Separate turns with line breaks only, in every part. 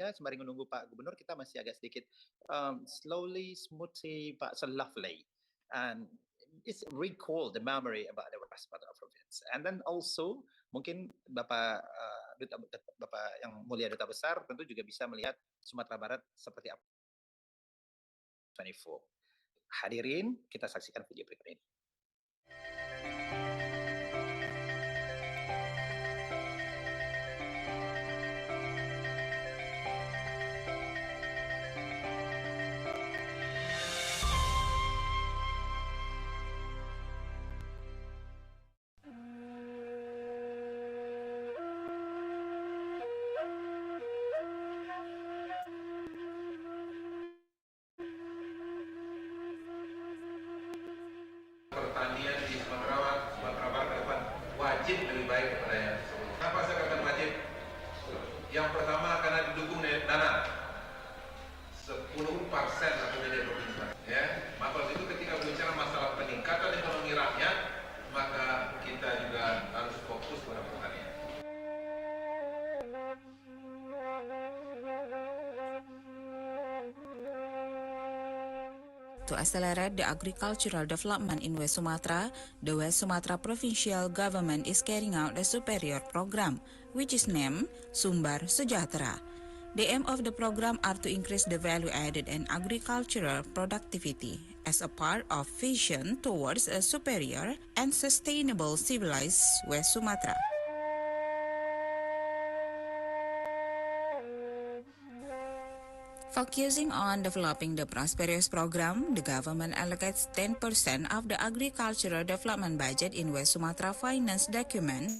sehingga sembari menunggu Pak Gubernur kita masih agak sedikit slowly, smoothly, but so lovely, and it's recall the memory about the West Sumatra province. And then also mungkin Bapak Bapak yang mulia Duta Besar tentu juga bisa melihat Sumatera Barat seperti apa 24. Hadirin, kita saksikan video berikut ini.
Pertanian di Sumatera Barat ke depan wajib lebih baik daripada yang sebelumnya. Kenapa saya katakan wajib? Yang pertama karena didukung dana 10% APBD provinsi. Ya, maka itu ketika berbicara masalah peningkatan ekonomi rakyat, maka kita juga harus fokus pada pertanian.
To accelerate the agricultural development in West Sumatra, the West Sumatra Provincial Government is carrying out a superior program, which is named Sumber Sejahtera. The aim of the program are to increase the value added and agricultural productivity as a part of vision towards a superior and sustainable civilized West Sumatra. Focusing on developing the prosperous program, the government allocates 10% of the agricultural development budget in West Sumatra Finance document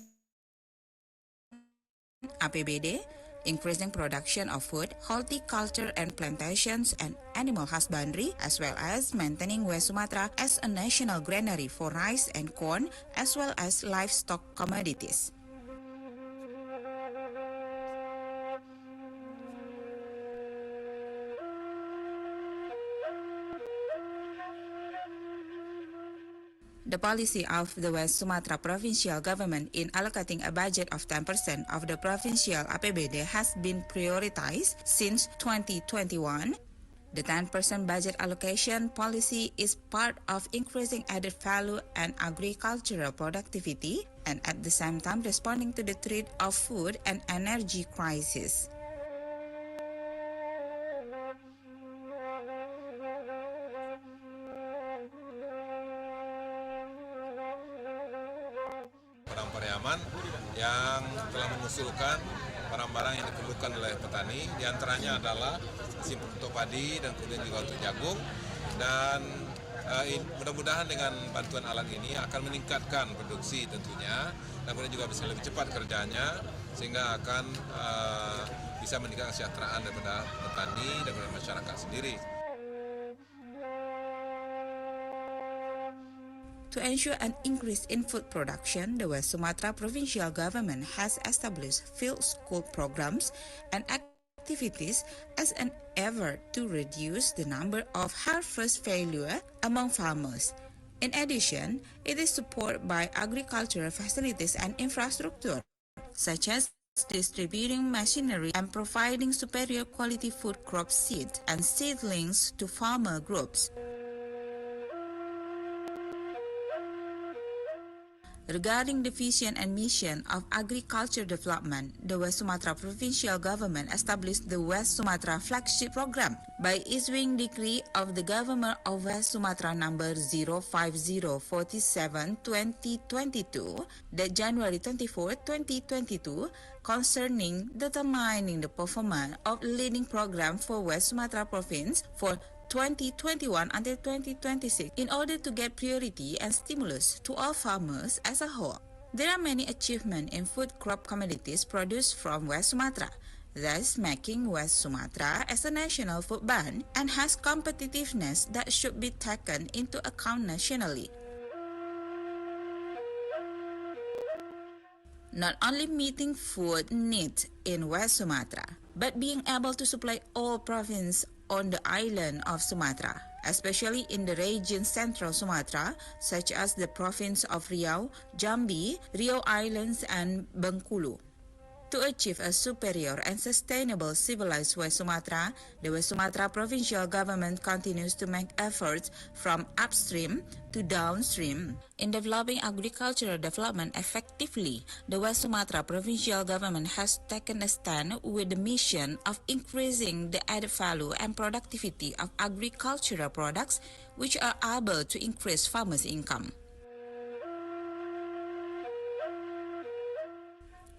APBD, increasing production of food, horticulture and plantations and animal husbandry, as well as maintaining West Sumatra as a national granary for rice and corn, as well as livestock commodities. The policy of the West Sumatra Provincial Government in allocating a budget of 10% of the provincial APBD has been prioritized since 2021. The 10% budget allocation policy is part of increasing added value and agricultural productivity, and at the same time responding to the threat of food and energy crisis.
Pariaman yang telah mengusulkan barang-barang yang diperlukan oleh petani, diantaranya adalah simpul untuk padi dan kemudian juga untuk jagung, dan mudah-mudahan dengan bantuan alat ini akan meningkatkan produksi tentunya, dan kemudian juga bisa lebih cepat kerjanya sehingga akan bisa meningkatkan kesejahteraan daripada petani dan daripada masyarakat sendiri.
To ensure an increase in food production, the West Sumatra Provincial Government has established field school programs and activities as an effort to reduce the number of harvest failure among farmers. In addition, it is supported by agricultural facilities and infrastructure, such as distributing machinery and providing superior quality food crop seed and seedlings to farmer groups. Regarding the vision and mission of agriculture development, the West Sumatra Provincial Government established the West Sumatra Flagship Program by issuing Decree of the Government of West Sumatra number 05047/2022, that January 24, 2022, concerning determining the performance of leading program for West Sumatra Province for 2021 until 2026 in order to get priority and stimulus to all farmers as a whole. There are many achievements in food crop commodities produced from West Sumatra, thus making West Sumatra as a national food bank and has competitiveness that should be taken into account nationally. Not only meeting food needs in West Sumatra, but being able to supply all provinces on the island of Sumatra, especially in the region Central Sumatra, such as the province of Riau, Jambi, Riau Islands, and Bengkulu. To achieve a superior and sustainable civilized West Sumatra, the West Sumatra provincial government continues to make efforts from upstream to downstream. In developing agricultural development effectively, the West Sumatra provincial government has taken a stand with the mission of increasing the added value and productivity of agricultural products, which are able to increase farmers' income.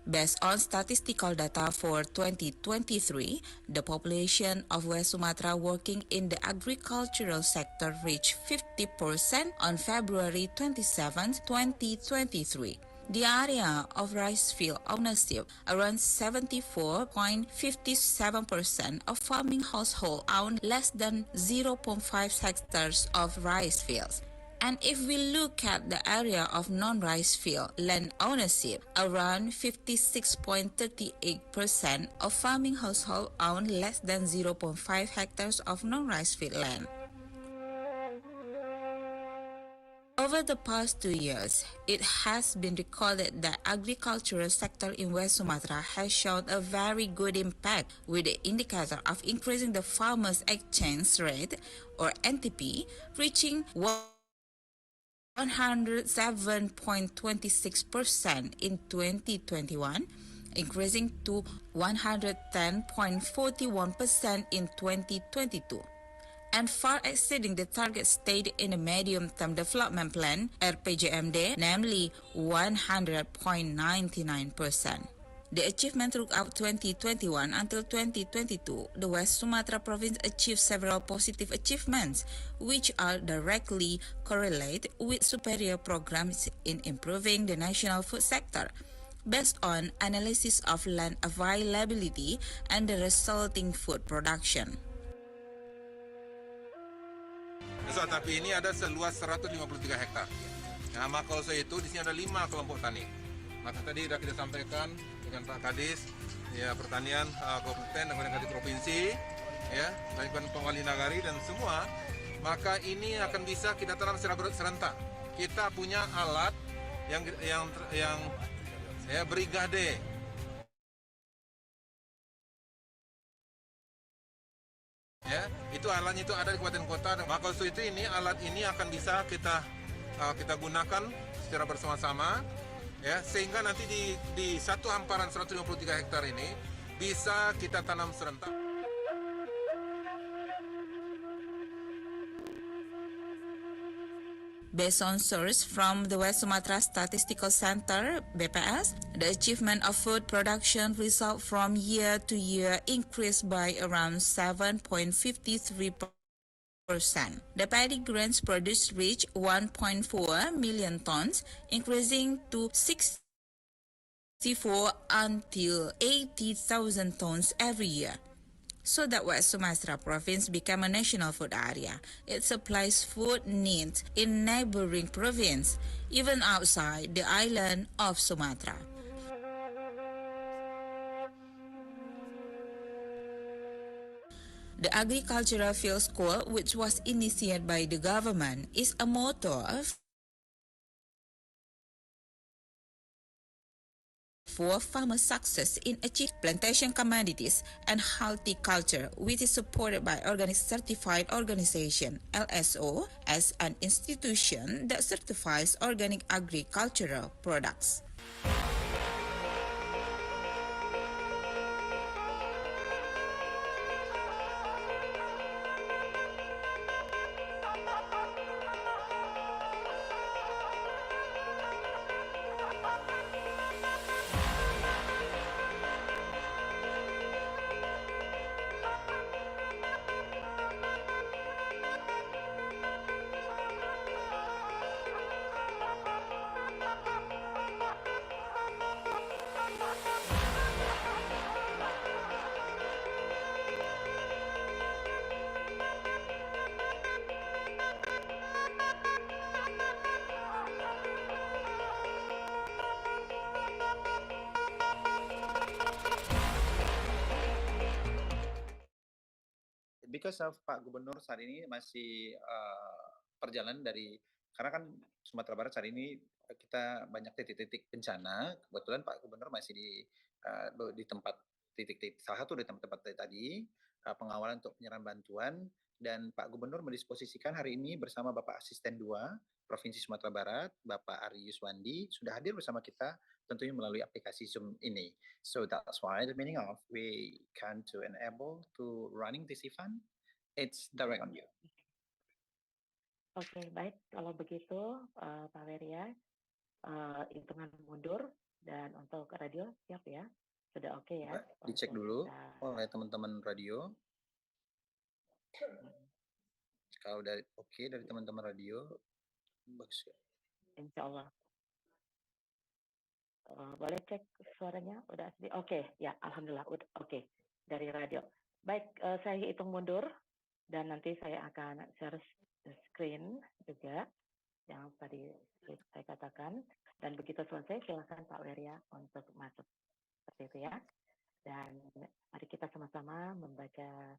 Based on statistical data for 2023, the population of West Sumatra working in the agricultural sector reached 50% on February 27, 2023. The area of rice field ownership, around 74.57% of farming households own less than 0.5 hectares of rice fields. And if we look at the area of non-rice field land ownership, around 56.38% of farming households own less than 0.5 hectares of non-rice field land. Over the past 2 years, it has been recorded that agricultural sector in West Sumatra has shown a very good impact, with the indicator of increasing the farmers' exchange rate, or NTP, reaching 107.26% in 2021, increasing to 110.41% in 2022, and far exceeding the target stated in the Medium-Term Development Plan (RPJMD), namely 100.99%. The achievement throughout 2021 until 2022, the West Sumatra province achieved several positive achievements, which are directly correlated with superior programs in improving the national food sector, based on analysis of land availability and the resulting food production.
Tapi ini ada seluas 153 hektar. Nah, maka kalau itu di sini ada 5 kelompok tani. Maka tadi sudah kita sampaikan dengan Pak Kadis, ya pertanian kabupaten dan kadis provinsi, ya, baik Pengwali Nagari dan semua. Maka ini akan bisa kita tanam secara serentak. Kita punya alat yang brigade. Ya, itu alatnya itu ada di kabupaten kota. Maka itu ini alat ini akan bisa kita gunakan secara bersama-sama, ya, sehingga nanti di satu hamparan 153 hektar ini bisa kita tanam serentak.
Based on source from the West Sumatra Statistical Center (BPS), the achievement of food production result from year to year increased by around 7.53%. The paddy grains produced reached 1.4 million tons, increasing to 64 until 80,000 tons every year. So that West Sumatra province became a national food area. It supplies food needs in neighboring province, even outside the island of Sumatra. The Agricultural Field School, which was initiated by the government, is a motto for farmer success in achieving plantation commodities and healthy culture, which is supported by Organic Certified Organization (LSO) as an institution that certifies organic agricultural products.
Because of Pak Gubernur saat ini masih perjalanan dari, karena kan Sumatera Barat saat ini kita banyak titik-titik bencana, kebetulan Pak Gubernur masih di di tempat titik-titik, salah satu di tempat-tempat tadi, pengawalan untuk penyerahan bantuan, dan Pak Gubernur mendisposisikan hari ini bersama Bapak Asisten 2 Provinsi Sumatera Barat, Bapak Ari Yuswandi, sudah hadir bersama kita tentunya melalui aplikasi Zoom ini. So that's why the meaning of we can to enable to running this event, it's direct on you.
Oke, baik. Kalau begitu, Pak Weria, hitungan mundur, dan untuk radio siap ya? Sudah oke ya?
Dicek dulu oleh teman-teman radio. Kalau dari dari teman-teman radio, bagus ya.
Insya Allah. Boleh cek suaranya? Udah asli? Oke, ya, alhamdulillah. Udah oke dari radio. Baik, saya hitung mundur dan nanti saya akan share screen juga yang tadi saya katakan. Dan begitu selesai, silakan Pak Weria untuk masuk seperti itu ya. Dan mari kita sama-sama membaca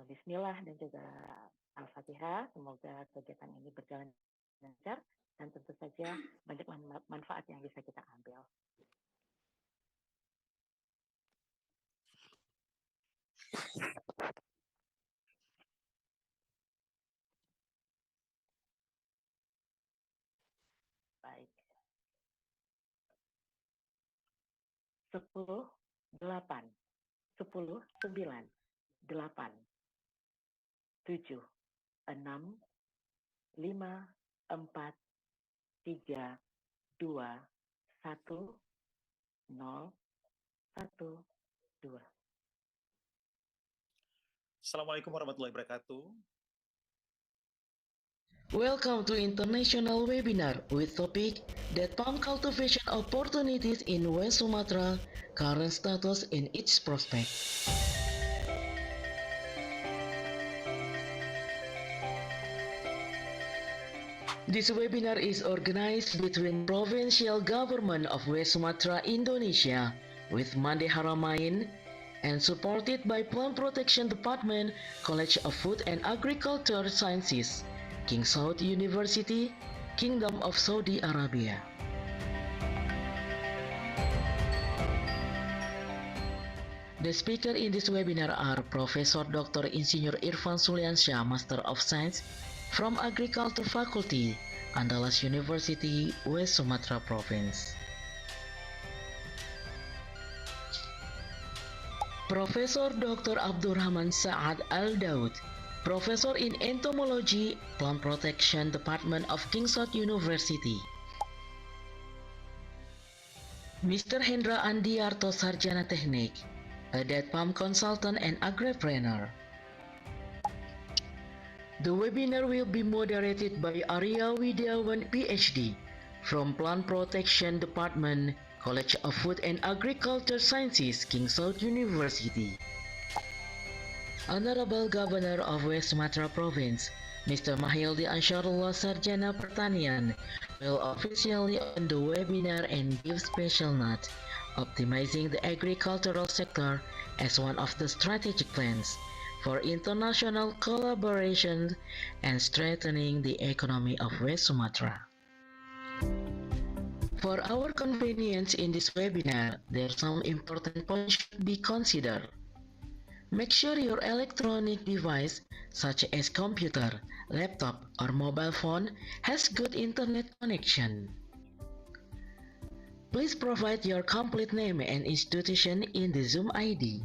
Bismillah dan juga Al-Fatihah. Semoga kegiatan ini berjalan lancar dan tentu saja banyak manfaat yang bisa kita ambil. Baik. 10, 8, 10, 9, 8, 7, 6, 5, 4, 3, 2, 1, 0, 1, 2.
Assalamualaikum warahmatullahi wabarakatuh.
Welcome to international webinar with topic that palm cultivation opportunities in West Sumatra, current status in its prospect. This webinar is organized between Provincial Government of West Sumatra, Indonesia with Mande Haramain and supported by Plant Protection Department, College of Food and Agriculture Sciences, King Saud University, Kingdom of Saudi Arabia. The speaker in this webinar are Professor Dr. Insinyur Irfan Suliansyah, Master of Science from Agriculture Faculty, Andalas University, West Sumatra Province. Professor Dr. Abdurrahman Saad Al-Daud, Professor in Entomology, Plant Protection Department of King Saud University. Mr. Hendra Andiarto Sarjana Teknik, a date palm consultant and agripreneur. The webinar will be moderated by Arya Widyawan PhD from Plant Protection Department, College of Food and Agriculture Sciences, King Saud University. Honorable Governor of West Sumatra Province, Mr. Mahildi Ansarullah Sarjana Pertanian, will officially open the webinar and give special note, optimizing the agricultural sector as one of the strategic plans for international collaboration and strengthening the economy of West Sumatra. For our convenience in this webinar, there are some important points should be considered. Make sure your electronic device, such as computer, laptop, or mobile phone, has good internet connection. Please provide your complete name and institution in the Zoom ID.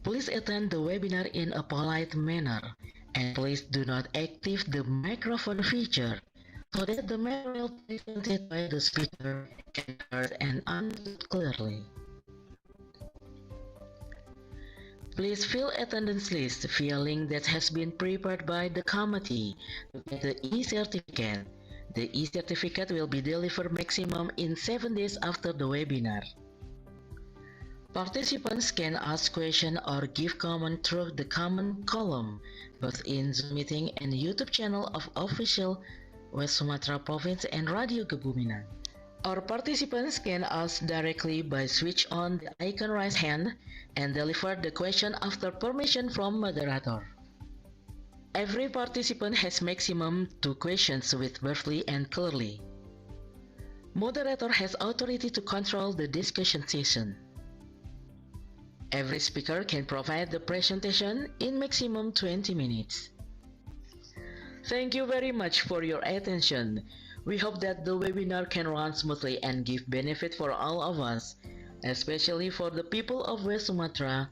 Please attend the webinar in a polite manner, and please do not activate the microphone feature so that the material presented by the speaker can be heard and understood clearly. Please fill attendance list via link that has been prepared by the committee to get the e-certificate. The e-certificate will be delivered maximum in 7 days after the webinar. Participants can ask questions or give comment through the comment column, both in Zoom meeting and YouTube channel of official West Sumatra Province and Radio Kebumen. Our participants can ask directly by switch on the icon raise hand and deliver the question after permission from moderator. Every participant has maximum 2 questions with briefly and clearly. Moderator has authority to control the discussion session. Every speaker can provide the presentation in maximum 20 minutes. Thank you very much for your attention. We hope that the webinar can run smoothly and give benefit for all of us, especially for the people of West Sumatra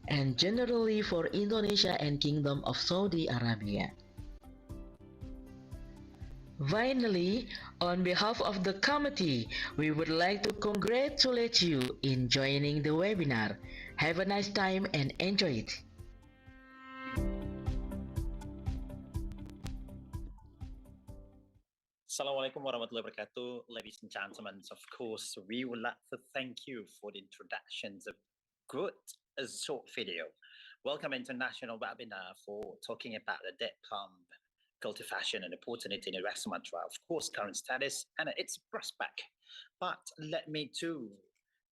and generally for Indonesia and Kingdom of Saudi Arabia. Finally, on behalf of the committee, we would like to congratulate you in joining the webinar. Have a nice time and enjoy it.
Assalamualaikum warahmatullahi wabarakatuh, ladies and gentlemen. Of course, we would like to thank you for the introductions of good short video. Welcome international webinar for talking about the date palm cultivation and opportunity in West Sumatra. Of course, current status and its prospect. But let me too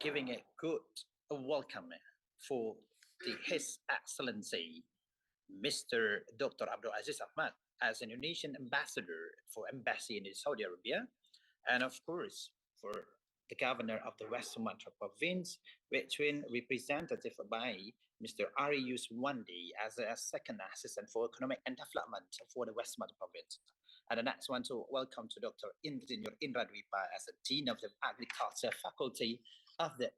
giving a good welcome for His Excellency Mr. Dr. Abdul Aziz Ahmad as an Indonesian ambassador for embassy in Saudi Arabia, and of course for the governor of the West Sumatra province, which been represented by Mr. Ari Yuswandi as a second assistant for economic and development for the West Sumatra province. And the next one to welcome to Dr. Insinyur Indra Dwipa as the Dean of the Agriculture Faculty of the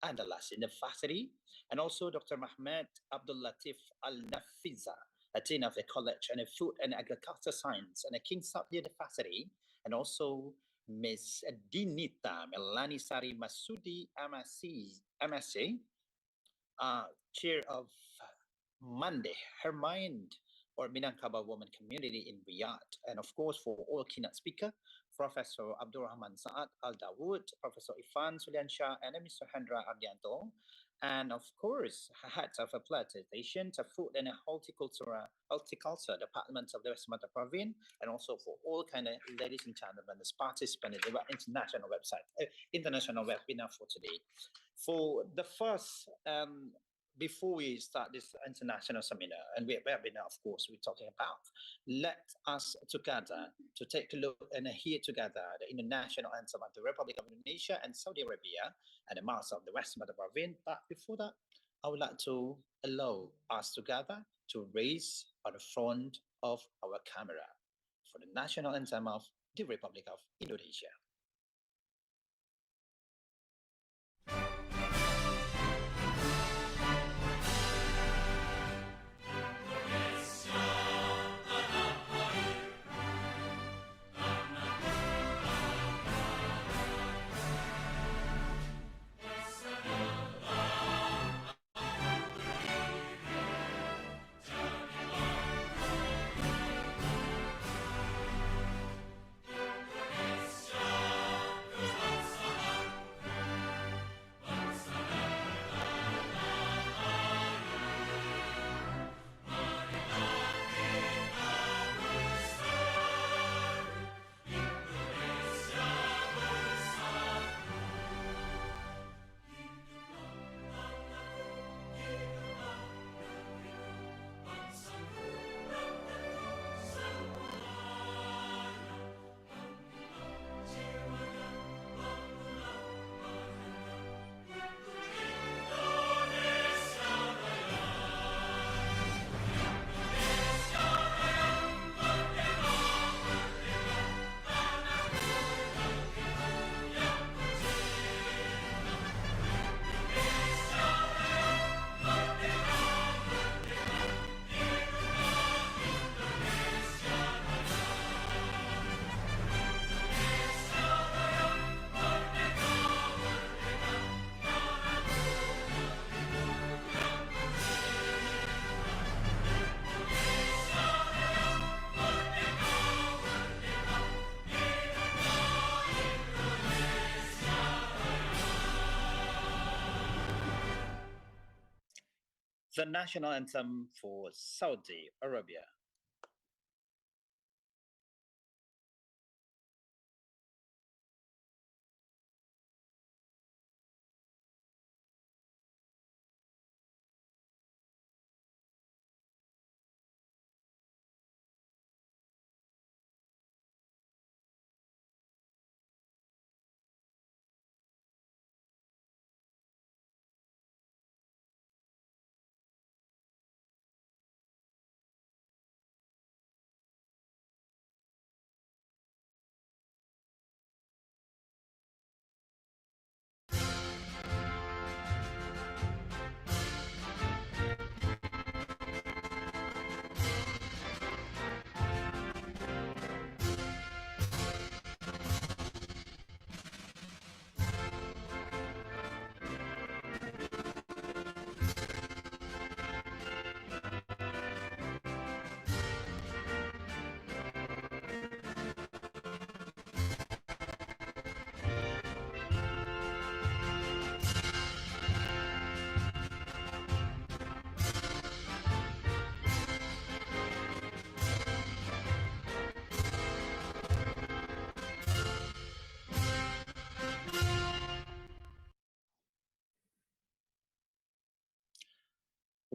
Andalas University, and also Dr. Mahmed Abdul Latif Al-Nafiza, a Dean of the College and Food and Agriculture Science and the King Saud University, and also Ms. Dinita Melani Sari Masudi MSc, Chair of Mande, her mind, or Minangkabau Women Community in Riyadh. And of course, for all keynote speaker, Professor Abdul Rahman Saad Al Dawood, Professor Ifan Suliansyah, and Mr. Hendra Ardianto. And of course, heads of a plantation, the food and horticulture departments of the West Sumatra province, and also for all kind of ladies and gentlemen, as participants in the international webinar for today. For the first, before we start this international seminar and webinar, of course, we're talking about, let us together to take a look and hear together the international anthem of the Republic of Indonesia and Saudi Arabia and the Mass of the West Sumatra province. But before that, I would like to allow us together to raise on the front of our camera for the national anthem of the Republic of Indonesia. The national anthem for Saudi Arabia.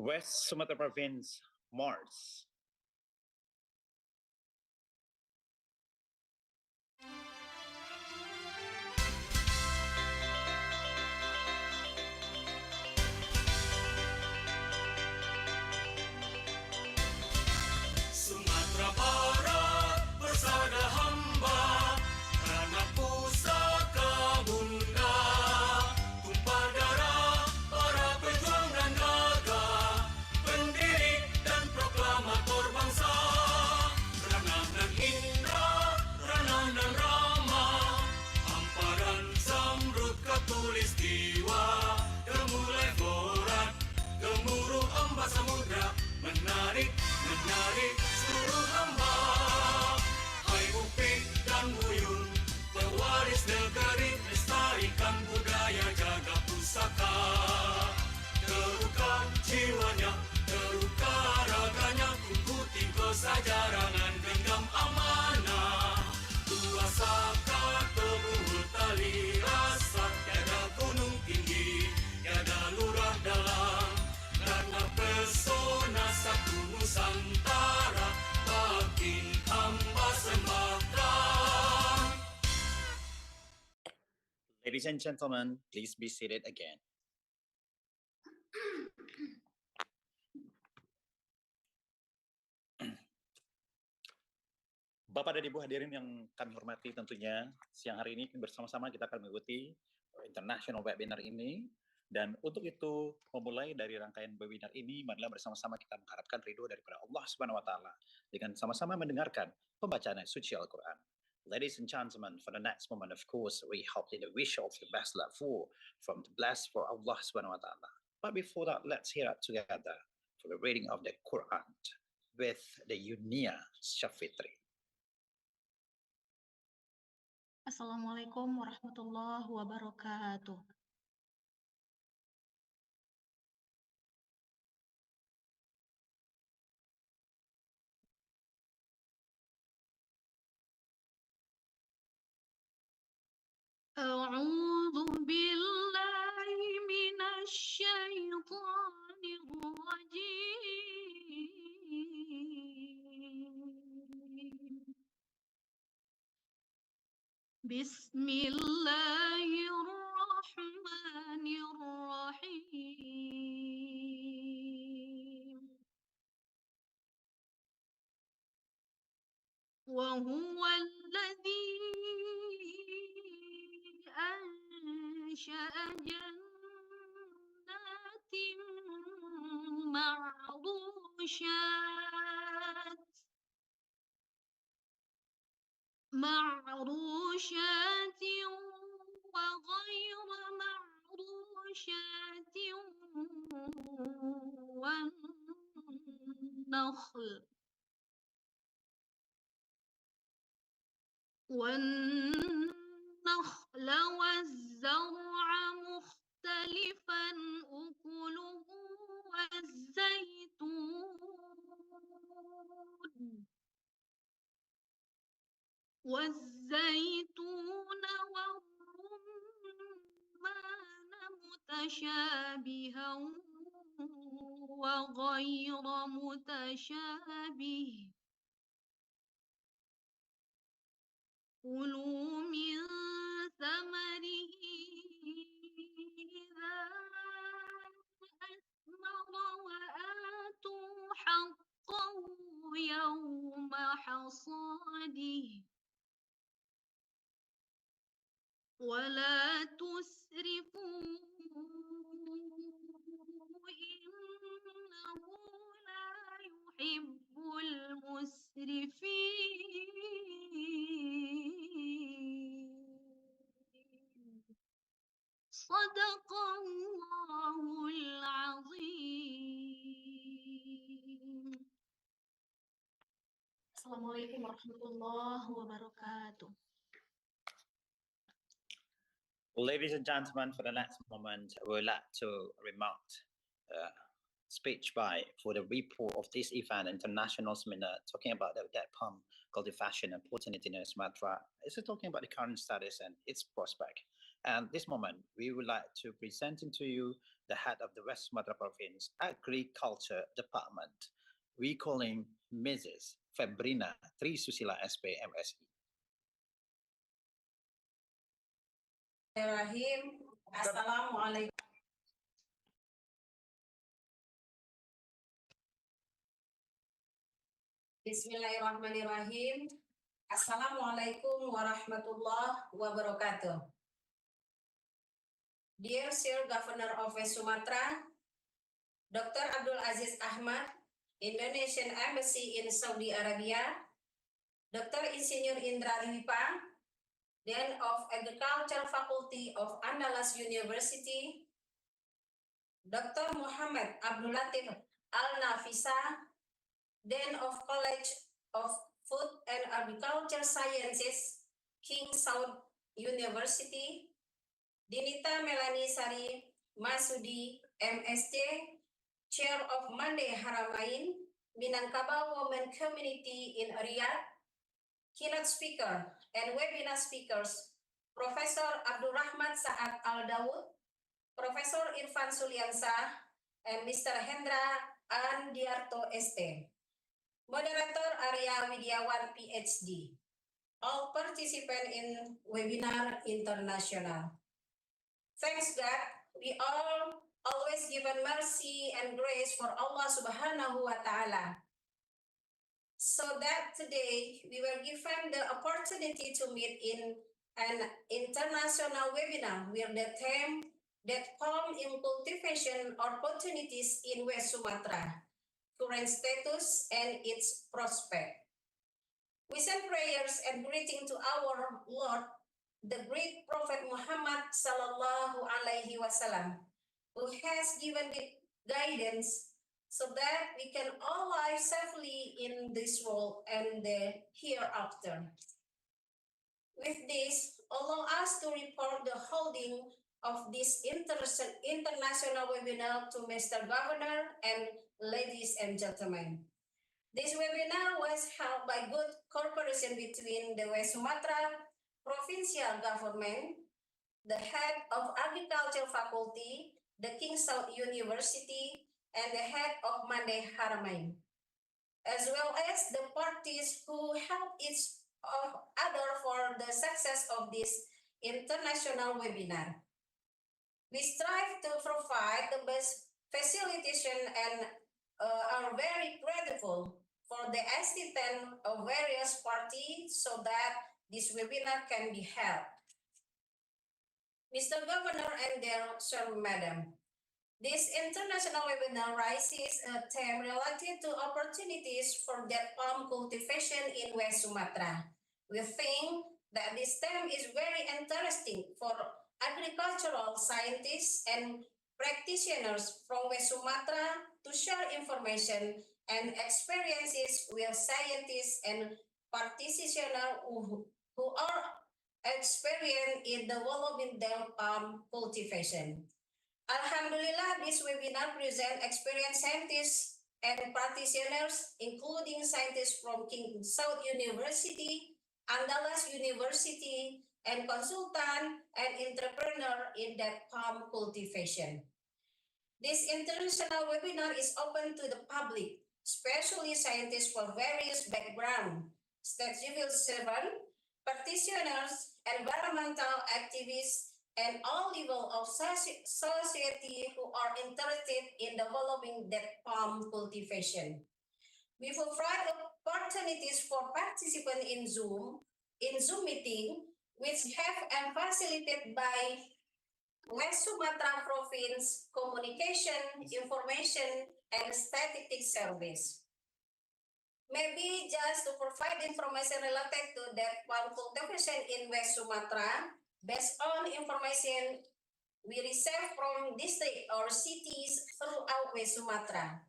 West Sumatra Province, Mars.
Sumatera Barat bersada hamba, tanah pusaka bunda, tumpah darah para pejuang dan gagah, pendiri dan proklamator bangsa, Ranah dan Indra, Ranah dan Rama, hamparan Zamrud Katulistiwa, gemulai Borat, gemuruh ombak samudra, menarik seluruh hamba. Hai Upik dan Buyun, pewaris negeri, lestarikan budaya, jaga pusaka. Terukah jiwanya, terukah raganya, ikuti kesajarangan, genggam amanah. Tua saka teguh tali rasa, tiada gunung tinggi, tiada lurah dalam, karena pesona satu Nusantara bagi hamba sembahkan.
Ladies and gentlemen, please be seated again. Bapak dan Ibu hadirin yang kami hormati, tentunya siang hari ini bersama-sama kita akan mengikuti international webinar ini. Dan untuk itu, memulai dari rangkaian webinar ini, marilah bersama-sama kita mengharapkan ridho daripada Allah Subhanahu wa Ta'ala dengan sama-sama mendengarkan pembacaan ayat suci Al-Quran. Ladies and gentlemen, for the next moment, of course, we hope that the wish of the best love from the blessed for Allah Subhanahu wa Ta'ala. But before that, let's hear it together for the reading of the Quran with the Yunia Shafitri.
Assalamualaikum warahmatullahi wabarakatuh. A'udzu billahi minasy syaithanir rajim. Bismillahirrahmanirrahim. وهو الذي أنشأ جنات معروشات وغير معروشات والنخل والزرع مختلفا أكله والزيتون والرمان متشابها وغير متشابه كلوا من ثمره إذا أثمر وآتوا حقه يوم حصاده ولا تسرفوا إنه لا يحب المسرفين. صدق الله العظيم. Assalamualaikum warahmatullahi wabarakatuh.
Ladies and gentlemen, for the next moment, I would like to remark speech by for the report of this event, international seminar, talking about that palm cultivation opportunity in Sumatra. It's talking about the current status and its prospect. And this moment, we would like to present to you the head of the West Sumatra Province Agriculture Department. We calling Mrs. Febrina Trisusila SP MSI.
Assalamualaikum. Bismillahirrahmanirrahim. Assalamualaikum warahmatullahi wabarakatuh. Dear Sir Governor of West Sumatra, Dr. Abdul Aziz Ahmad, Indonesian Embassy in Saudi Arabia, Dr. Insinyur Indra Lipa, Dean of Agriculture Faculty of Andalas University, Dr. Muhammad Abdul Latif Al-Nafisa, Dean of College of Food and Agriculture Sciences, King Saud University, Dinita Melani Sari Masudi, MSc, Chair of Mandai Haramain, Minangkabau Women Community in Riyadh, keynote speaker and webinar speakers, Professor Abdul Rahman Saad Al-Daud, Professor Irfan Suliansa, and Mr. Hendra Andiarto ST. Moderator Arya Widyawan PhD. All participants in webinar international. Thanks God, we all always given mercy and grace for Allah Subhanahu wa Ta'ala. So that today we were given the opportunity to meet in an international webinar with the theme that palm in cultivation opportunities in West Sumatra, current status and its prospect. We send prayers and greeting to our Lord, the great Prophet Muhammad sallallahu alaihi wasallam, who has given the guidance so that we can all live safely in this world and the hereafter. With this, allow us to report the holding of this international webinar to Mr. Governor and ladies and gentlemen. This webinar was held by good cooperation between the West Sumatra Provincial Government, the head of Agriculture Faculty, the King Saud University, and the head of Mandai Haramain, as well as the parties who help each other for the success of this international webinar. We strive to provide the best facilitation and are very grateful for the assistance of various parties so that this webinar can be held. Mr. Governor and dear Sir Madam, this international webinar raises a theme related to opportunities for date palm cultivation in West Sumatra. We think that this theme is very interesting for agricultural scientists and practitioners from West Sumatra to share information and experiences with scientists and practitioners who are experienced in developing date palm cultivation. Alhamdulillah, this webinar presents experienced scientists and practitioners, including scientists from King Saud University, Andalas University, and consultant and entrepreneur in that palm cultivation. This international webinar is open to the public, especially scientists from various backgrounds, state civil servants, practitioners, environmental activists, and all levels of society who are interested in developing that palm cultivation. We provide opportunities for participants in Zoom meeting, which have been facilitated by West Sumatra Province Communication, Information, and Statistics Service. Maybe just to provide information related to that palm cultivation in West Sumatra, based on information we receive from district or cities throughout West Sumatra.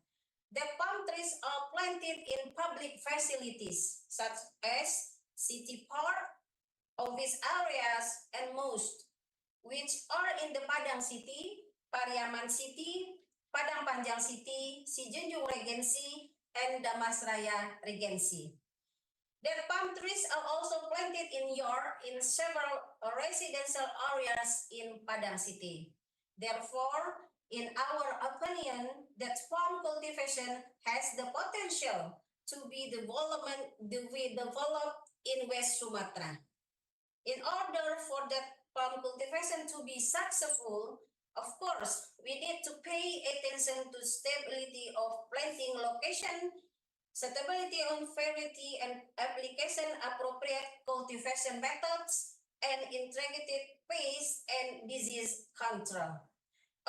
The palm trees are planted in public facilities such as city park, office areas, and mosques, which are in the Padang City, Pariaman City, Padang Panjang City, Sijunjung Regency, and Damasraya Regency. that palm trees are also planted in several residential areas in Padang City. Therefore, in our opinion, that palm cultivation has the potential to be developed in West Sumatra. In order for that palm cultivation to be successful, of course, we need to pay attention to stability of planting location, suitability on variety and application appropriate cultivation methods, and integrated pest and disease control.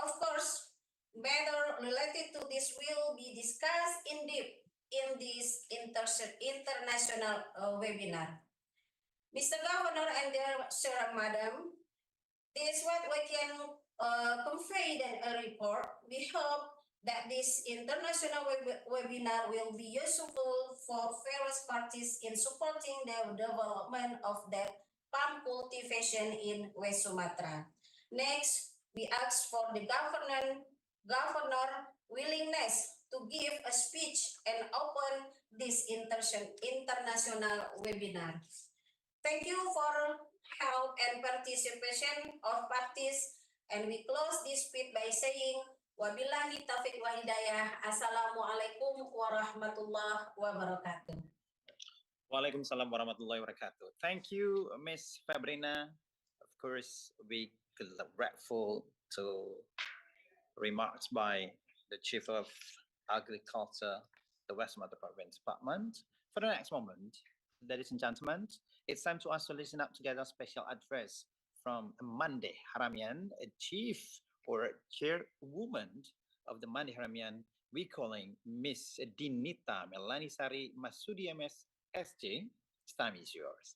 Of course, matter related to this will be discussed in depth in this international webinar. Mr. Governor and dear Sir Madam, this is what we can convey in a report. We hope that this international webinar will be useful for various parties in supporting the development of the palm cultivation in West Sumatra. Next, we ask for the governor willingness to give a speech and open this international webinar. Thank you for help and participation of parties, and we close this speech by saying, Wabillahi taufiq wa hidayah. Assalamualaikum warahmatullahi wabarakatuh.
Waalaikumsalam warahmatullahi wabarakatuh. Thank you, Miss Fabrina. Of course, we grateful to remarks by the Chief of Agriculture, the West Sumatra Province Department. For the next moment, ladies and gentlemen, it's time to us to listen up together a special address from Mandi Haramian, a chief or a chairwoman of the Mandi Haramian, we calling Miss Dinita Melanisari Masudi MS SJ. Time is yours.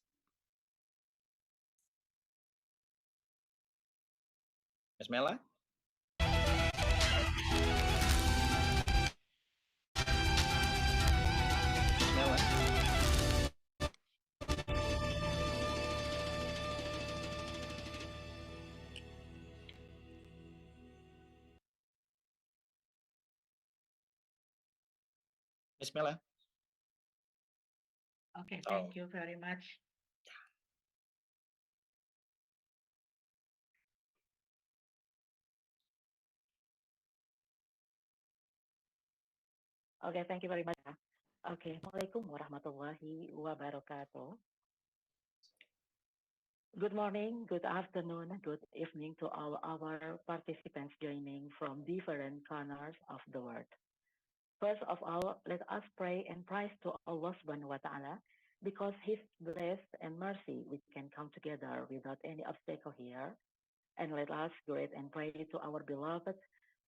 Miss Mela? Miss Mela?
Okay, thank you very much. Okay, thank you very much. Okay, Assalamualaikum warahmatullahi wabarakatuh. Good morning, good afternoon, good evening to all our participants joining from different corners of the world. First of all, let us pray and praise to Allah Subhanahu wa Ta'ala because His grace and mercy we can come together without any obstacle here. And let us greet and pray to our beloved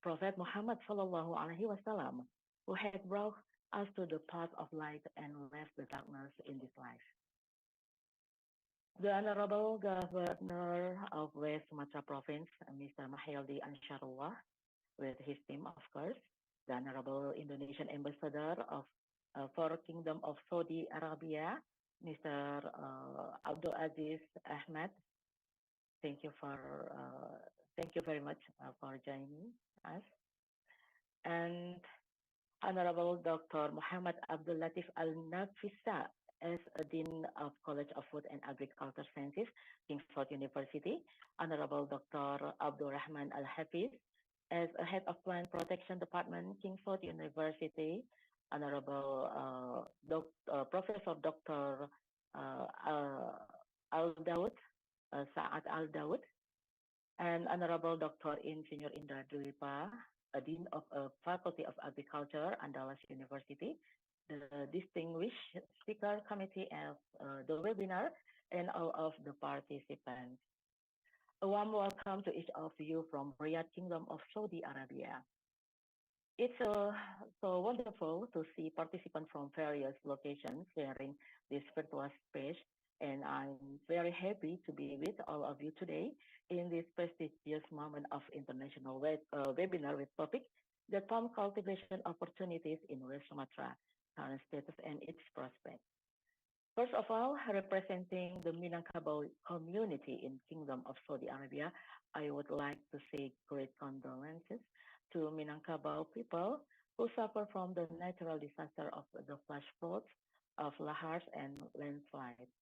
Prophet Muhammad Sallallahu Alaihi Wasallam, who had brought us to the path of light and left the darkness in this life. The Honorable Governor of West Sumatra Province, Mr. Mahyildi Ansarullah, with his team, of course, the Honorable Indonesian Ambassador for Kingdom of Saudi Arabia, Mr. Abdul Aziz Ahmad. Thank you very much for joining us. And Honorable Dr. Muhammad Abdul Latif Al-Nafisa, as a Dean of College of Food and Agriculture Sciences, Kingsford University, Honorable Dr. Abdul Rahman Al-Hafiz, as a Head of Plant Protection Department, Kingsford University, Honorable Professor Dr. Al-Daud, Saad Al-Daud, and Honorable Dr. Insinyur Indra Dwipa, a Dean of Faculty of Agriculture, Andalas University, the distinguished speaker committee of the webinar, and all of the participants. A warm welcome to each of you from Riyadh, Kingdom of Saudi Arabia. It's so wonderful to see participants from various locations sharing this virtual space, and I'm very happy to be with all of you today in this prestigious moment of international webinar with topic, the palm cultivation opportunities in West Sumatra, current status and its prospects. First of all, representing the Minangkabau community in Kingdom of Saudi Arabia, I would like to say great condolences to Minangkabau people who suffer from the natural disaster of the flash floods of lahars and landslides.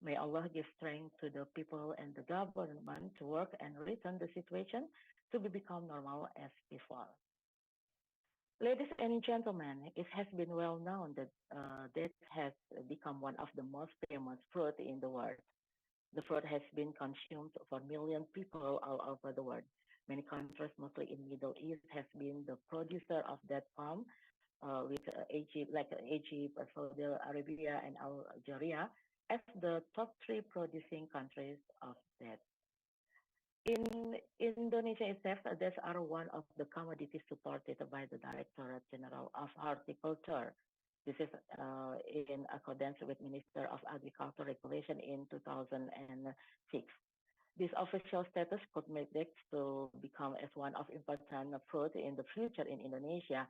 May Allah give strength to the people and the government to work and return the situation to become normal as before. Ladies and gentlemen, it has been well known that dates has become one of the most famous fruit in the world. The fruit has been consumed for millions of people all over the world. Many countries, mostly in Middle East, has been the producer of that palm, with Egypt, like Egypt, Saudi Arabia, and Algeria, as the top three producing countries of that. In Indonesia itself, these are one of the commodities supported by the Directorate General of Horticulture. This is in accordance with Minister of Agriculture regulation in 2006. This official status could make dates to become as one of important fruit in the future in Indonesia.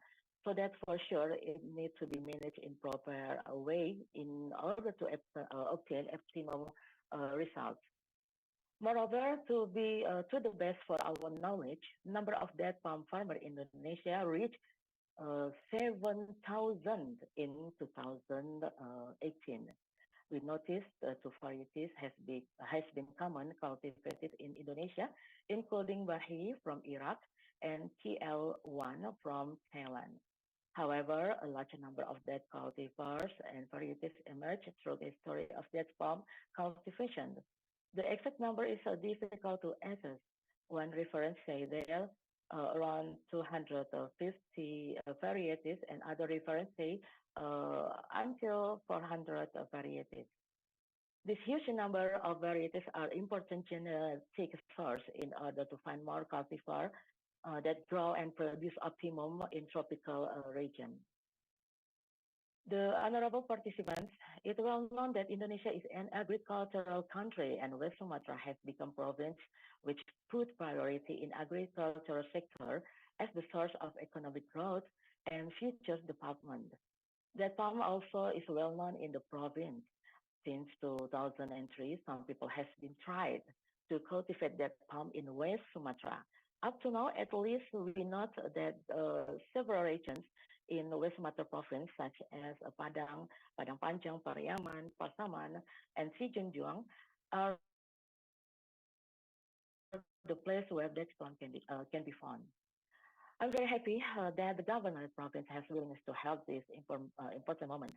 So that for sure it needs to be managed in proper way in order to obtain optimum results. Moreover, to be to the best for our knowledge, number of date palm farmer in Indonesia reached 7,000 in 2018. We noticed two varieties has been common cultivated in Indonesia, including Bahi from Iraq and TL1 from Thailand. However, a large number of dead cultivars and varieties emerged through the history of dead palm cultivation. The exact number is difficult to assess. One reference say there around 250 varieties, and other reference say until 400 varieties. This huge number of varieties are important genetic source in order to find more cultivar that grow and produce optimum in tropical region. The honorable participants, it is well known that Indonesia is an agricultural country and West Sumatra has become province which put priority in agricultural sector as the source of economic growth and future development. That palm also is well known in the province. Since 2003, some people has been tried to cultivate that palm in West Sumatra. Up to now, at least we note that several regions in West Sumatra province, such as Padang, Padang Panjang, Pariaman, Pasaman, and Sijunjuang, are the place where that palm can be found. I'm very happy that the governor of the province has willingness to help this important moment.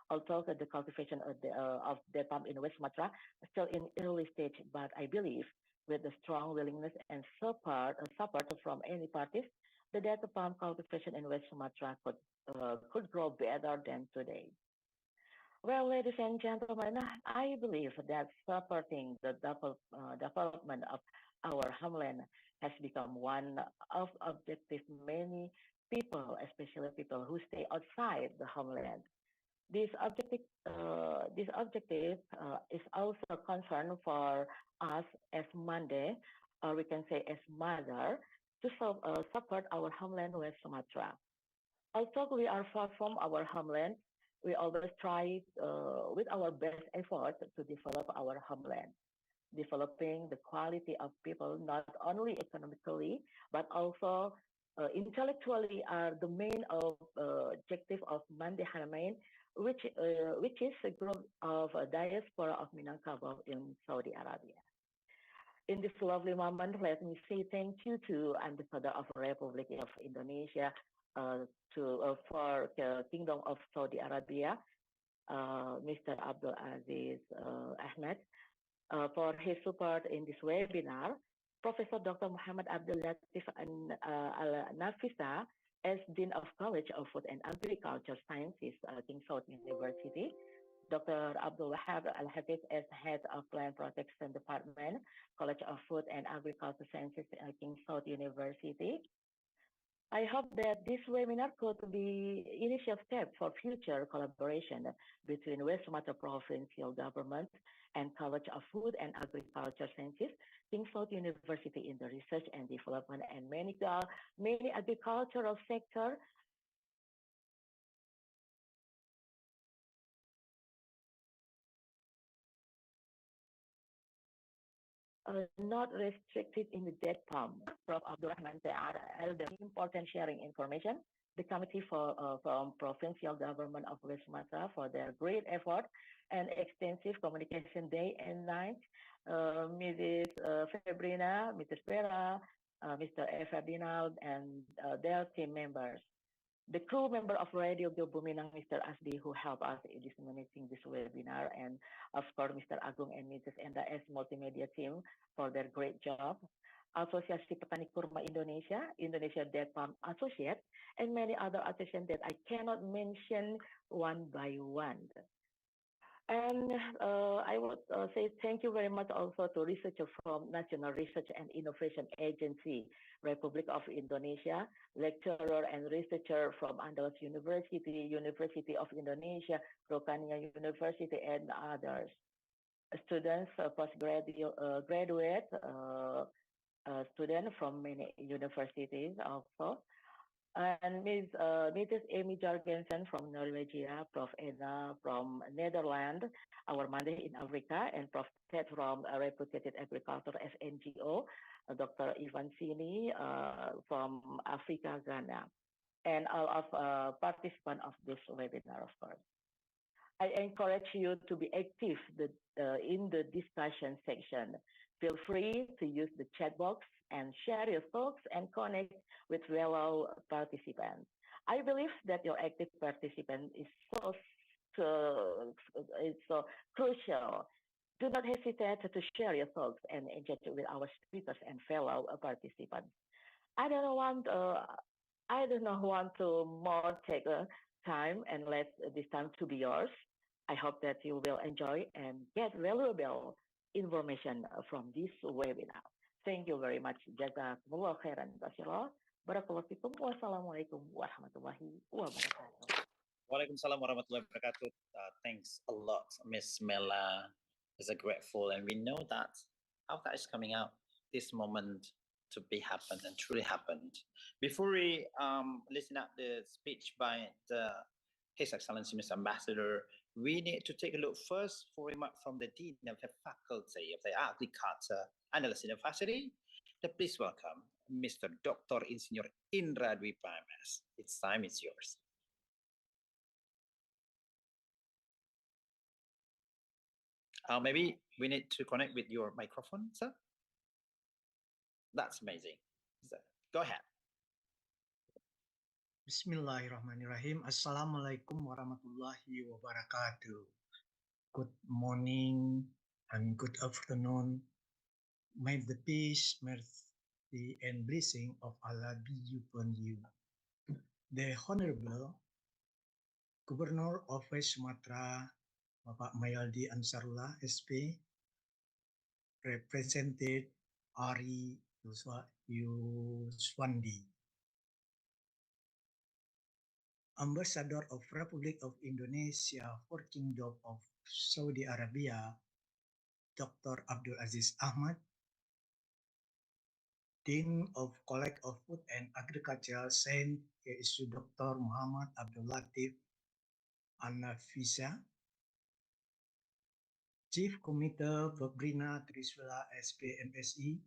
Although the cultivation of the palm in West Sumatra is still in early stage, but I believe with the strong willingness and support from any parties, the data palm cultivation in West Sumatra could grow better than today. Well, ladies and gentlemen, I believe that supporting the development of our homeland has become one of objective many people, especially people who stay outside the homeland. This objective is also a concern for us as Mande, or we can say as mother, to support our homeland West Sumatra. Although we are far from our homeland, we always try with our best effort to develop our homeland. Developing the quality of people, not only economically, but also intellectually are the main objective of Mande Haramain, which is a group of diaspora of Minangkabau in Saudi Arabia. In this lovely moment, let me say thank you to Ambassador of Republic of Indonesia for the Kingdom of Saudi Arabia, Mr. Abdul Aziz Ahmed, for his support in this webinar. Professor Dr. Muhammad Abdul Latif Al-Nafisa, as Dean of College of Food and Agriculture Sciences, King Saud University. Dr. Abdul Wahab Al-Hafiz as Head of Plant Protection Department, College of Food and Agriculture Sciences, King Saud University. I hope that this webinar could be initial step for future collaboration between West Sumatra Provincial Government and College of Food and Agriculture Sciences, King Saud University in the research and development and many agricultural sector. Not restricted in the dead palm. Prof. Abdul Rahman, they are important sharing information the committee from provincial government of West Sumatra for their great effort and extensive communication day and night. Mrs. Febrina, Mrs. Vera, Mr. F. Ferdinand, and their team members. The crew member of Radio Gebuminang, Mr. Asdi, who helped us in disseminating this webinar, and of course, Mr. Agung and Mrs. Enda S. Multimedia team for their great job. Asosiasi Petani Kurma Indonesia, Indonesia Date Palm Associate, and many other associations that I cannot mention one by one. And I would say thank you very much also to researchers from National Research and Innovation Agency, Republic of Indonesia, lecturer and researcher from Andalus University, University of Indonesia, Rokania University, and others. Students, postgraduate students from many universities also. And Mrs. Amy Jorgensen from Norwegia, Prof. Ena from Netherlands, our Monday in Africa, and Prof. Ted from Reputed Agriculture as NGO, Dr. Ivan Sini from Africa, Ghana, and all of participants of this webinar, of course. I encourage you to be active in the discussion section. Feel free to use the chat box and share your thoughts and connect with fellow participants. I believe that your active participation is so crucial. Do not hesitate to share your thoughts and engage with our speakers and fellow participants. I don't want to more take time and let this time to be yours. I hope that you will enjoy and get valuable information from this webinar. Thank you very much. Jazakumullah khairan katsira. Barakallahu fikum. Wassalamualaikum warahmatullahi wabarakatuh.
Waalaikumsalam warahmatullahi wabarakatuh. Thanks a lot, Miss Mela. Is grateful, and we know that after it's coming out, this moment to be happened and truly happened. Before we listen up the speech by His Excellency Mr. Ambassador, we need to take a look first for remark from the Dean of the Faculty of the Agriculture Analyst University. Please welcome Mr. Dr. Insinyur Indra Dwi Paymas. Its time is yours. Maybe we need to connect with your microphone, sir. That's amazing. Go ahead.
Bismillahirrahmanirrahim. Assalamualaikum warahmatullahi wabarakatuh. Good morning and good afternoon. May the peace, mercy, and blessing of Allah be upon you. The Honorable Governor of West Sumatra, Bapak Mayaldi Ansarullah, SP, Represented Ari Yuswandi, Ambassador of Republic of Indonesia for Kingdom of Saudi Arabia, Dr. Abdul Aziz Ahmad, Dean of College of Food and Agricultural Science, yaitu Dr. Muhammad Abdul Latif Anafisa, Chief Committee Febrina Trisula SPMSI,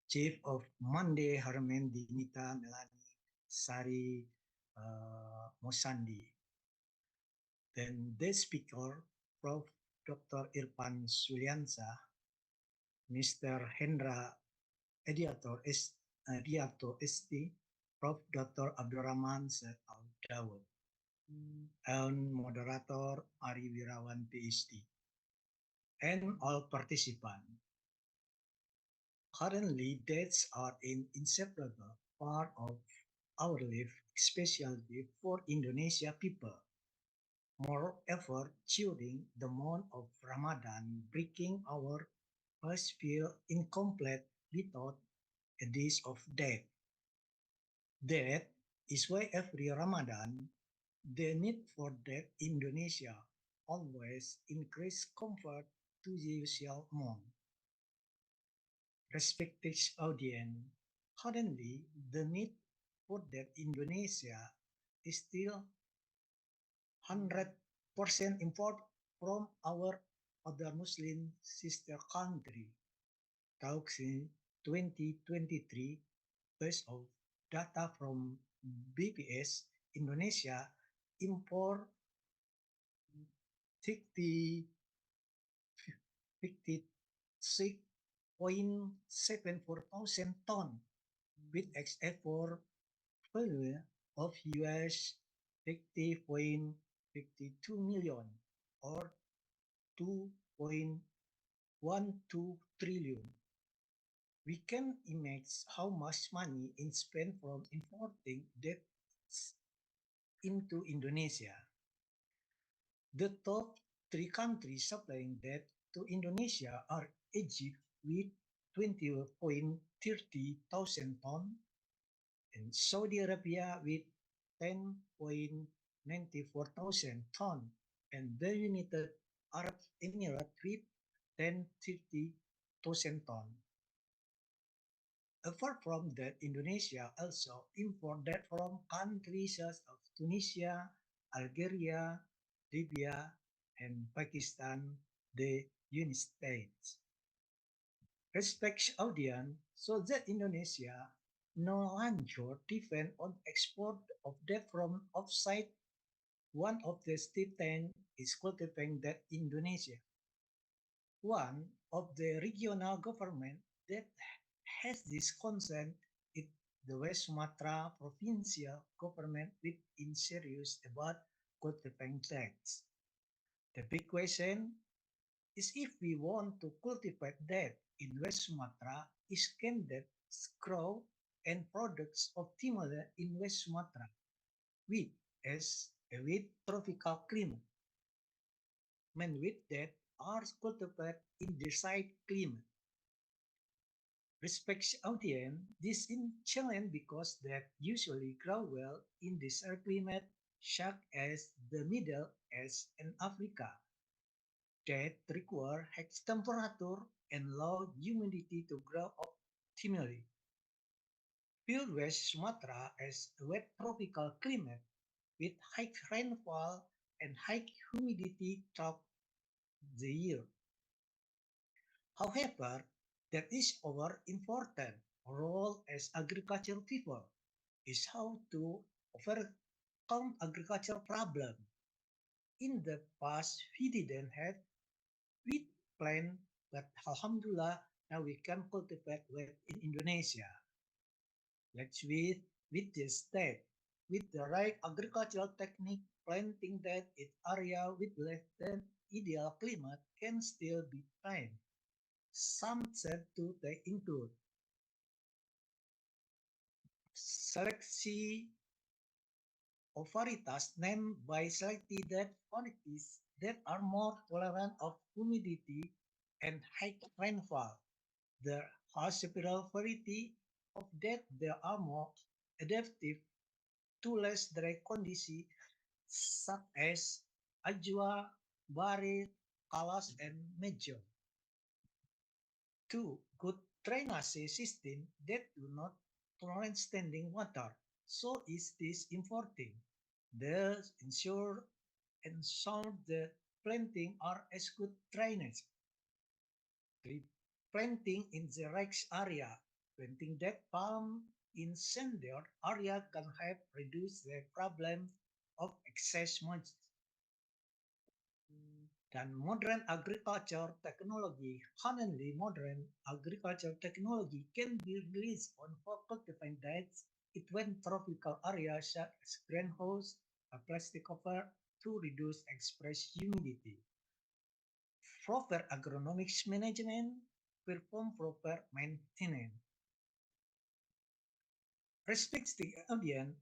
Chief of Monday Harmen Dinita Melani Sari Mosandi. Then the speaker, Prof. Dr. Irfan Suliansa, Mr. Hendra Ediato ST, Prof. Dr. Abdurrahman Syed Al Dawud, and moderator Ari Wirawan PhD, and all participants. Currently, dates are an inseparable part of our life, especially for Indonesia people. Moreover, during the month of Ramadan, breaking our fast feel incomplete without a dish of date. That is why every Ramadan, the need for that Indonesia always increase compared to the usual month. Respected audience, currently the need for that Indonesia is still 100% import from our other Muslim sister country. Talks in 2023 based of data from BPS, Indonesia import 50 56.74 thousand ton with export value of US 50.52 million or 2.12 trillion. We can imagine how much money is spent from importing that into Indonesia. The top three countries supplying that to Indonesia are Egypt with 20.30 thousand ton and Saudi Arabia with 10.94 thousand ton and the United Arab Emirates with 10.30 thousand ton. Apart from that, Indonesia also imported from countries such as Tunisia, Algeria, Libya, and Pakistan, the United States. Respect audience, so that Indonesia no longer depend on export of that from outside. One of the states is cultivating that Indonesia. One of the regional government that has this concern is the West Sumatra provincial government with serious about cultivating tax. The big question is if we want to cultivate that in West Sumatra, is can that grow and products optimally in West Sumatra with with tropical climate. Men with that are cultivated in desired climate. Respect audience, this is challenge because that usually grow well in desert climate such as the Middle East and Africa that require high temperature and low humidity to grow optimally. Field West Sumatra has a wet tropical climate with high rainfall and high humidity throughout the year. However, there is our important role as agricultural people is how to overcome agricultural problem. In the past, we didn't have wheat plant, but Alhamdulillah, now we can cultivate wheat in Indonesia. Let's with this state, with the right agricultural technique, planting that in area with less than ideal climate can still be planted. Some said to they include selection of varieties named by selected that varieties that are more tolerant of humidity and high rainfall. The hospitable variety of that they are more adaptive to less dry conditions such as Ajwa, Bari, Kalas, and Mejo. Two, good drainage system that do not tolerate standing water. So is this important. Thus ensure the planting are as good drainage. Three, planting in the right area. Planting that palm in sandier area can help reduce the problem of excess moisture. Dan modern agriculture technology, currently modern agriculture technology can be released on for cultivating diets. It went tropical areas such as greenhouse, a plastic cover to reduce express humidity. Proper agronomics management, perform proper maintenance. Respect the audience,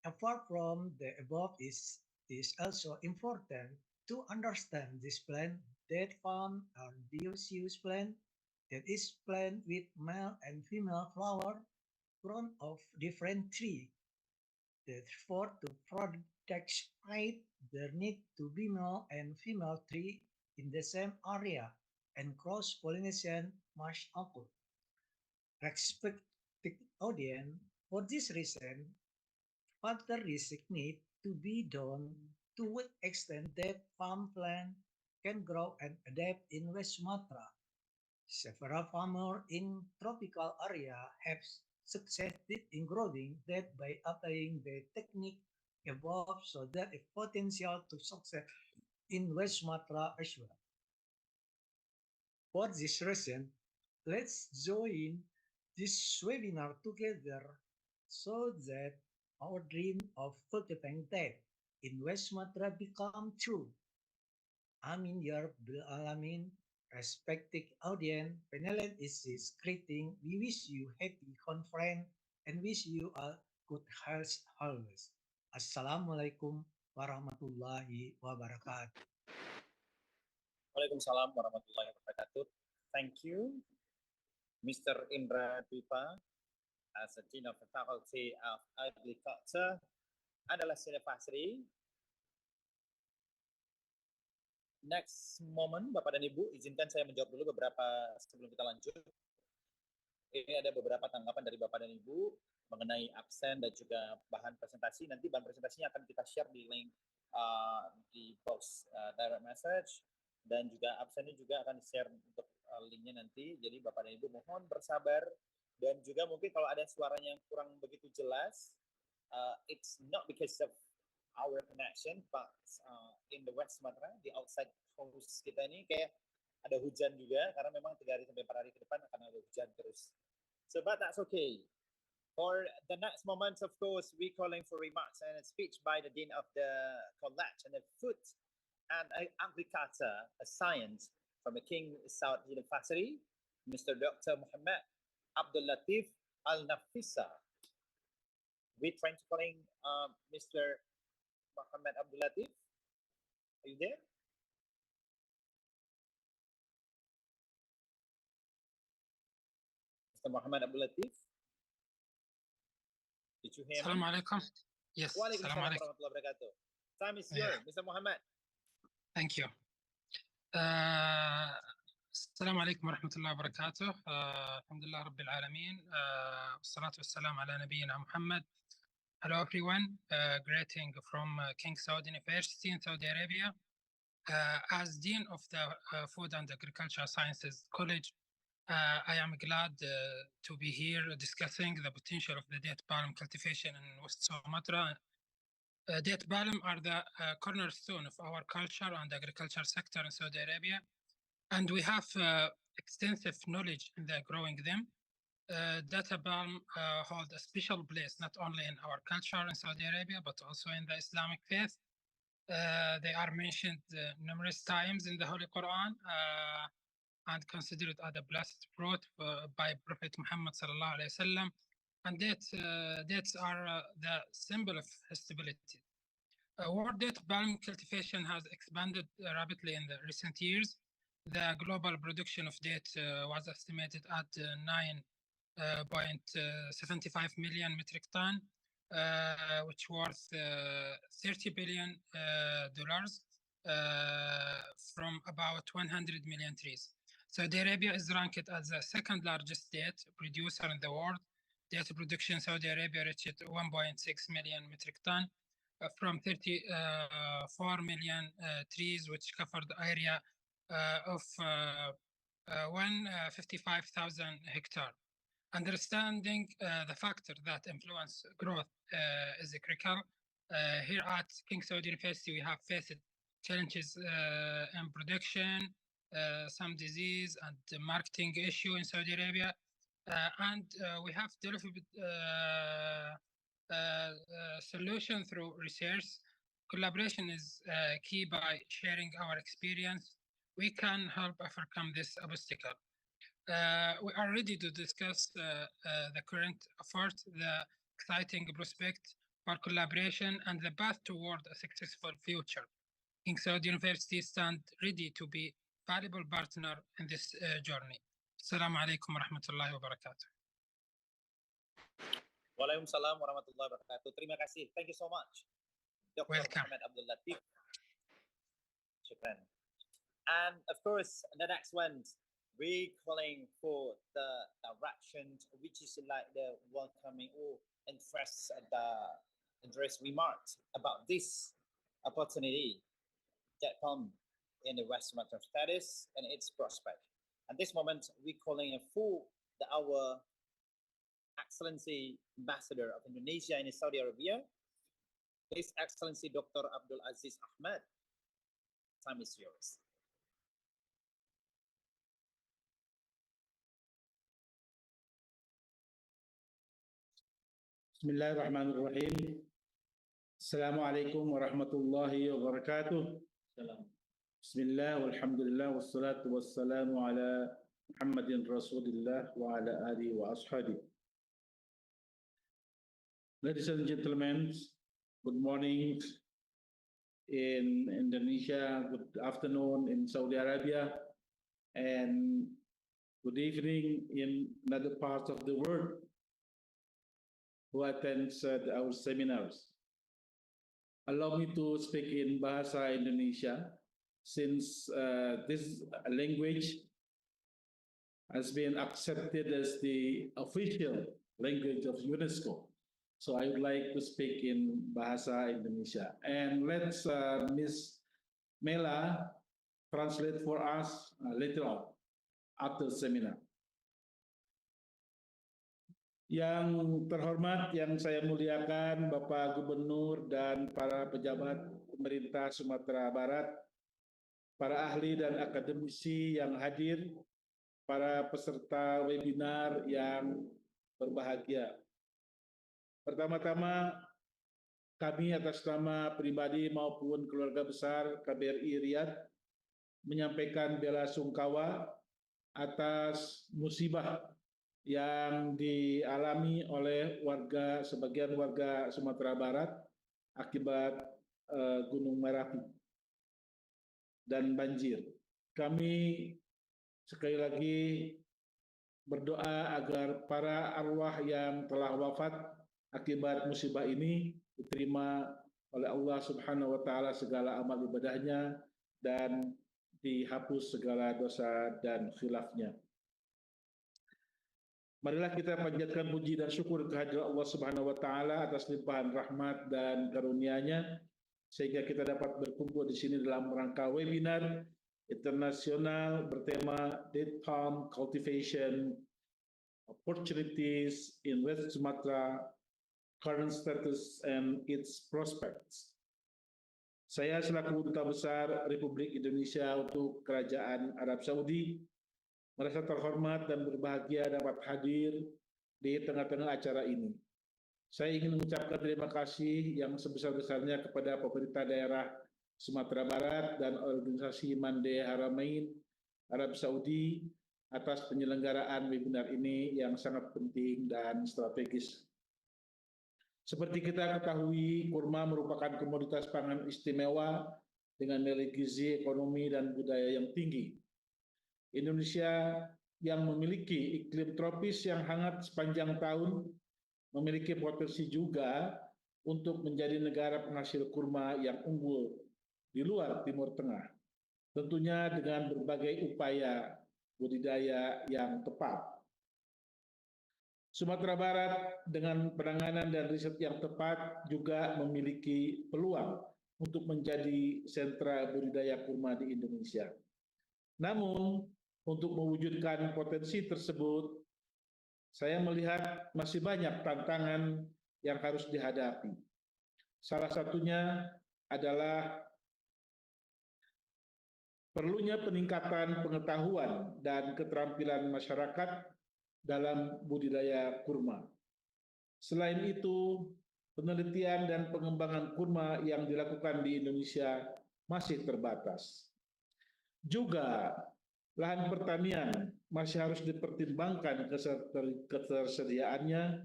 apart from the above is also important to understand this plant that found are dioecious plant that is plant with male and female flower grown of different tree. Therefore, to protect pride, there need to be male and female tree in the same area and cross pollination must occur. Respect the audience. For this reason, further research need to be done to what extent that farm plant can grow and adapt in West Sumatra. Several farmers in tropical area have succeeded in growing that by applying the technique above so that a potential to succeed in West Sumatra as well. For this reason, let's join this webinar together so that our dream of cultivating that in West Sumatra become true. Amin ya Rabbil Alamin. Respected audience, Penelet is greeting. We wish you happy conference and wish you a good health always. Assalamualaikum warahmatullahi wabarakatuh.
Waalaikumsalam warahmatullahi wabarakatuh. Thank you, Mr. Indra Dwipa, as a Dean of the Faculty of Agriculture and Al-Azhar University. Next moment, Bapak dan Ibu, izinkan saya menjawab dulu beberapa sebelum kita lanjut. Ini ada beberapa tanggapan dari Bapak dan Ibu mengenai absen dan juga bahan presentasi. Nanti bahan presentasinya akan kita share di link di box direct message, dan juga absennya juga akan share untuk linknya nanti. Jadi Bapak dan Ibu mohon bersabar, dan juga mungkin kalau ada suaranya yang kurang begitu jelas, it's not because of our connection, but in the West Sumatra, di outside coast kita ini kayak ada hujan juga, karena memang 3 hari sampai 4 hari ke depan akan ada hujan terus. So, but that's okay. For the next moment, of course, we calling for remarks and a speech by the Dean of the College and the Food and Agriculture Science from the King Saud University, Mr. Dr. Muhammad Abdul Latif Al-Nafisa. We trying to calling Mr. Muhammad Abdul Latif. Are you there? Mr. Muhammad Abdul Latif? Did you hear me?
Assalamu alaikum. Yes.
Waalaikumsalam warahmatullahi wabarakatuh. Time is yours, Mr. Muhammad.
Thank you. السلام عليكم ورحمة الله وبركاته. الحمد لله رب العالمين. والصلاة والسلام على نبينا محمد. Hello everyone. Greeting from King Saud University in Saudi Arabia. As Dean of the Food and Agricultural Sciences College, I am glad to be here discussing the potential of the date palm cultivation in West Sumatra. Date palm are the cornerstone of our culture and agriculture sector in Saudi Arabia, and we have extensive knowledge in the growing them. Date palm hold a special place not only in our culture in Saudi Arabia, but also in the Islamic faith. They are mentioned numerous times in the Holy Quran and considered as a blessed fruit by Prophet Muhammad sallallahu alaihi wasallam. And dates are the symbol of stability. World date palm cultivation has expanded rapidly in the recent years. The global production of date was estimated at 9.75 million metric ton, which worth $30 billion from about 100 million trees. Saudi Arabia is ranked as the second largest date producer in the world. Date production in Saudi Arabia reached 1.6 million metric ton from 34 million trees, which covered the area of 155,000 hectares. Understanding the factor that influence growth is critical. Here at King Saud University, we have faced challenges in production, some disease and marketing issue in Saudi Arabia, and we have developed solution through research. Collaboration is key. By sharing our experience, we can help overcome this obstacle. We are ready to discuss the current effort, the exciting prospect for collaboration, and the path toward a successful future. King Saud University stands ready to be a valuable partner in this journey. Assalamu alaikum wa rahmatullahi wa barakatuh.
Waalaikumsalam warahmatullahi wabarakatuh. Terima kasih. Thank you so much, Dr. Muhammad Abdul Latif. Shukran. And of course, the next one, we calling for the direction, which is like the welcoming or interest remarks about this opportunity that come in the West Sumatra status and its prospect. At this moment, we calling for our Excellency Ambassador of Indonesia in Saudi Arabia, His Excellency Dr. Abdul Aziz Ahmad. Time is yours.
Bismillahirrahmanirrahim. Assalamualaikum warahmatullahi wabarakatuh. Bismillah, walhamdulillah, wassalatu wassalamu ala Muhammadin Rasulillah wa ala alihi wa ashabihi. Ladies and gentlemen, good morning in Indonesia, good afternoon in Saudi Arabia, and good evening in another part of the world who attends our seminars. Allow me to speak in Bahasa Indonesia, since this language has been accepted as the official language of UNESCO. So I would like to speak in Bahasa Indonesia. And let's Miss Mela translate for us later on after the seminar. Yang terhormat, yang saya muliakan Bapak Gubernur dan para pejabat pemerintah Sumatera Barat, para ahli dan akademisi yang hadir, para peserta webinar yang berbahagia. Pertama-tama, kami atas nama pribadi maupun keluarga besar KBRI Riyadh menyampaikan bela sungkawa atas musibah yang dialami oleh sebagian warga Sumatera Barat akibat Gunung Merapi dan banjir. Kami sekali lagi berdoa agar para arwah yang telah wafat akibat musibah ini diterima oleh Allah Subhanahu wa taala segala amal ibadahnya dan dihapus segala dosa dan khilafnya. Marilah kita panjatkan puji dan syukur kehadirat Allah Subhanahu wa taala atas limpahan rahmat dan karunia-Nya sehingga kita dapat berkumpul di sini dalam rangka webinar internasional bertema Date Palm Cultivation Opportunities in West Sumatra, Current Status and its Prospects. Saya selaku Duta Besar Republik Indonesia untuk Kerajaan Arab Saudi merasa terhormat dan berbahagia dapat hadir di tengah-tengah acara ini. Saya ingin mengucapkan terima kasih yang sebesar-besarnya kepada pemerintah daerah Sumatera Barat dan organisasi Mande Haramain Arab Saudi atas penyelenggaraan webinar ini yang sangat penting dan strategis. Seperti kita ketahui, kurma merupakan komoditas pangan istimewa dengan nilai gizi, ekonomi, dan budaya yang tinggi. Indonesia yang memiliki iklim tropis yang hangat sepanjang tahun memiliki potensi juga untuk menjadi negara penghasil kurma yang unggul di luar Timur Tengah. Tentunya dengan berbagai upaya budidaya yang tepat. Sumatera Barat dengan penanganan dan riset yang tepat juga memiliki peluang untuk menjadi sentra budidaya kurma di Indonesia. Namun, untuk mewujudkan potensi tersebut, saya melihat masih banyak tantangan yang harus dihadapi. Salah satunya adalah perlunya peningkatan pengetahuan dan keterampilan masyarakat dalam budidaya kurma. Selain itu, penelitian dan pengembangan kurma yang dilakukan di Indonesia masih terbatas. Juga, lahan pertanian masih harus dipertimbangkan ketersediaannya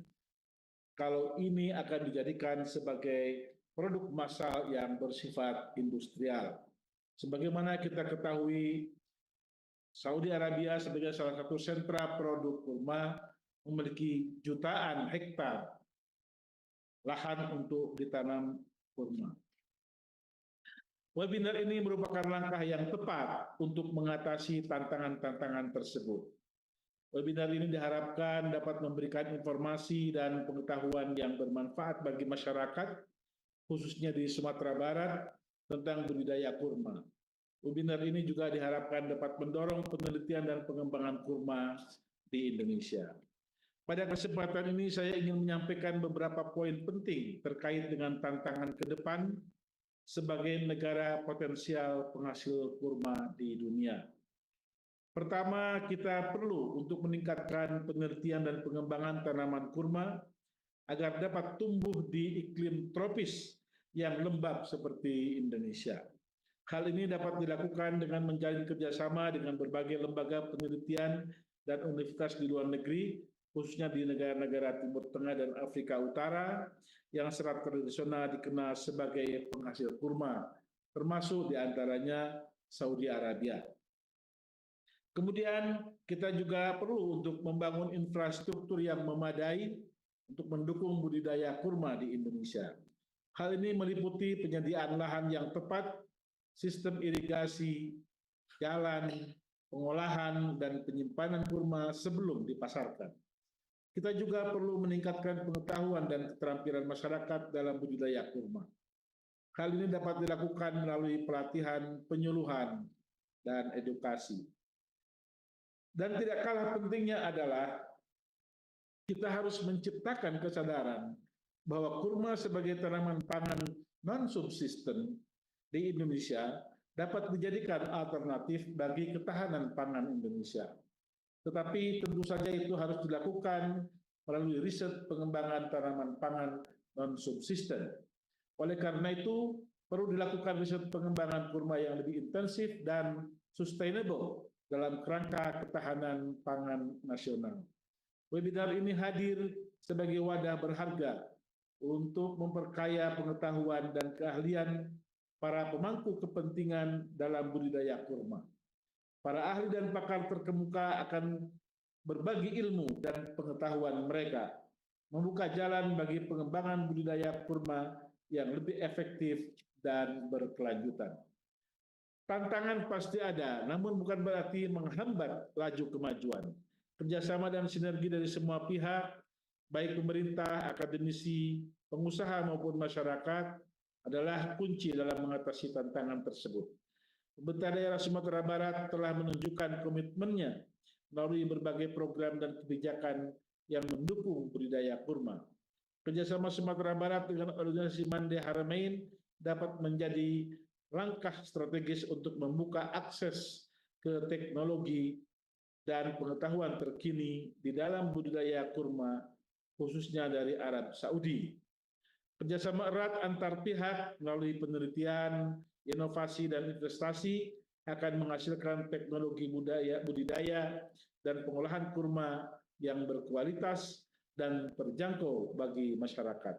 kalau ini akan dijadikan sebagai produk massal yang bersifat industrial. Sebagaimana kita ketahui, Saudi Arabia sebagai salah satu sentra produk kurma memiliki jutaan hektar lahan untuk ditanam kurma. Webinar ini merupakan langkah yang tepat untuk mengatasi tantangan-tantangan tersebut. Webinar ini diharapkan dapat memberikan informasi dan pengetahuan yang bermanfaat bagi masyarakat, khususnya di Sumatera Barat, tentang budidaya kurma. Webinar ini juga diharapkan dapat mendorong penelitian dan pengembangan kurma di Indonesia. Pada kesempatan ini saya ingin menyampaikan beberapa poin penting terkait dengan tantangan ke depan sebagai negara potensial penghasil kurma di dunia. Pertama, kita perlu untuk meningkatkan penelitian dan pengembangan tanaman kurma agar dapat tumbuh di iklim tropis yang lembab seperti Indonesia. Hal ini dapat dilakukan dengan menjalin kerjasama dengan berbagai lembaga penelitian dan universitas di luar negeri, khususnya di negara-negara Timur Tengah dan Afrika Utara, yang secara tradisional dikenal sebagai penghasil kurma, termasuk diantaranya Saudi Arabia. Kemudian kita juga perlu untuk membangun infrastruktur yang memadai untuk mendukung budidaya kurma di Indonesia. Hal ini meliputi penyediaan lahan yang tepat, sistem irigasi, jalan, pengolahan, dan penyimpanan kurma sebelum dipasarkan. Kita juga perlu meningkatkan pengetahuan dan keterampilan masyarakat dalam budidaya kurma. Hal ini dapat dilakukan melalui pelatihan, penyuluhan, dan edukasi. Dan tidak kalah pentingnya adalah kita harus menciptakan kesadaran bahwa kurma sebagai tanaman pangan non-subsisten di Indonesia dapat dijadikan alternatif bagi ketahanan pangan Indonesia. Tetapi tentu saja itu harus dilakukan melalui riset pengembangan tanaman pangan non-subsisten. Oleh karena itu, perlu dilakukan riset pengembangan kurma yang lebih intensif dan sustainable dalam kerangka ketahanan pangan nasional. Webinar ini hadir sebagai wadah berharga untuk memperkaya pengetahuan dan keahlian para pemangku kepentingan dalam budidaya kurma. Para ahli dan pakar terkemuka akan berbagi ilmu dan pengetahuan mereka, membuka jalan bagi pengembangan budidaya kurma yang lebih efektif dan berkelanjutan. Tantangan pasti ada, namun bukan berarti menghambat laju kemajuan. Kerjasama dan sinergi dari semua pihak, baik pemerintah, akademisi, pengusaha maupun masyarakat, adalah kunci dalam mengatasi tantangan tersebut. Pemerintah daerah Sumatera Barat telah menunjukkan komitmennya melalui berbagai program dan kebijakan yang mendukung budidaya kurma. Kerjasama Sumatera Barat dengan organisasi Mande Haramain dapat menjadi langkah strategis untuk membuka akses ke teknologi dan pengetahuan terkini di dalam budidaya kurma, khususnya dari Arab Saudi. Kerjasama erat antar pihak melalui penelitian, inovasi, dan investasi akan menghasilkan teknologi budidaya dan pengolahan kurma yang berkualitas dan terjangkau bagi masyarakat.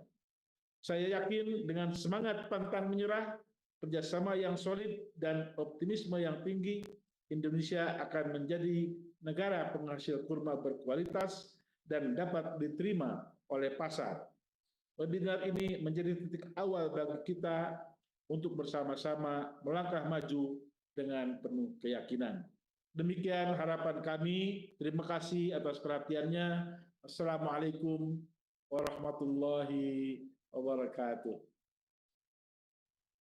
Saya yakin dengan semangat pantang menyerah, kerjasama yang solid, dan optimisme yang tinggi, Indonesia akan menjadi negara penghasil kurma berkualitas dan dapat diterima oleh pasar. Webinar ini menjadi titik awal bagi kita untuk bersama-sama melangkah maju dengan penuh keyakinan. Demikian harapan kami. Terima kasih atas perhatiannya. Assalamualaikum warahmatullahi wabarakatuh.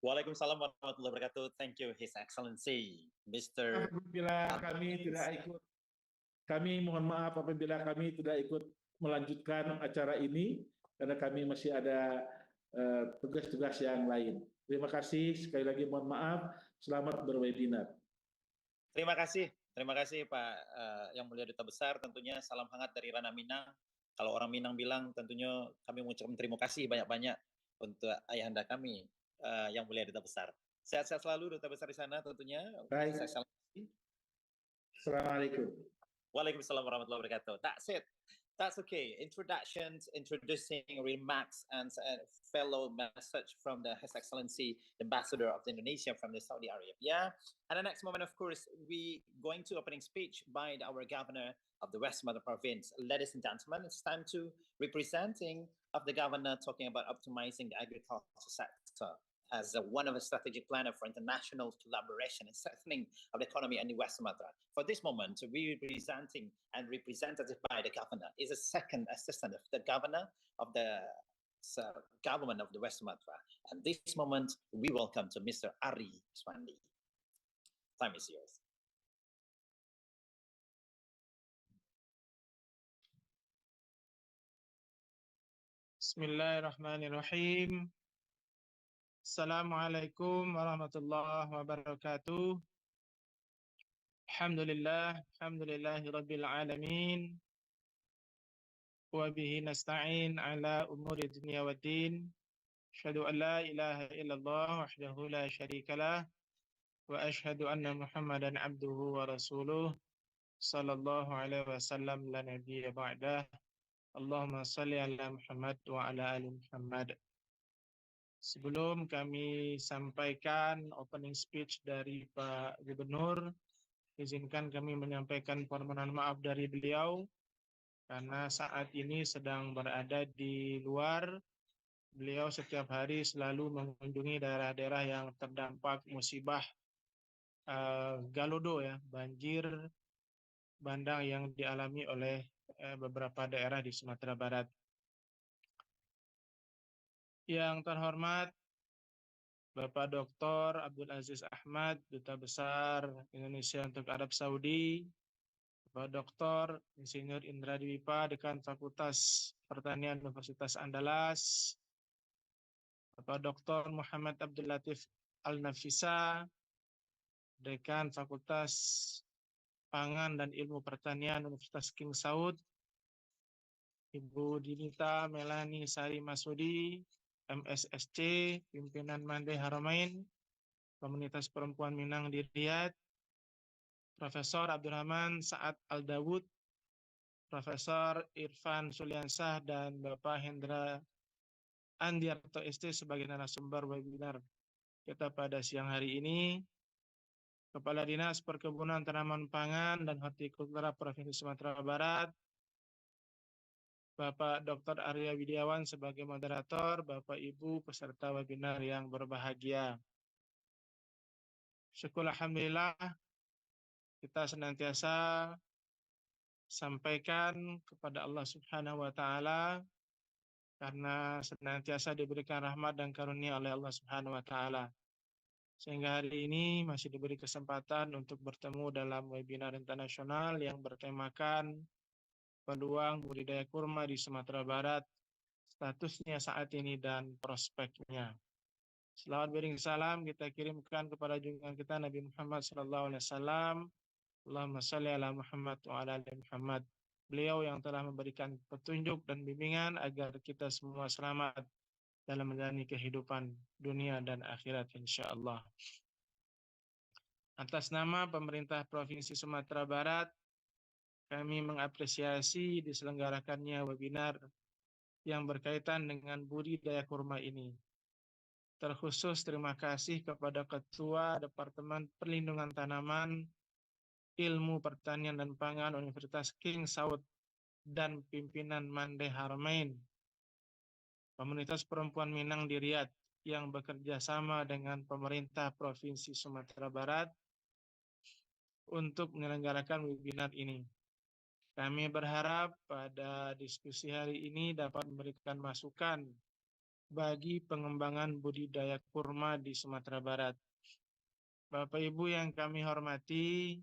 Waalaikumsalam warahmatullahi wabarakatuh. Thank you, His Excellency, Mr.
Apabila kami tidak ikut, kami mohon maaf apabila kami tidak ikut melanjutkan acara ini karena kami masih ada tugas-tugas yang lain. Terima kasih, sekali lagi mohon maaf. Selamat berwebinar.
Terima kasih Pak Yang Mulia Duta Besar. Tentunya salam hangat dari Ranah Minang. Kalau orang Minang bilang, tentunya kami mengucapkan terima kasih banyak-banyak untuk ayahanda kami, Yang Mulia Duta Besar. Sehat-sehat selalu Duta Besar di sana tentunya.
Baik. Assalamualaikum.
Waalaikumsalam warahmatullahi wabarakatuh. That's it. That's okay. Introductions, introducing remarks, and fellow message from His Excellency, the Ambassador of Indonesia from the Saudi Arabia. And the next moment, of course, we going to opening speech by our Governor of the West Sumatra Province. Ladies and gentlemen, it's time to representing of the Governor talking about optimizing the agriculture sector as one of the strategic planner for international collaboration and strengthening of the economy in the West Sumatra. For this moment, we representing and represented by the governor is a second assistant of the governor of the government of the West Sumatra. And this moment, we welcome to Mr. Ari Swandi. Time is yours.
Bismillahirrahmanirrahim. Assalamualaikum warahmatullahi wabarakatuh. Alhamdulillahi rabbil alamin. Wa bihi nasta'in ala umuri dunya waddin. Asyhadu an la ilaha illallah wahdahu la syarikalah wa asyhadu anna Muhammadan abduhu wa rasuluh sallallahu alaihi wasallam la nabiyya ba'dah. Allahumma salli ala Muhammad wa ala ali Muhammad. Sebelum kami sampaikan opening speech dari Pak Gubernur, izinkan kami menyampaikan permohonan maaf dari beliau karena saat ini sedang berada di luar. Beliau setiap hari selalu mengunjungi daerah-daerah yang terdampak musibah Galodo ya, banjir bandang yang dialami oleh beberapa daerah di Sumatera Barat. Yang terhormat Bapak Dr. Abdul Aziz Ahmad, Duta Besar Indonesia untuk Arab Saudi, Bapak Dr. Insinyur Indra Dwipa, Dekan Fakultas Pertanian Universitas Andalas, Bapak Dr. Muhammad Abdul Latif Al-Nafisa, Dekan Fakultas Pangan dan Ilmu Pertanian Universitas King Saud, Ibu Dinita Melani Sari Masudi, MSSC, Pimpinan Mande Haramain, Komunitas Perempuan Minang di Riyadh, Profesor Abdurrahman Saad Al-Dawud, Profesor Irfan Suliansah, dan Bapak Hendra Andiarto ST sebagai narasumber webinar kita pada siang hari ini. Kepala Dinas Perkebunan Tanaman Pangan dan Hortikultura Provinsi Sumatera Barat, Bapak Dr. Arya Widiawan sebagai moderator, Bapak Ibu peserta webinar yang berbahagia. Syukur alhamdulillah kita senantiasa sampaikan kepada Allah Subhanahu wa taala karena senantiasa diberikan rahmat dan karunia oleh Allah Subhanahu wa taala. Sehingga hari ini masih diberi kesempatan untuk bertemu dalam webinar internasional yang bertemakan peluang budidaya kurma di Sumatera Barat, statusnya saat ini dan prospeknya. Selawat bering salam kita kirimkan kepada junjungan kita Nabi Muhammad SAW. Allahumma salli ala Muhammad wa ala ali Muhammad. Beliau yang telah memberikan petunjuk dan bimbingan agar kita semua selamat dalam menjalani kehidupan dunia dan akhirat insyaallah. Atas nama pemerintah Provinsi Sumatera Barat, kami mengapresiasi diselenggarakannya webinar yang berkaitan dengan budidaya kurma ini. Terkhusus terima kasih kepada Ketua Departemen Perlindungan Tanaman, Ilmu Pertanian dan Pangan Universitas King Saud dan pimpinan Mande Haramain, Komunitas Perempuan Minang di Riyadh yang bekerja sama dengan pemerintah Provinsi Sumatera Barat untuk menyelenggarakan webinar ini. Kami berharap pada diskusi hari ini dapat memberikan masukan bagi pengembangan budidaya kurma di Sumatera Barat. Bapak Ibu yang kami hormati,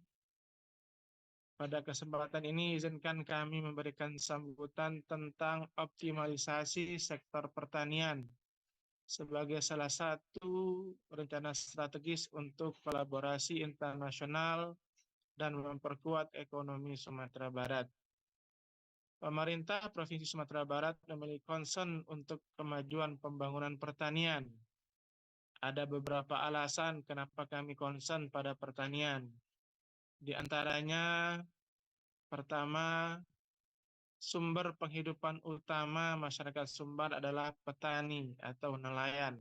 pada kesempatan ini izinkan kami memberikan sambutan tentang optimalisasi sektor pertanian sebagai salah satu rencana strategis untuk kolaborasi internasional dan memperkuat ekonomi Sumatera Barat. Pemerintah Provinsi Sumatera Barat memiliki concern untuk kemajuan pembangunan pertanian. Ada beberapa alasan kenapa kami concern pada pertanian. Di antaranya, pertama, sumber penghidupan utama masyarakat Sumbar adalah petani atau nelayan.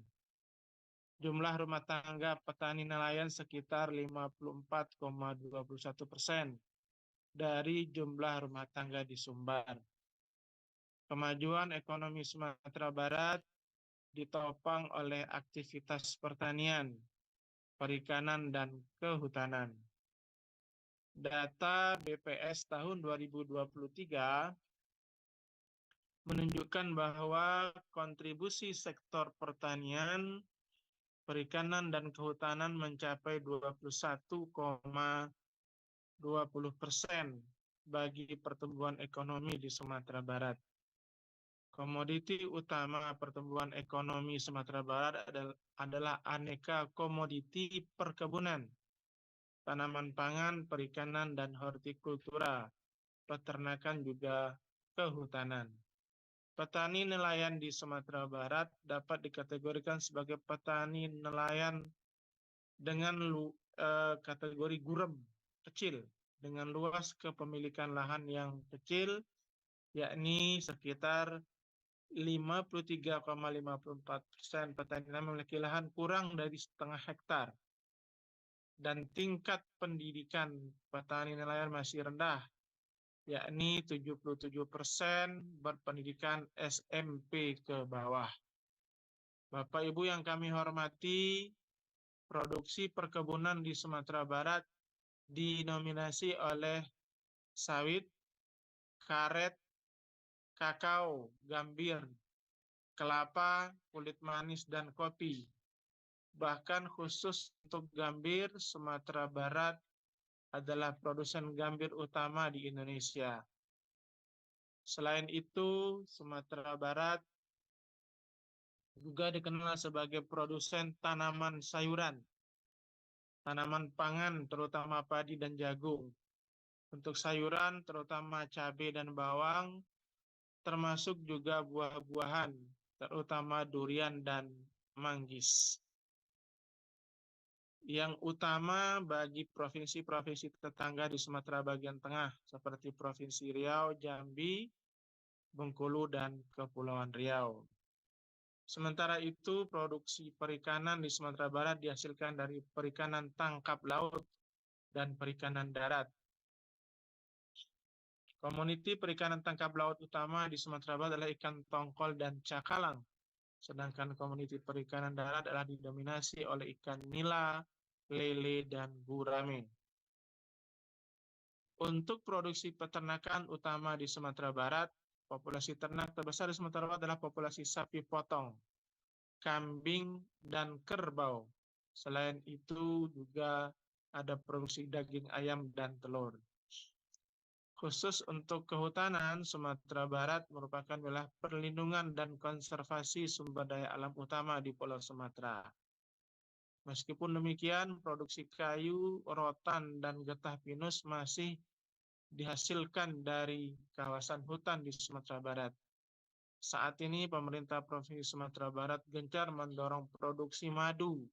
Jumlah rumah tangga petani nelayan sekitar 54,21% dari jumlah rumah tangga di Sumbar. Kemajuan ekonomi Sumatera Barat ditopang oleh aktivitas pertanian, perikanan, dan kehutanan. Data BPS tahun 2023 menunjukkan bahwa kontribusi sektor pertanian, perikanan, dan kehutanan mencapai 21,20% bagi pertumbuhan ekonomi di Sumatera Barat.
Komoditi utama pertumbuhan ekonomi Sumatera Barat adalah aneka komoditi perkebunan, tanaman pangan, perikanan, dan hortikultura, peternakan juga kehutanan. Petani nelayan di Sumatera Barat dapat dikategorikan sebagai petani nelayan dengan kategori gurem kecil dengan luas kepemilikan lahan yang kecil, yakni sekitar 53,54% petani nelayan memiliki lahan kurang dari setengah hektar. Dan tingkat pendidikan petani nelayan masih rendah, yakni 77% berpendidikan SMP ke bawah. Bapak Ibu yang kami hormati, produksi perkebunan di Sumatera Barat dinominasi oleh sawit, karet, kakao, gambir, kelapa, kulit manis, dan kopi. Bahkan khusus untuk gambir, Sumatera Barat adalah produsen gambir utama di Indonesia. Selain itu, Sumatera Barat juga dikenal sebagai produsen tanaman sayuran, tanaman pangan terutama padi dan jagung. Untuk sayuran terutama cabai dan bawang, termasuk juga buah-buahan, terutama durian dan manggis. Yang utama bagi provinsi-provinsi tetangga di Sumatera bagian tengah, seperti Provinsi Riau, Jambi, Bengkulu, dan Kepulauan Riau. Sementara itu, produksi perikanan di Sumatera Barat dihasilkan dari perikanan tangkap laut dan perikanan darat. Komuniti perikanan tangkap laut utama di Sumatera Barat adalah ikan tongkol dan cakalang, sedangkan komuniti perikanan darat adalah didominasi oleh ikan nila, lele, dan gurame. Untuk produksi peternakan utama di Sumatera Barat, populasi ternak terbesar di Sumatera Barat adalah populasi sapi potong, kambing, dan kerbau. Selain itu juga ada produksi daging ayam dan telur. Khusus untuk kehutanan, Sumatera Barat merupakan wilayah perlindungan dan konservasi sumber daya alam utama di Pulau Sumatera. Meskipun demikian, produksi kayu, rotan, dan getah pinus masih dihasilkan dari kawasan hutan di Sumatera Barat. Saat ini, pemerintah Provinsi Sumatera Barat gencar mendorong produksi madu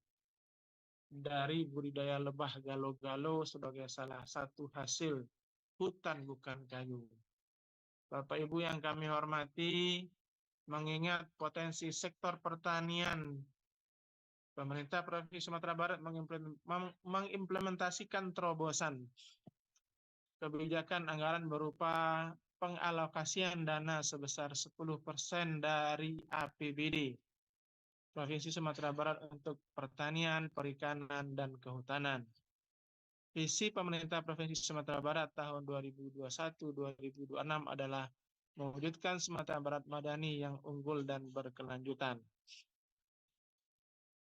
dari budidaya lebah galo-galo sebagai salah satu hasil hutan bukan kayu. Bapak Ibu yang kami hormati, mengingat potensi sektor pertanian, pemerintah Provinsi Sumatera Barat mengimplementasikan terobosan kebijakan anggaran berupa pengalokasian dana sebesar 10% dari APBD Provinsi Sumatera Barat untuk pertanian, perikanan, dan kehutanan. Visi pemerintah Provinsi Sumatera Barat tahun 2021-2026 adalah mewujudkan Sumatera Barat madani yang unggul dan berkelanjutan.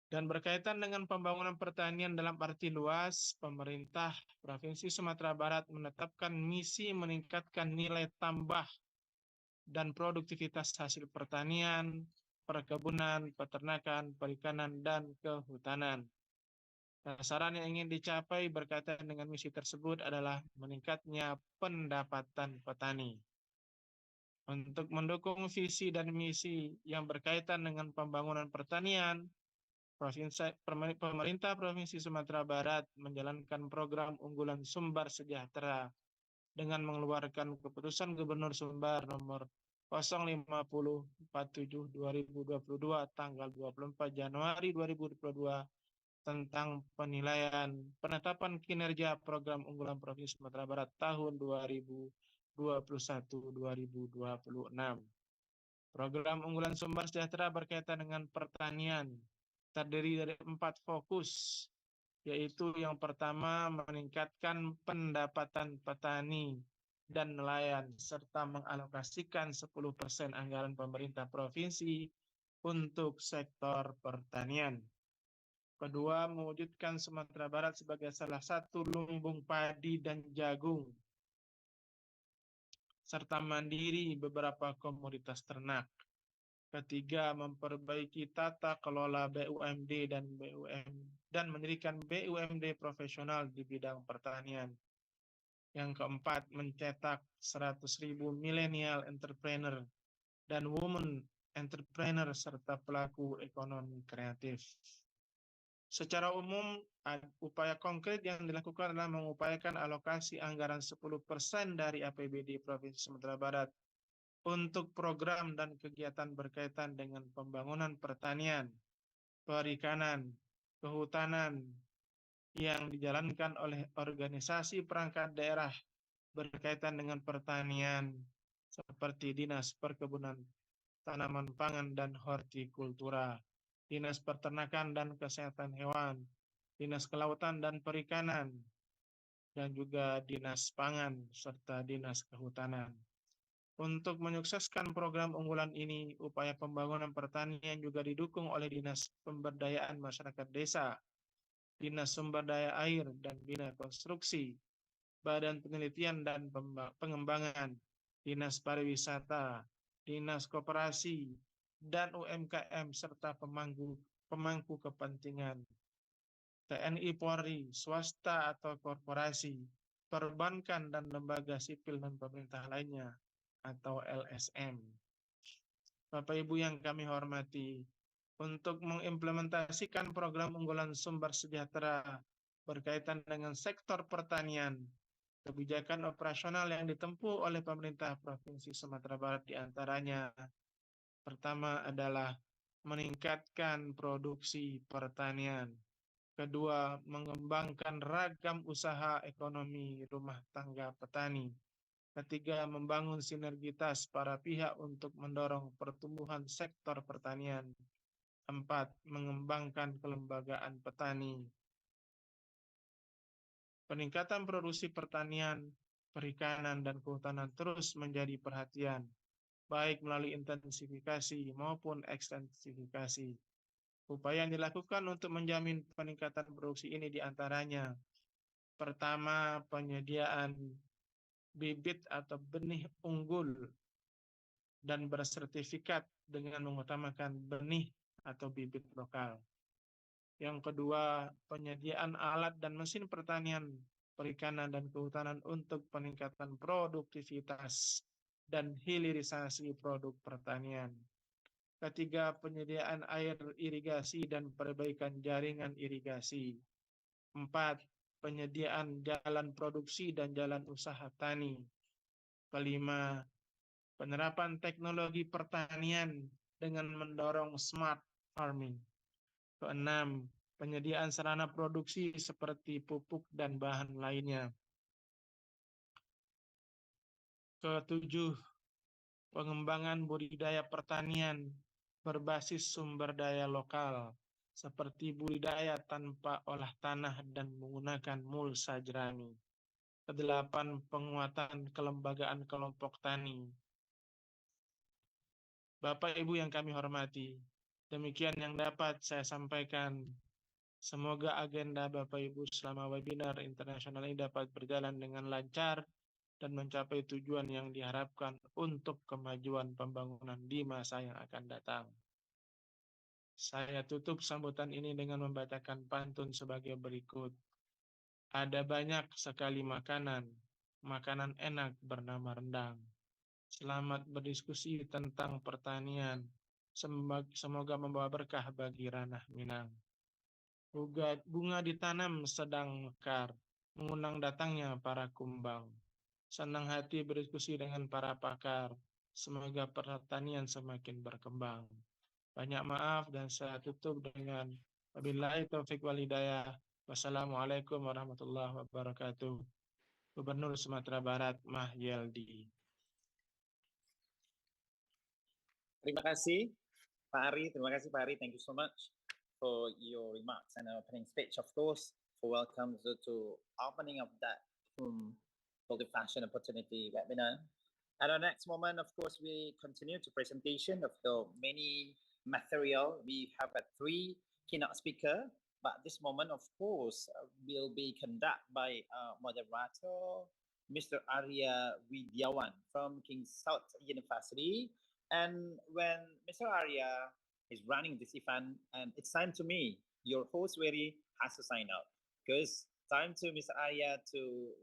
Dan berkaitan dengan pembangunan pertanian dalam arti luas, pemerintah Provinsi Sumatera Barat menetapkan misi meningkatkan nilai tambah dan produktivitas hasil pertanian, perkebunan, peternakan, perikanan, dan kehutanan. Sasaran yang ingin dicapai berkaitan dengan misi tersebut adalah meningkatnya pendapatan petani. Untuk mendukung visi dan misi yang berkaitan dengan pembangunan pertanian, pemerintah Provinsi Sumatera Barat menjalankan program unggulan Sumbar Sejahtera dengan mengeluarkan keputusan Gubernur Sumbar nomor 05047/2022 tanggal 24 Januari 2022 tentang penetapan kinerja program unggulan Provinsi Sumatera Barat tahun 2021-2026. Program unggulan Sumber Sejahtera berkaitan dengan pertanian, terdiri dari 4 fokus, yaitu yang pertama meningkatkan pendapatan petani dan nelayan, serta mengalokasikan 10% anggaran pemerintah provinsi untuk sektor pertanian. Kedua, mewujudkan Sumatera Barat sebagai salah satu lumbung padi dan jagung. serta mandiri beberapa komoditas ternak. Ketiga, memperbaiki tata kelola BUMD dan mendirikan BUMD profesional di bidang pertanian. Yang keempat, mencetak 100.000 millennial entrepreneur dan women entrepreneur serta pelaku ekonomi kreatif. Secara umum, upaya konkret yang dilakukan adalah mengupayakan alokasi anggaran 10% dari APBD Provinsi Sumatera Barat untuk program dan kegiatan berkaitan dengan pembangunan pertanian, perikanan, kehutanan yang dijalankan oleh organisasi perangkat daerah berkaitan dengan pertanian seperti Dinas Perkebunan, Tanaman Pangan dan Hortikultura, Dinas Peternakan dan Kesehatan Hewan, Dinas Kelautan dan Perikanan, dan juga Dinas Pangan serta Dinas Kehutanan. Untuk menyukseskan program unggulan ini, upaya pembangunan pertanian juga didukung oleh Dinas Pemberdayaan Masyarakat Desa, Dinas Sumber Daya Air dan Bina Konstruksi, Badan Penelitian dan Pengembangan, Dinas Pariwisata, Dinas Koperasi, dan UMKM serta pemangku kepentingan, TNI Polri, swasta atau korporasi, perbankan dan lembaga sipil dan pemerintah lainnya atau LSM. Bapak Ibu yang kami hormati, untuk mengimplementasikan program unggulan sumber sejahtera berkaitan dengan sektor pertanian, kebijakan operasional yang ditempuh oleh pemerintah Provinsi Sumatera Barat diantaranya, pertama adalah meningkatkan produksi pertanian. Kedua, mengembangkan ragam usaha ekonomi rumah tangga petani. Ketiga, membangun sinergitas para pihak untuk mendorong pertumbuhan sektor pertanian. 4. Mengembangkan kelembagaan petani. Peningkatan produksi pertanian, perikanan, dan kehutanan terus menjadi perhatian, baik melalui intensifikasi maupun ekstensifikasi. Upaya yang dilakukan untuk menjamin peningkatan produksi ini diantaranya, pertama, penyediaan bibit atau benih unggul dan bersertifikat dengan mengutamakan benih atau bibit lokal. Yang kedua, penyediaan alat dan mesin pertanian, perikanan, dan kehutanan untuk peningkatan produktivitas dan hilirisasi produk pertanian. Ketiga, penyediaan air irigasi dan perbaikan jaringan irigasi. 4. Penyediaan jalan produksi dan jalan usaha tani. Kelima, penerapan teknologi pertanian dengan mendorong smart farming. Keenam, penyediaan sarana produksi seperti pupuk dan bahan lainnya. Ketujuh, pengembangan budidaya pertanian berbasis sumber daya lokal, seperti budidaya tanpa olah tanah dan menggunakan mulsa jerami. Kedelapan, penguatan kelembagaan kelompok tani. Bapak Ibu yang kami hormati, demikian yang dapat saya sampaikan. Semoga agenda Bapak Ibu selama webinar internasional ini dapat berjalan dengan lancar dan mencapai tujuan yang diharapkan untuk kemajuan pembangunan di masa yang akan datang. Saya tutup sambutan ini dengan membacakan pantun sebagai berikut. Ada banyak sekali makanan enak bernama rendang. Selamat berdiskusi tentang pertanian. Semoga membawa berkah bagi ranah Minang. Bunga ditanam sedang mekar, mengundang datangnya para kumbang. Senang hati berdiskusi dengan para pakar, semoga pertanian semakin berkembang. Banyak maaf dan saya tutup dengan wabillahi taufiq wal hidayah. Wassalamualaikum warahmatullahi wabarakatuh. Gubernur Sumatera Barat Mah Yeldi.
Terima kasih Pak Ari, thank you so much for your remarks and opening speech, of course, for welcome to opening of that multi-fashion opportunity webinar. At our next moment, of course, we continue to presentation of the many material. We have 3 keynote speaker, but this moment, of course, will be conducted by moderator Mr. Arya Widyawan from King South University. And when Mr. Arya is running this event, and it's time to me, your host Weri, has to sign out because time to Mr. Arya to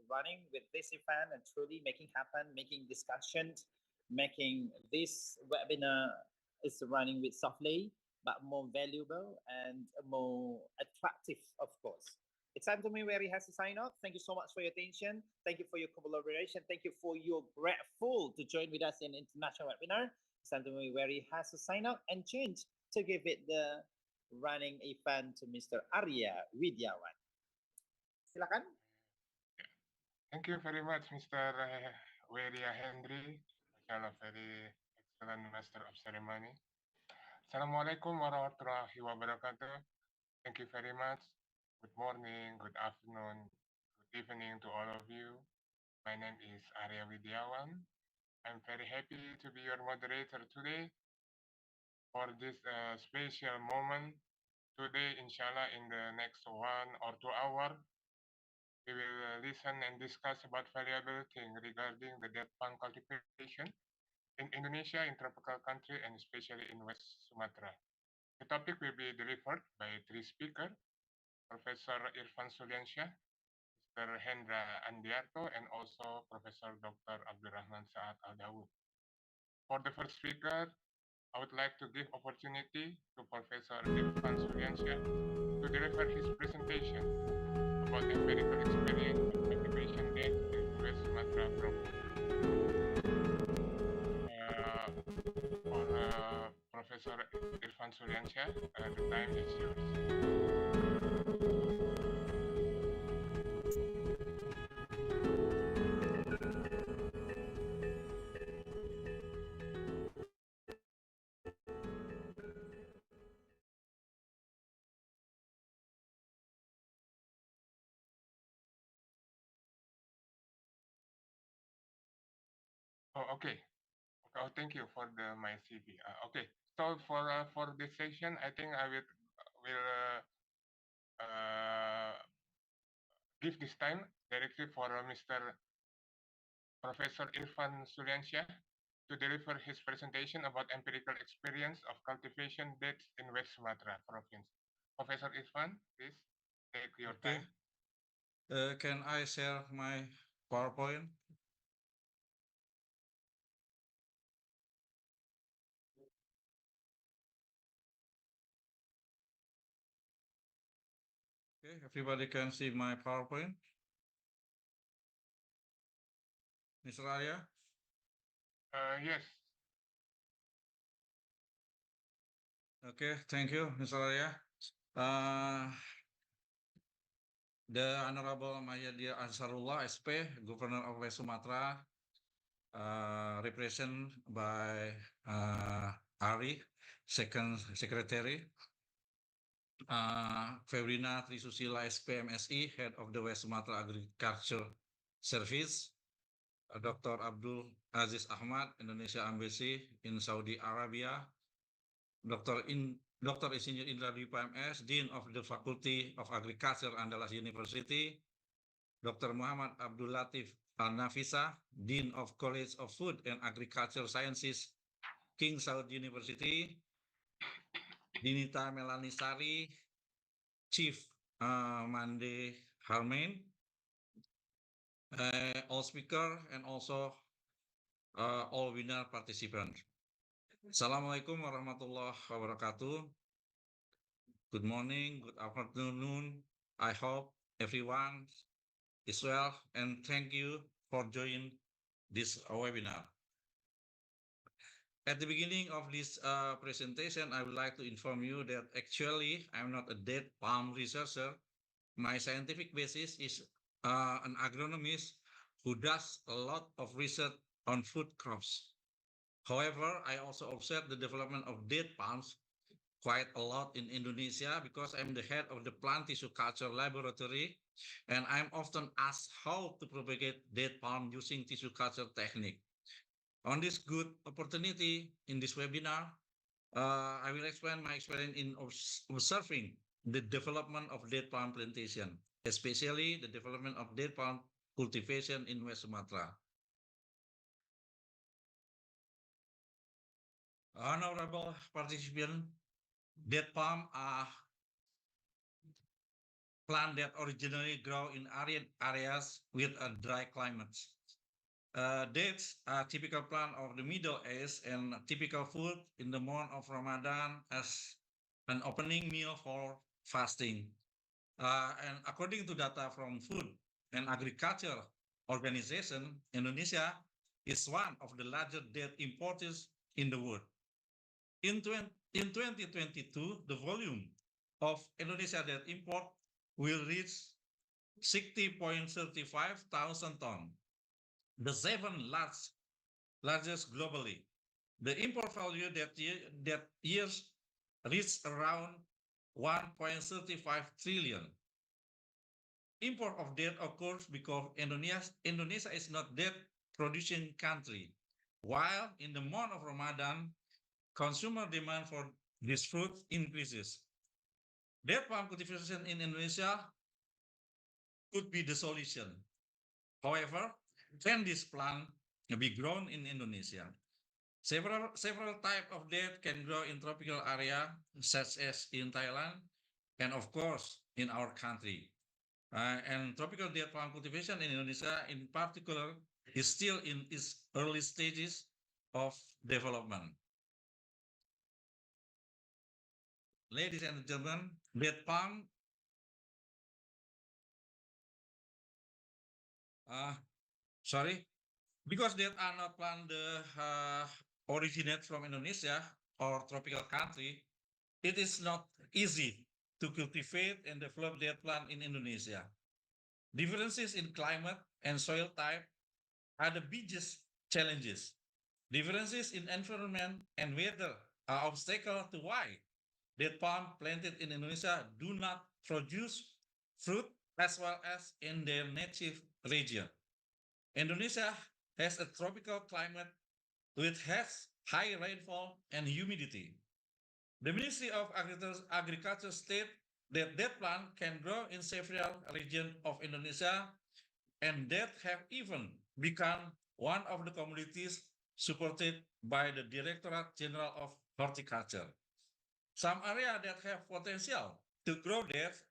running with this event and truly making happen, making discussions, making this webinar is running with softly, but more valuable and more attractive, of course. It's time to me where he has to sign off. Thank you so much for your attention. Thank you for your collaboration. Thank you for your grateful to join with us in international webinar. It's time to me where he has to sign out and change to give it the running event to Mr. Arya Widyawan. Silakan.
Thank you very much, Mr. Weria Henry, a very excellent Master of Ceremony. Assalamualaikum warahmatullahi wabarakatuh. Thank you very much. Good morning, good afternoon, good evening to all of you. My name is Arya Widyawan. I'm very happy to be your moderator today for this special moment. Today, inshallah, in the next 1 or 2 hours, we will listen and discuss about valuable things regarding the date palm cultivation in Indonesia, in tropical country, and especially in West Sumatra. The topic will be delivered by 3 speakers, Professor Irfan Suliansyah, Mr. Hendra Andiarto, and also Professor Dr. Abdurrahman Saad Al-Dawood. For the first speaker, I would like to give opportunity to Professor Irfan Suliansyah to deliver his presentation about empirical experience of cultivation dates in West Sumatra province. Professor Irfan Suliansyah, the time is yours. Oh, okay. Oh, thank you for my CV. Okay, so for this session, I think I will give this time directly for Mr. Professor Irfan Suliansyah to deliver his presentation about empirical experience of cultivation dates in West Sumatra province. Professor Irfan, please take your time.
Can I share my PowerPoint? Okay, everybody can see my PowerPoint. Mr. Arya?
Yes.
Okay, thank you, Mr. Arya. The Honorable Mahathir Ansarullah, SP, Governor of West Sumatra, represented by Ari, Second Secretary, Febrina Trisusila, SP, MSI, Head of the West Sumatra Agriculture Service, Dr. Abdul Aziz Ahmad, Indonesia Embassy in Saudi Arabia, Dr. Insinyur Indra Dwi PMS, Dean of the Faculty of Agriculture, Andalas University, Dr. Muhammad Abdul Latif Al-Nafisa, Dean of College of Food and Agriculture Sciences, King Saud University, Dinita Melani Sari, Chief Mande Harmain, all speaker and also all winner participants. Assalamualaikum warahmatullahi wabarakatuh. Good morning, good afternoon. I hope everyone is well, and thank you for joining this webinar. At the beginning of this presentation, I would like to inform you that actually I'm not a date palm researcher. My scientific basis is an agronomist who does a lot of research on food crops. However, I also observed the development of date palms quite a lot in Indonesia because I'm the head of the plant tissue culture laboratory, and I'm often asked how to propagate date palm using tissue culture technique. On this good opportunity in this webinar, I will explain my experience in observing the development of date palm plantation, especially the development of date palm cultivation in West Sumatra. Honorable participant, date palm are plant that originally grow in arid areas with a dry climate. Dates are typical plant of the Middle East and typical food in the month of Ramadan as an opening meal for fasting. And according to data from Food and Agriculture Organization, Indonesia is one of the largest date importers in the world. In 2022, the volume of Indonesia date import will reach 60.35 thousand tons, the seventh largest globally. The import value that years reached around 1.35 trillion. Import of date occurs because Indonesia is not date producing country, while in the month of Ramadan, consumer demand for this fruit increases. Date palm cultivation in Indonesia could be the solution. However, can this plant be grown in Indonesia? Several types of date can grow in tropical area, such as in Thailand, and of course in our country. And tropical date palm cultivation in Indonesia, in particular, is still in its early stages of development. Ladies and gentlemen, date palm because date are not plant originate from Indonesia or tropical country, it is not easy to cultivate and develop date plant in Indonesia. Differences in climate and soil type are the biggest challenges. Differences in environment and weather are obstacles to why date palm planted in Indonesia do not produce fruit as well as in their native region. Indonesia has a tropical climate which has high rainfall and humidity. The Ministry of Agriculture states that date plant can grow in several regions of Indonesia and that have even become one of the commodities supported by the Directorate General of Horticulture. Some areas that have potential to grow dates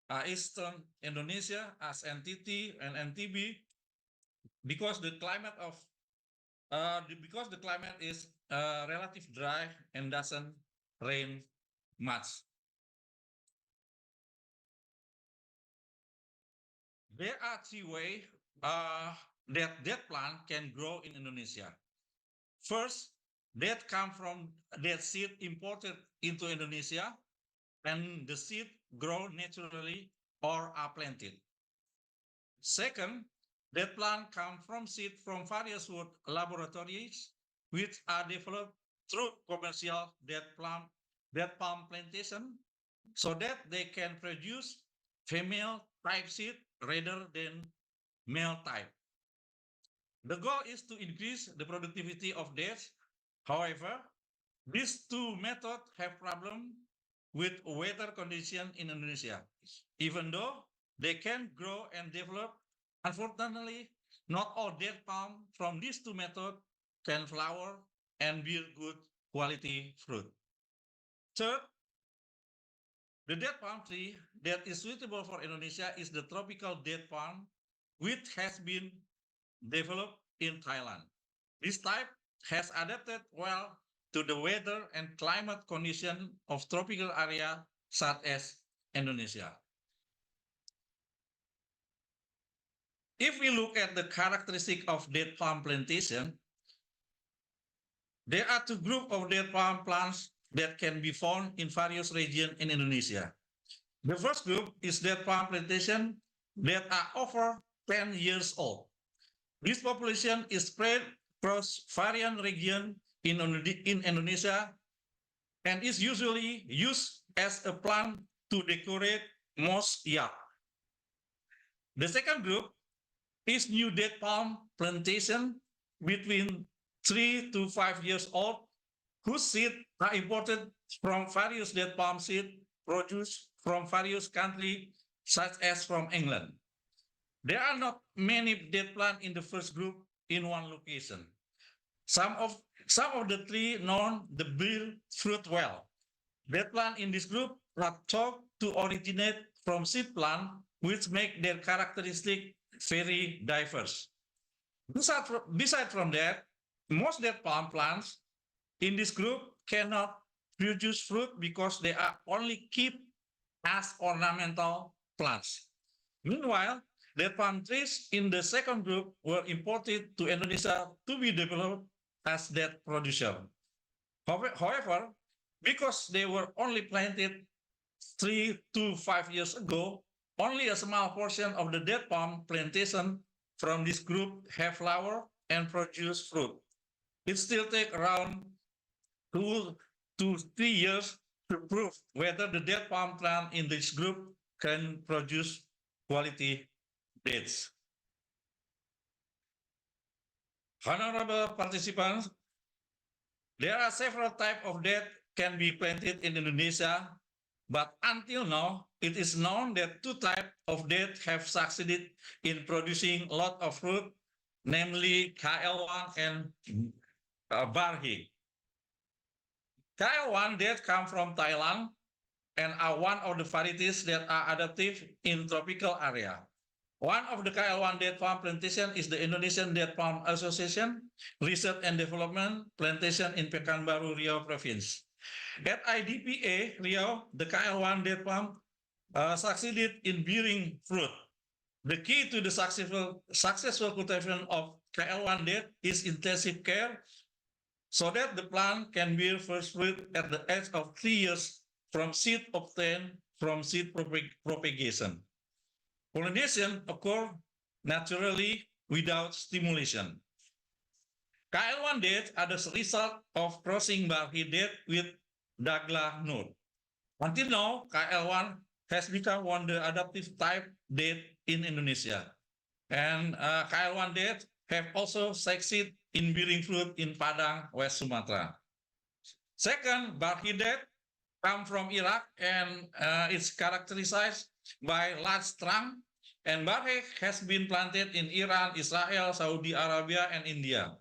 are Eastern Indonesia as NTT and NTB because the climate is relatively dry and doesn't rain much. There are three ways that date plant can grow in Indonesia. First, date come from date seed imported into Indonesia, and the seed grow naturally or are planted. Second, date plant come from seed from various wood laboratories, which are developed through commercial date palm plantation, so that they can produce female type seed rather than male type. The goal is to increase the productivity of dates. However, these two methods have problems with weather conditions in Indonesia. Even though they can grow and develop, unfortunately, not all date palm from these two methods can flower and bear good quality fruit. Third, the date palm tree that is suitable for Indonesia is the tropical date palm, which has been developed in Thailand. This type has adapted well to the weather and climate condition of tropical area such as Indonesia. If we look at the characteristic of date palm plantation, there are two groups of date palm plants that can be found in various regions in Indonesia. The first group is date palm plantation that are over 10 years old. This population is spread across various regions in Indonesia and is usually used as a plant to decorate mosque yard. The second group is new date palm plantation between 3 to 5 years old, whose seeds are imported from various date palm seeds produced from various countries, such as from England. There are not many date plants in the first group in one location. Some of the tree known the bear fruit well. Date plant in this group are thought to originate from seed plant, which make their characteristic very diverse. Beside from that, most date palm plants in this group cannot produce fruit because they are only kept as ornamental plants. Meanwhile, date palm trees in the second group were imported to Indonesia to be developed as date producer. However, because they were only planted 3 to 5 years ago, only a small portion of the date palm plantation from this group have flower and produce fruit. It still takes around 2 to 3 years to prove whether the date palm plant in this group can produce quality dates. Honorable participants, there are several types of date can be planted in Indonesia, but until now, it is known that 2 types of date have succeeded in producing a lot of fruit, namely KL1 and Barhi. KL1 date come from Thailand and are one of the varieties that are adaptive in tropical area. One of the KL1 date palm plantation is the Indonesian Date Palm Association Research and Development Plantation in Pekanbaru, Riau Province. At IDPA Riau, the KL1 date palm succeeded in bearing fruit. The key to the successful cultivation of KL1 date is intensive care so that the plant can bear first fruit at the age of 3 years from seed obtained from seed propagation. Pollination occurs naturally without stimulation. KL1 date are the result of crossing Barhi date with Dagla nut. Until now, KL1 has become one of the adaptive type date in Indonesia. And KL1 date have also succeeded in bearing fruit in Padang, West Sumatra. Second, Barhi date come from Iraq and it's characterized by large trunk, and Barhi has been planted in Iran, Israel, Saudi Arabia, and India.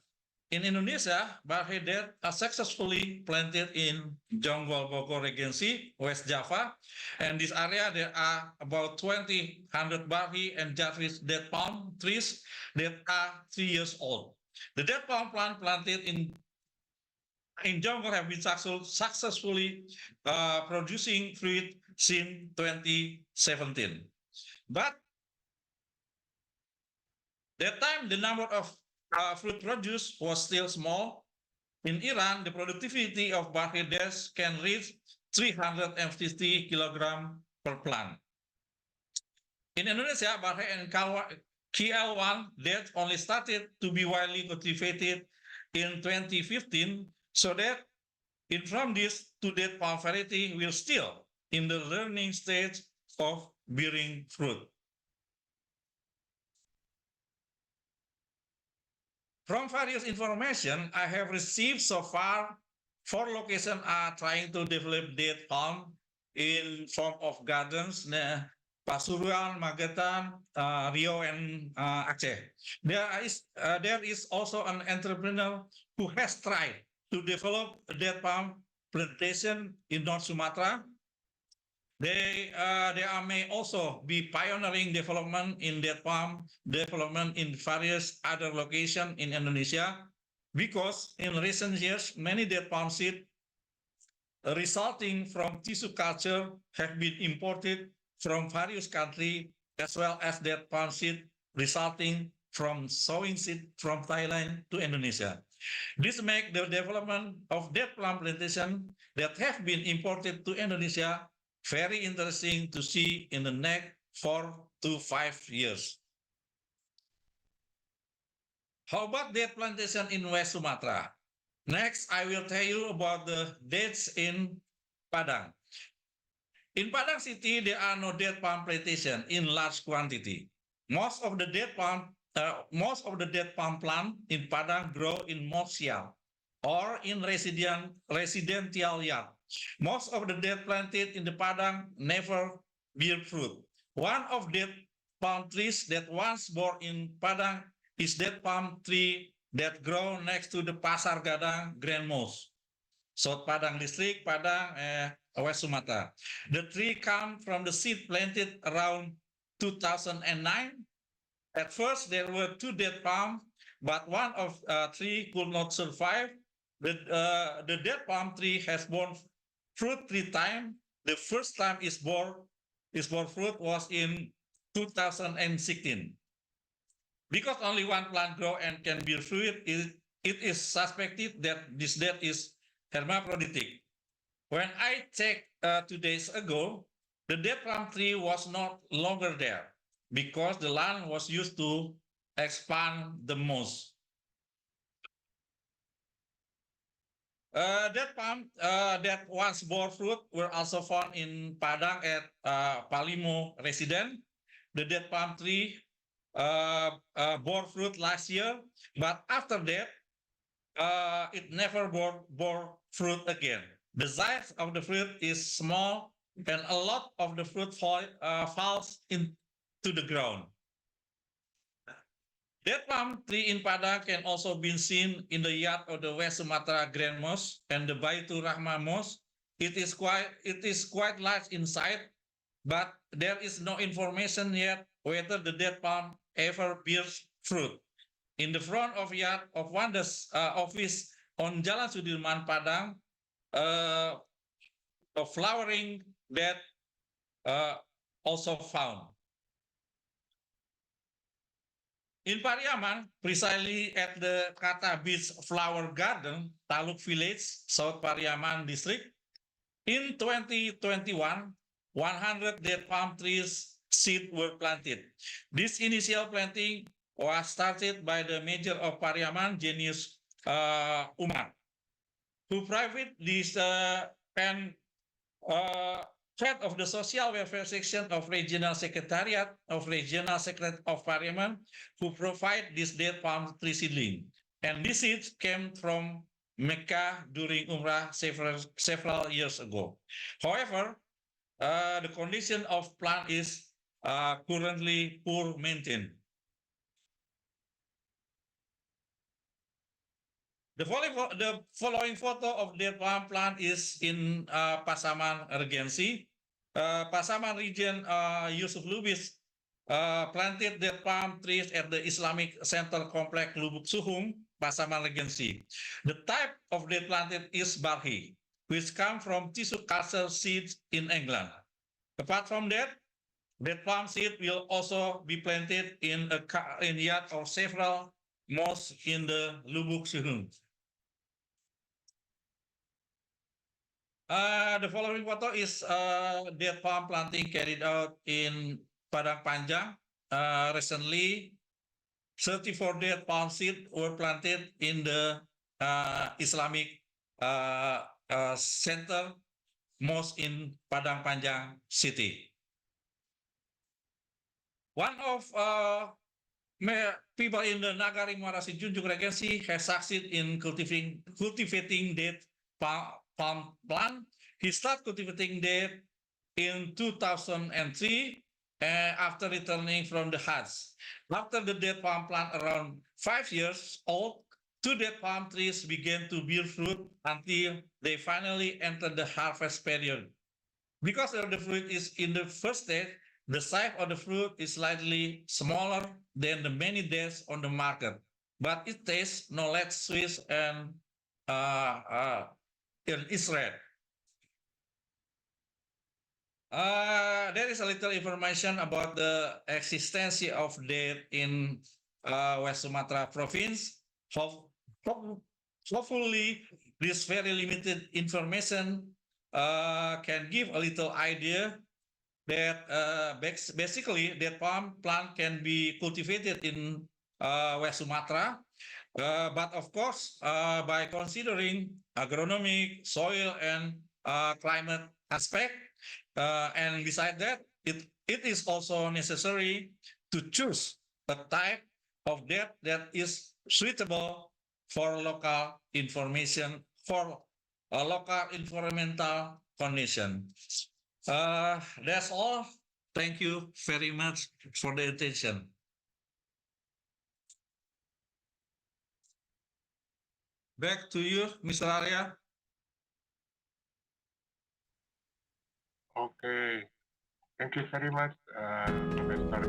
In Indonesia, Barhi date are successfully planted in Jonggol Bogor Regency, West Java, and this area there are about 200 Barhi and Jarvis date palm trees that are 3 years old. The date palm plant planted in Jonggol have been successfully producing fruit since 2017. But that time the number of fruit produced was still small. In Iran, the productivity of Barhi dates can reach 350 kilogram per plant. In Indonesia, Barhi and KL1 dates only started to be widely cultivated in 2015, so that from this to date palm variety will still in the learning stage of bearing fruit. From various information I have received so far, 4 locations are trying to develop date palm in form of gardens, Pasuruan, Magetan, Riau, and Aceh. There is also an entrepreneur who has tried to develop a date palm plantation in North Sumatra. They may also be pioneering development in date palm development in various other locations in Indonesia, because in recent years, many date palm seeds resulting from tissue culture have been imported from various countries, as well as date palm seed resulting from sowing seed from Thailand to Indonesia. This makes the development of date palm plantation that have been imported to Indonesia very interesting to see in the next 4 to 5 years. How about date plantation in West Sumatra? Next, I will tell you about the dates in Padang. In Padang city, there are no date palm plantation in large quantity. Most of the date palm plant in Padang grow in mosya or in residential yard. Most of the date planted in the Padang never bear fruit. One of date palm trees that once bore in Padang is that palm tree that grow next to the Pasar Gadang Grand Mosque, South Padang District, Padang, West Sumatra. The tree come from the seed planted around 2009. At first, there were 2 dead palms, but one of 3 could not survive. The dead palm tree has borne fruit 3 times. The first time is born fruit was in 2016. Because only one plant grow and can bear fruit, it is suspected that this death is hermaphroditic. When I checked 2 days ago, the dead palm tree was not longer there because the land was used to expand the mosque. That palm that once bore fruit were also found in Padang at Palimo resident. The dead palm tree bore fruit last year, but after that, it never bore fruit again. The size of the fruit is small, and a lot of the fruit falls into the ground. That palm tree in Padang can also be seen in the yard of the West Sumatra Grand Mosque and the Baitur Rahmah Mosque. It is quite large inside, but there is no information yet whether the dead palm ever bears fruit. In the front of yard of Wanda's office on Jalan Sudirman, Padang, a flowering bed also found. In Pariaman, precisely at the Kata Beach Flower Garden, Taluk Village, South Pariaman District, in 2021, 100 dead palm trees seed were planted. This initial planting was started by the mayor of Pariaman, Jenius Umar, who private this and head of the Social Welfare Section of Regional Secretariat of Regional Secretariat of Pariaman, who provide this dead palm tree seedling. And this seeds came from Mecca during Umrah several years ago. However, the condition of plant is currently poor maintained. The following photo of dead palm plant is in Pasaman Regency. Pasaman region, Yusuf Lubis planted dead palm trees at the Islamic Center Complex Lubuk Suhung, Pasaman Regency. The type of dead planted is Barhi, which come from tissue culture seeds in England. Apart from that, dead palm seed will also be planted in yard of several mosques in the Lubuk Suhung. The following photo is dead palm planting carried out in Padang Panjang. Recently, 34 dead palm seeds were planted in the Islamic Center Mosque in Padang Panjang City. One of people in the Nagari Muara Junjung Regency has succeeded in cultivating dead palm plant. He started cultivating that in 2003 after returning from the Hajj. After the dead palm plant around 5 years old, 2 dead palm trees began to bear fruit until they finally entered the harvest period. Because the fruit is in the first stage, the size of the fruit is slightly smaller than the many days on the market, but it tastes no less sweet and is red. There is a little information about the existence of death in West Sumatra province. Hopefully, this very limited information can give a little idea that basically that palm plant can be cultivated in West Sumatra. But of course, by considering agronomic, soil, and climate aspect, and beside that, it is also necessary to choose a type of debt that is suitable for local information, for a local environmental condition. That's all Thank you very much for the attention. Back to you, Mr. Arya.
Okay, thank you very much, Professor.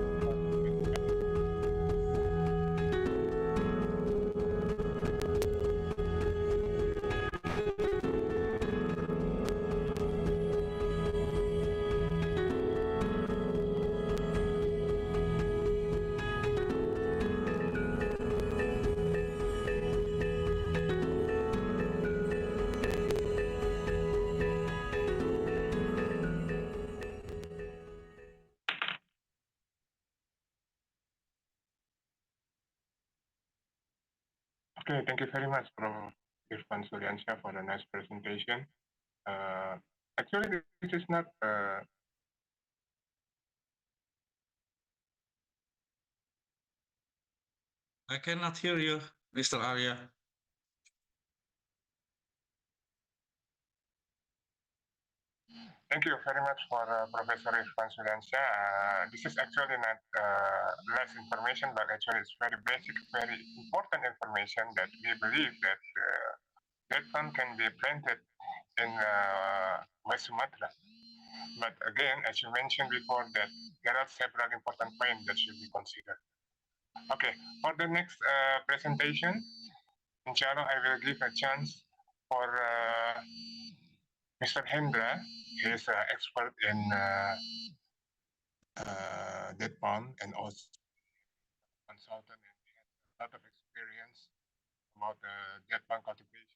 Okay, thank you very much, Prof. Irfan Suryansyah, for the nice presentation. Actually, this is not
I cannot hear you, Mr. Arya.
Thank you very much for Professor Irfan Suryansyah. This is actually not less information, but actually it's very basic, very important information that we believe that that fund can be planted in West Sumatra. But again, as you mentioned before, that there are several important points that should be considered. Okay, for the next presentation, inshallah, I will give a chance for Mr. Hendra. He is an expert in debt fund and also consultant, and he has a lot of experience about debt fund cultivation.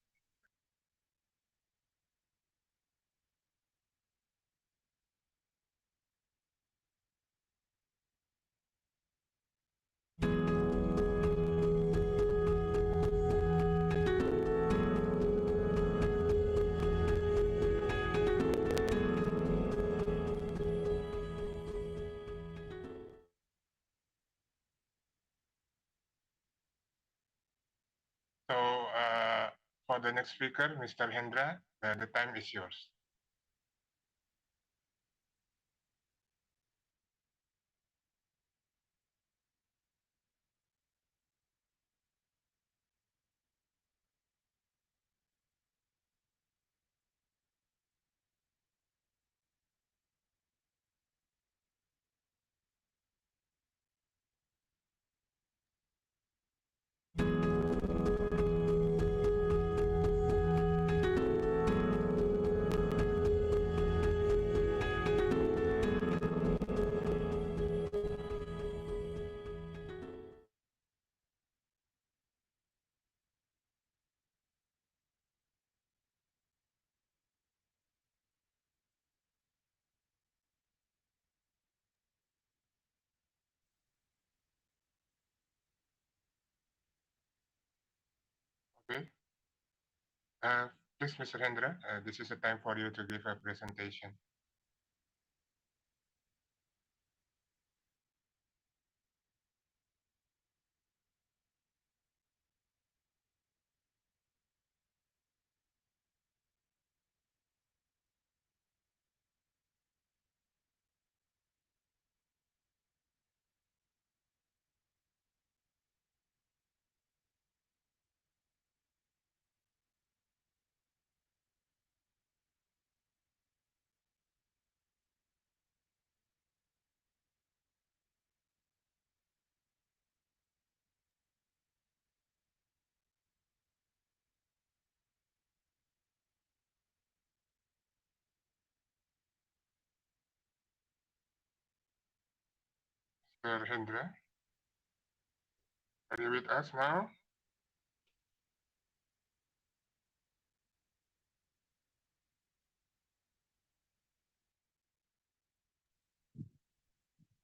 So for the next speaker, Mr. Hendra, the time is yours. Okay. Please, Mr. Hendra, this is the time for you to give a presentation. Mr. Hendra, are you with us now?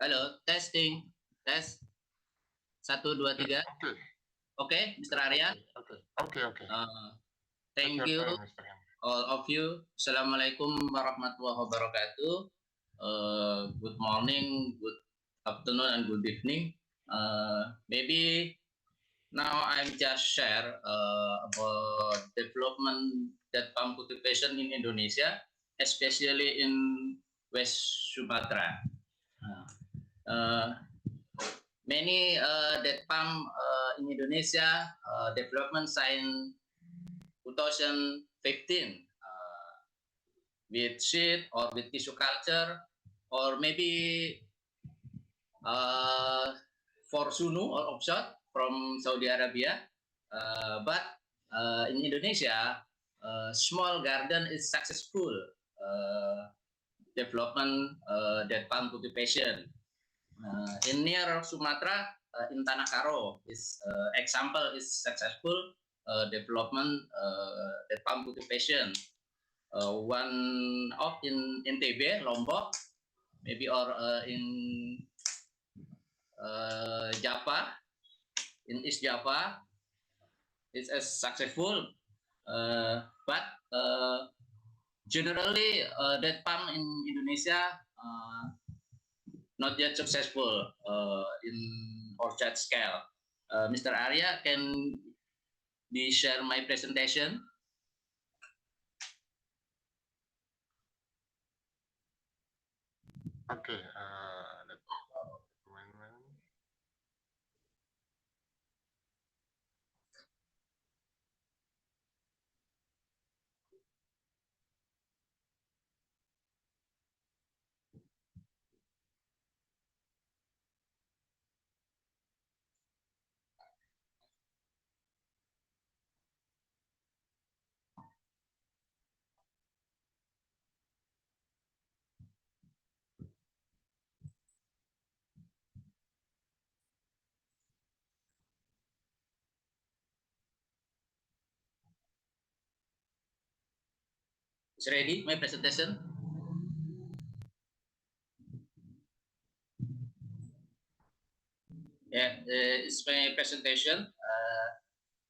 Halo, testing, tes. 1, 2, 3.
Okay.
Okay, Mr. Arya.
Okay.
Thank you, all of you. Assalamualaikum warahmatullahi wabarakatuh. Good morning, good afternoon, and good evening. Maybe now I'm just share about development debt palm cultivation in Indonesia, especially in West Sumatra. Many date palm in Indonesia development since 2015 with seed or with tissue culture or maybe for sunu or offshot from Saudi Arabia. But in Indonesia, small garden is successful development date palm cultivation. In near Sumatra, in Tanah Karo, is example is successful development date palm cultivation. One of in NTB, Lombok, maybe or in Java, in East Java, it's as successful. But generally, date palm in Indonesia not yet successful in orchard scale. Mr. Arya, can we share my presentation?
Okay, let's amendment.
Is ready my presentation? Yeah, it's my presentation.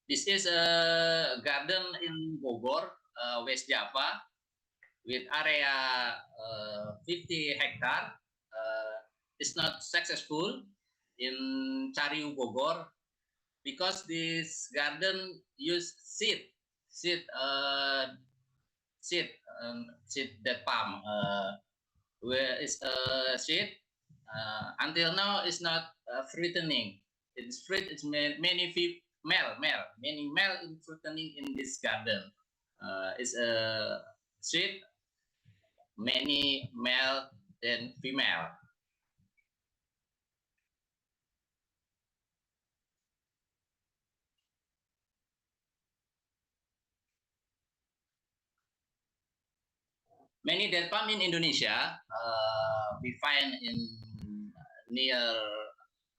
This is a garden in Bogor, West Java, with area 50 hectare. It's not successful in Cariu, Bogor, because this garden use seed that palm, where is seed. Until now, it's not fruiting. It's fruit. It's many many male in fruiting in this garden. It's a seed, many male than female. Many date palm in Indonesia we find in near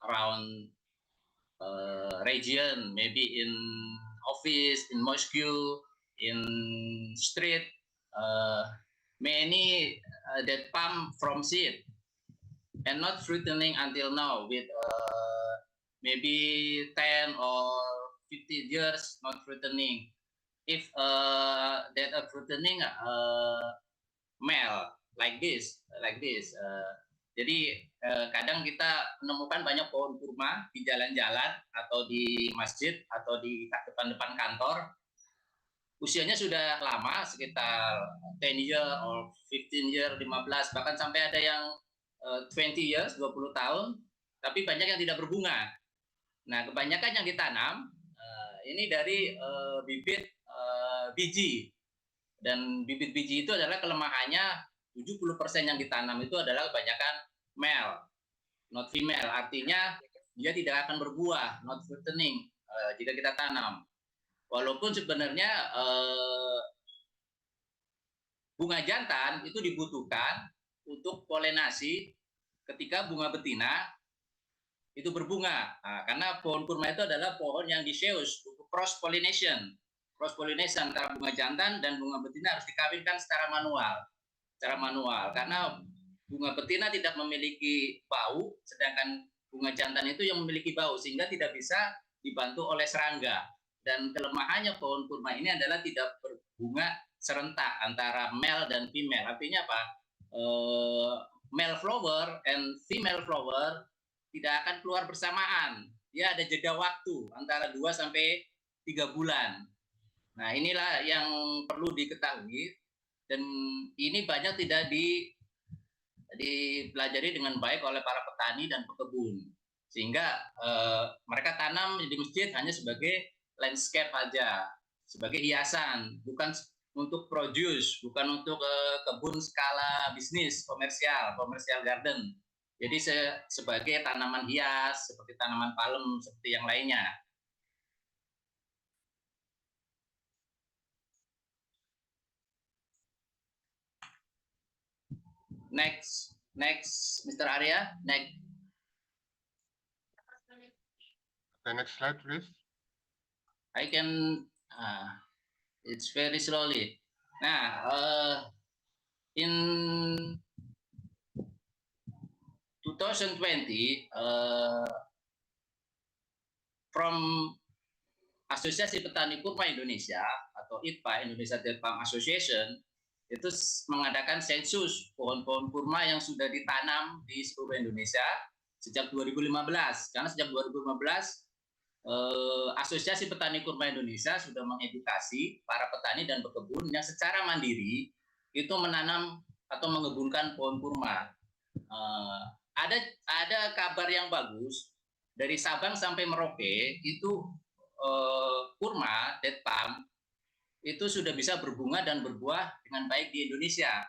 around region, maybe in office, in mosque, in street. Many date palm from seed and not fruiting until now with maybe 10 or 15 years not fruiting. If that are fruiting male like this. Jadi kadang kita menemukan banyak pohon kurma di jalan-jalan atau di masjid atau di depan kantor. Usianya sudah lama, sekitar 10 year or 15 year, 15, bahkan sampai ada yang 20 years, 20 tahun, tapi banyak yang tidak berbunga. Nah, kebanyakan yang ditanam ini dari bibit biji. Dan bibit biji itu adalah kelemahannya 70% yang ditanam itu adalah kebanyakan male, not female. Artinya dia tidak akan berbuah, not fruiting, jika kita tanam. Walaupun sebenarnya bunga jantan itu dibutuhkan untuk polinasi ketika bunga betina itu berbunga. Nah, karena pohon kurma itu adalah pohon yang disius untuk cross pollination. Cross pollination antara bunga jantan dan bunga betina harus dikawinkan secara manual karena bunga betina tidak memiliki bau, sedangkan bunga jantan itu yang memiliki bau, sehingga tidak bisa dibantu oleh serangga. Dan kelemahannya pohon kurma ini adalah tidak berbunga serentak antara male dan female. Artinya apa? Male flower and female flower tidak akan keluar bersamaan. Dia ada jeda waktu antara 2 sampai 3 bulan. Nah, inilah yang perlu diketahui, dan ini banyak tidak dipelajari dengan baik oleh para petani dan pekebun, sehingga mereka tanam di masjid hanya sebagai landscape aja, sebagai hiasan, bukan untuk produce, bukan untuk kebun skala bisnis komersial garden. Jadi sebagai tanaman hias seperti tanaman palem seperti yang lainnya. Next, Mr. Arya. Next.
The next slide, please.
I can. It's very slowly. Nah, in 2020, from Asosiasi Petani Kurma Indonesia atau IPA, Indonesia Date Palm Association, itu mengadakan sensus pohon-pohon kurma yang sudah ditanam di seluruh Indonesia sejak 2015. Karena sejak 2015 Asosiasi Petani Kurma Indonesia sudah mengedukasi para petani dan pekebun yang secara mandiri itu menanam atau mengebunkan pohon kurma. Ada kabar yang bagus dari Sabang sampai Merauke itu kurma date palm itu sudah bisa berbunga dan berbuah dengan baik di Indonesia.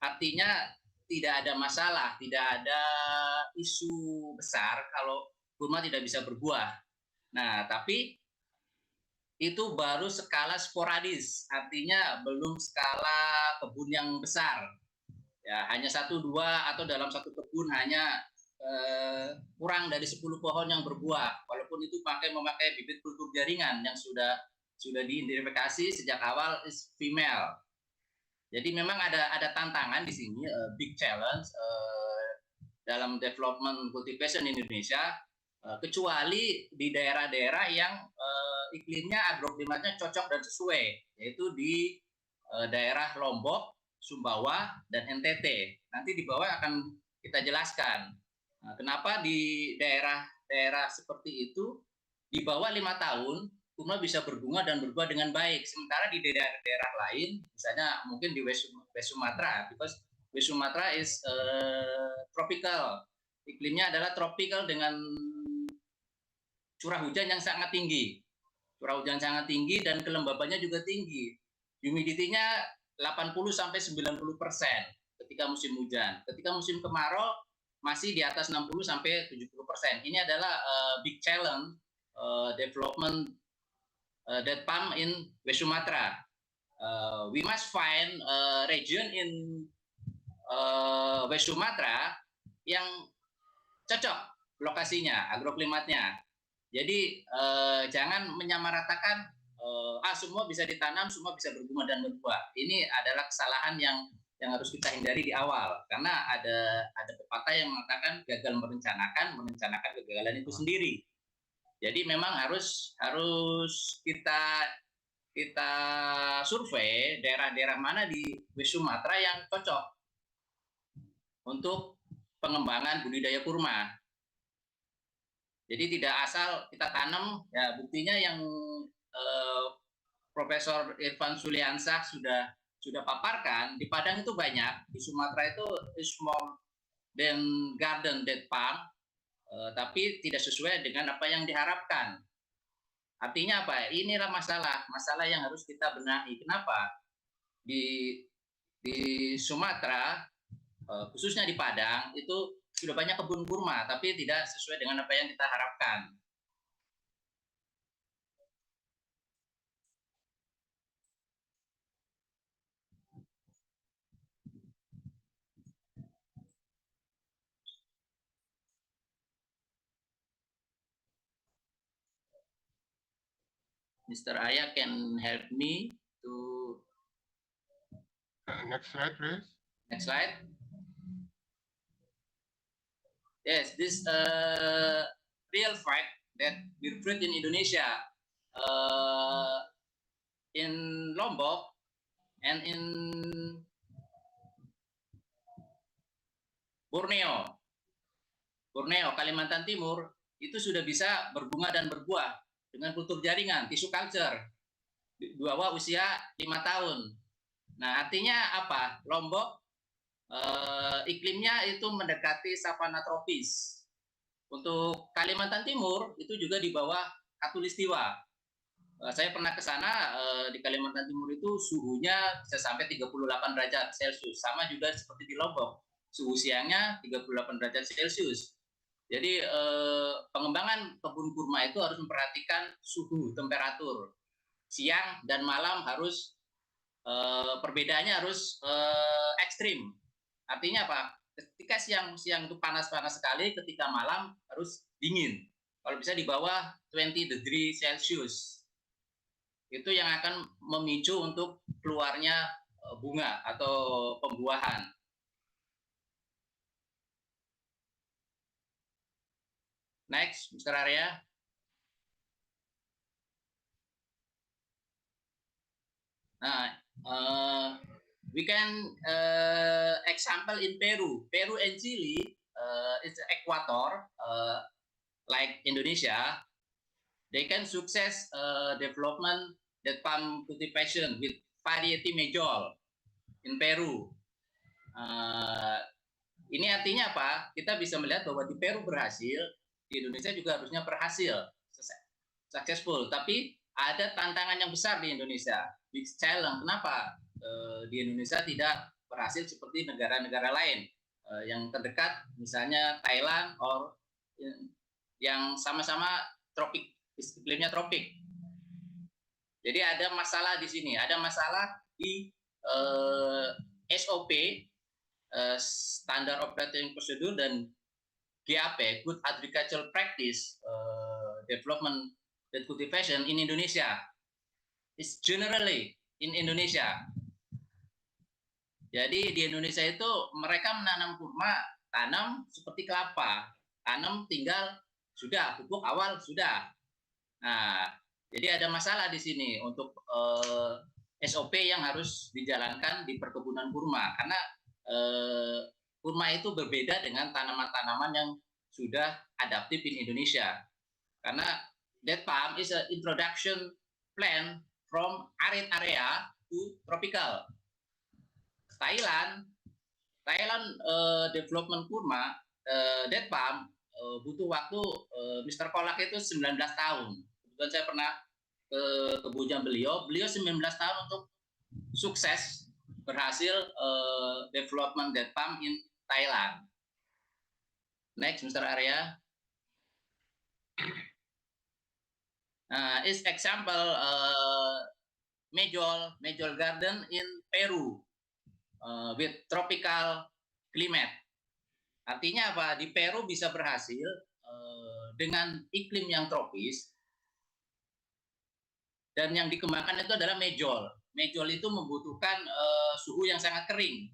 Artinya tidak ada masalah, tidak ada isu besar kalau kurma tidak bisa berbuah. Nah, tapi itu baru skala sporadis, artinya belum skala kebun yang besar. Ya, hanya 1, 2 atau dalam satu kebun hanya kurang dari 10 pohon yang berbuah, walaupun itu memakai bibit kultur jaringan yang sudah diidentifikasi sejak awal is female. Jadi memang ada tantangan di sini, big challenge dalam development cultivation in Indonesia, kecuali di daerah-daerah yang iklimnya agroklimatnya cocok dan sesuai, yaitu di daerah Lombok, Sumbawa, dan NTT. Nanti di bawah akan kita jelaskan. Nah, kenapa di daerah-daerah seperti itu di bawah 5 tahun kurma bisa berbunga dan berbuah dengan baik, sementara di daerah-daerah lain, misalnya mungkin di West Sumatra, because West Sumatra is tropical, iklimnya adalah tropical dengan curah hujan yang sangat tinggi, dan kelembabannya juga tinggi, humidity-nya 80-90% ketika musim hujan, ketika musim kemarau masih di atas 60-70%. Ini adalah big challenge development date palm in West Sumatra. We must find a region in West Sumatra yang cocok lokasinya, agroklimatnya. Jadi jangan menyamaratakan semua bisa ditanam, semua bisa berbunga dan berbuah. Ini adalah kesalahan yang harus kita hindari di awal, karena ada pepatah yang mengatakan gagal merencanakan kegagalan itu sendiri. Jadi memang harus kita survei daerah-daerah mana di West Sumatra yang cocok untuk pengembangan budidaya kurma. Jadi tidak asal kita tanam, ya buktinya yang Profesor Irfan Suliansah sudah paparkan, di Padang itu banyak, di Sumatera itu small dan garden date palm, tapi tidak sesuai dengan apa yang diharapkan. Artinya apa? Inilah masalah yang harus kita benahi. Kenapa? Di Sumatera, khususnya di Padang, itu sudah banyak kebun kurma, tapi tidak sesuai dengan apa yang kita harapkan. Mr. Arya can help me to...
Next slide, please.
Next slide. Yes, this real fact that beer fruit in Indonesia, in Lombok and in Borneo, Kalimantan Timur, itu sudah bisa berbunga dan berbuah dengan kultur jaringan, tissue culture, di bawah usia 5 tahun. Nah, artinya apa? Lombok iklimnya itu mendekati savana tropis. Untuk Kalimantan Timur itu juga di bawah khatulistiwa. Saya pernah ke sana, di Kalimantan Timur itu suhunya bisa sampai 38 derajat Celcius. Sama juga seperti di Lombok, suhu siangnya 38 derajat Celcius. Jadi pengembangan kebun kurma itu harus memperhatikan suhu, temperatur. Siang dan malam harus perbedaannya harus ekstrim. Artinya apa? Ketika siang itu panas-panas sekali, ketika malam harus dingin. Kalau bisa di bawah 20 degree Celcius. Itu yang akan memicu untuk keluarnya bunga atau pembuahan. Next, Mr. Arya. Nah, we can example in Peru. Peru and Chile is equator, like Indonesia. They can success development that palm cultivation with variety Majol in Peru. Ini artinya apa? Kita bisa melihat bahwa di Peru berhasil, di Indonesia juga harusnya berhasil, successful. Tapi ada tantangan yang besar di Indonesia, big challenge. Kenapa di Indonesia tidak berhasil seperti negara-negara lain yang terdekat, misalnya Thailand, or yang sama-sama tropik, iklimnya tropik. Jadi ada masalah di sini, ada masalah di SOP, Standard Operating Procedure, dan GAP, Good Agricultural Practice Development and Cultivation in Indonesia. It's generally in Indonesia. Jadi di Indonesia itu mereka menanam kurma, tanam seperti kelapa, tanam tinggal sudah, pupuk awal sudah. Nah, jadi ada masalah di sini untuk SOP yang harus dijalankan di perkebunan kurma, karena kurma itu berbeda dengan tanaman-tanaman yang sudah adaptif di Indonesia. Karena date palm is an introduction plant from arid area to tropical. Thailand development kurma, date palm butuh waktu, Mr. Kolak itu 19 tahun. Kebetulan saya pernah ke kebunnya beliau 19 tahun untuk sukses berhasil development date palm in Thailand. Next, Mr. Arya. Is example Majol garden in Peru with tropical climate. Artinya apa? Di Peru bisa berhasil dengan iklim yang tropis, dan yang dikembangkan itu adalah Majol. Majol itu membutuhkan suhu yang sangat kering.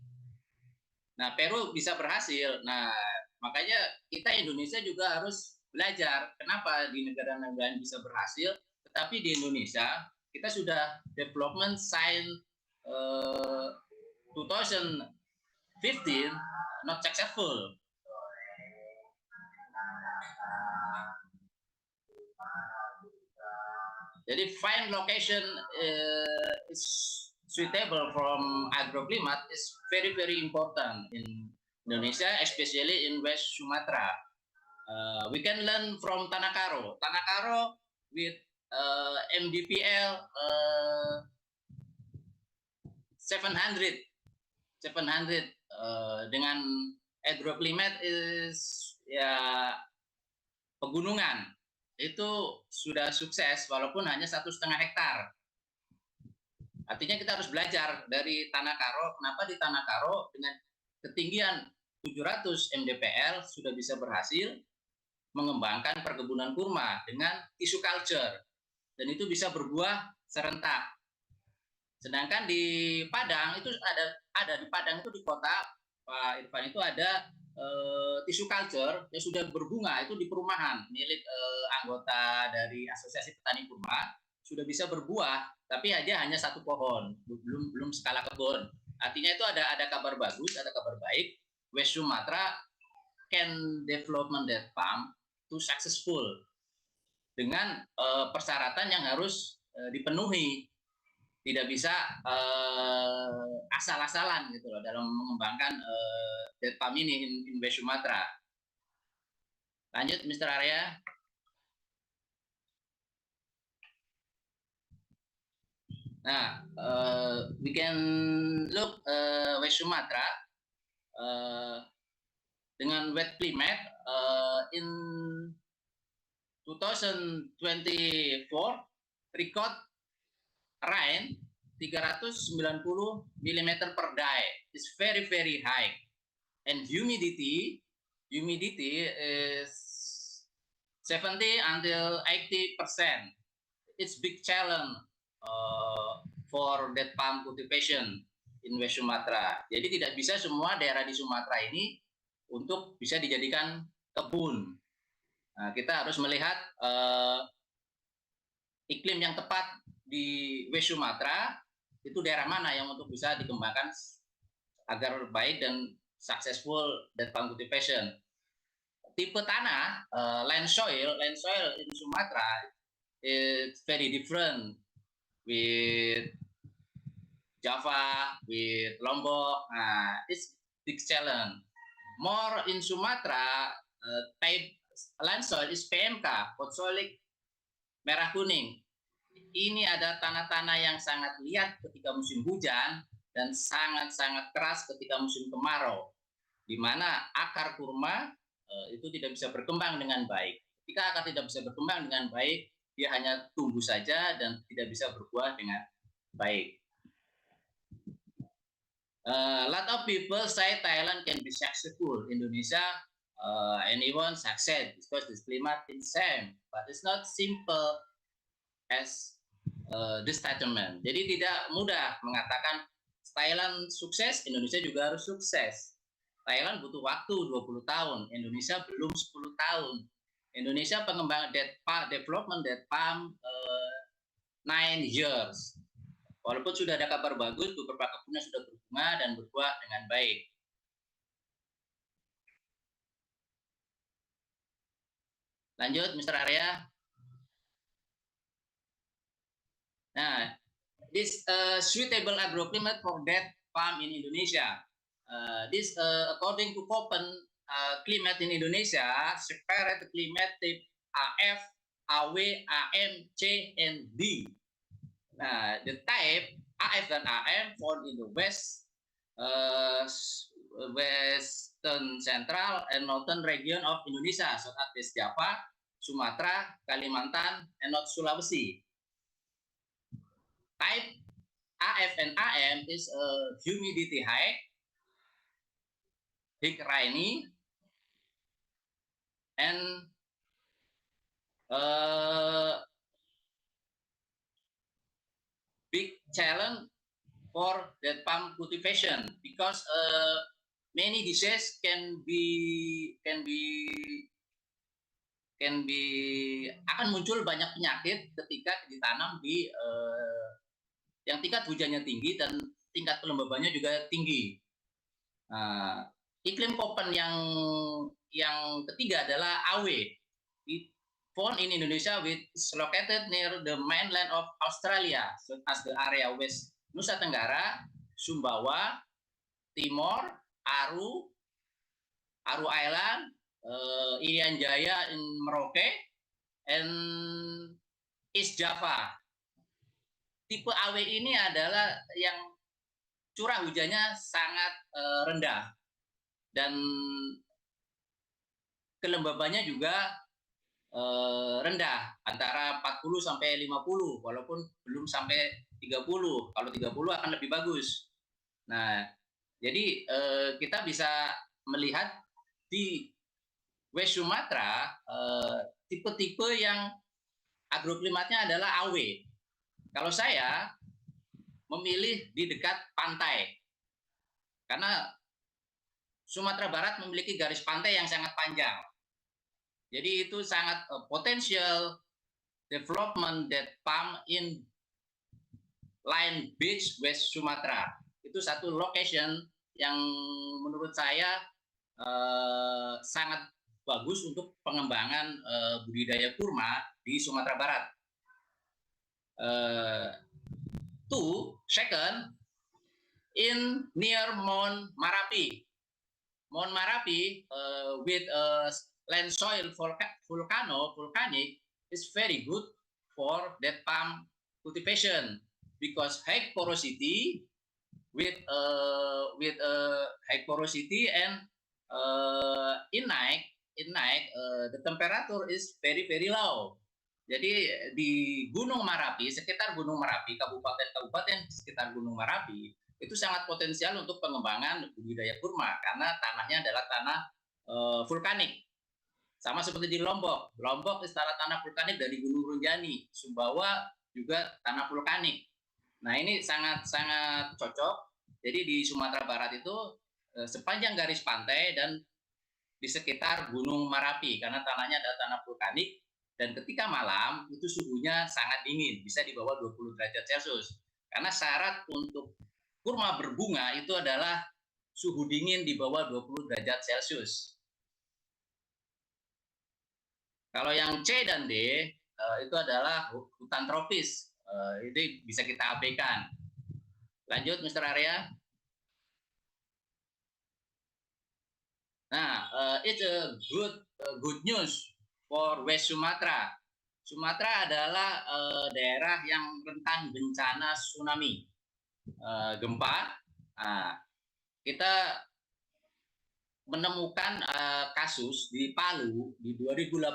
Nah, Peru bisa berhasil. Nah, makanya kita Indonesia juga harus belajar kenapa di negara-negara bisa berhasil, tetapi di Indonesia kita sudah development science 2015 not successful. Jadi find location is suitable from agroclimate is very important in Indonesia, especially in West Sumatra. We can learn from Tanah Karo. Tanah Karo with MDPL 700 dengan agroclimate is ya pegunungan. Itu sudah sukses walaupun hanya 1,5 hektar. Artinya kita harus belajar dari Tanah Karo. Kenapa di Tanah Karo dengan ketinggian 700 mdpl sudah bisa berhasil mengembangkan perkebunan kurma dengan tissue culture, dan itu bisa berbuah serentak. Sedangkan di Padang itu ada di Padang itu di kota Pak Irfan itu ada tissue culture yang sudah berbunga itu di perumahan milik anggota dari Asosiasi Petani Kurma, sudah bisa berbuah tapi hanya satu pohon, belum skala kebun. Artinya itu ada kabar bagus, ada kabar baik. West Sumatra can development that palm to successful dengan persyaratan yang harus dipenuhi. tidak bisa asal-asalan gitu loh dalam mengembangkan date palm ini in West Sumatra. Lanjut, Mr. Arya. Nah, we can look West Sumatra dengan wet climate in 2024 record rain 390 mm per day. It's very high, and humidity is 70 until 80%. It's big challenge for date palm cultivation in West Sumatra. Jadi tidak bisa semua daerah di Sumatera ini untuk bisa dijadikan kebun. Nah, kita harus melihat iklim yang tepat di West Sumatra itu daerah mana yang untuk bisa dikembangkan agar baik dan successful date palm cultivation. Tipe tanah land soil in Sumatra is very different with Java, with Lombok. It's big challenge. More in Sumatra, type land soil is PMK, podzolic merah kuning. Ini ada tanah-tanah yang sangat liat ketika musim hujan dan sangat-sangat keras ketika musim kemarau, di mana akar kurma itu tidak bisa berkembang dengan baik. Ketika akar tidak bisa berkembang dengan baik, dia hanya tumbuh saja dan tidak bisa berbuah dengan baik. Lot of people say Thailand can be successful. Indonesia, anyone success because this climate is same, but it's not simple as this statement. Jadi tidak mudah mengatakan Thailand sukses, Indonesia juga harus sukses. Thailand butuh waktu 20 tahun, Indonesia belum 10 tahun. Indonesia pengembangan development date palm 9 years. Walaupun sudah ada kabar bagus, beberapa kebunnya sudah berbunga dan berbuah dengan baik. Lanjut, Mr. Arya. Nah, this suitable agroclimate for date palm in Indonesia. This according to Koppen climate in Indonesia, separate climate type AF, AW, AM, C, and D. Nah, the type AF dan AM found in the western central and northern region of Indonesia, such as West Java, Sumatera, Kalimantan, and North Sulawesi. Type AF and AM is humidity high, rainy, and big challenge for date palm cultivation because many diseases akan muncul banyak penyakit ketika ditanam di yang tingkat hujannya tinggi dan tingkat kelembabannya juga tinggi. Iklim Koppen yang ketiga adalah AW. Found in Indonesia, which is located near the mainland of Australia, such as the area West Nusa Tenggara, Sumbawa, Timor, Aru Island, Irian Jaya in Merauke, and East Java. Tipe AW ini adalah yang curah hujannya sangat rendah dan kelembabannya juga rendah, antara 40 sampai 50, walaupun belum sampai 30. Kalau 30 akan lebih bagus. Nah, jadi kita bisa melihat di West Sumatra tipe-tipe yang agroklimatnya adalah AW. Kalau saya memilih di dekat pantai, karena Sumatera Barat memiliki garis pantai yang sangat panjang. Jadi itu sangat potensial development date palm in Line Beach, West Sumatra. Itu satu location yang menurut saya sangat bagus untuk pengembangan budidaya kurma di Sumatera Barat. Second, in near Mount Marapi. Mount Marapi with land soil volcanic is very good for date palm cultivation because high porosity with high porosity and in night the temperature is very low. Jadi di Gunung Merapi, sekitar Gunung Merapi, kabupaten sekitar Gunung Merapi itu sangat potensial untuk pengembangan budidaya kurma karena tanahnya adalah tanah vulkanik. Sama seperti di Lombok. Lombok itu tanah vulkanik dari Gunung Rinjani, Sumbawa juga tanah vulkanik. Nah, ini sangat cocok. Jadi di Sumatera Barat itu sepanjang garis pantai dan di sekitar Gunung Merapi karena tanahnya adalah tanah vulkanik dan ketika malam itu suhunya sangat dingin, bisa di bawah 20 derajat Celcius. Karena syarat untuk kurma berbunga itu adalah suhu dingin di bawah 20 derajat Celcius. Kalau yang C dan D itu adalah hutan tropis. Itu bisa kita abaikan. Lanjut, Mr. Arya. Nah, it's a good news for West Sumatra. Sumatera adalah daerah yang rentan bencana tsunami, gempa. Nah, kita menemukan kasus di Palu di 2018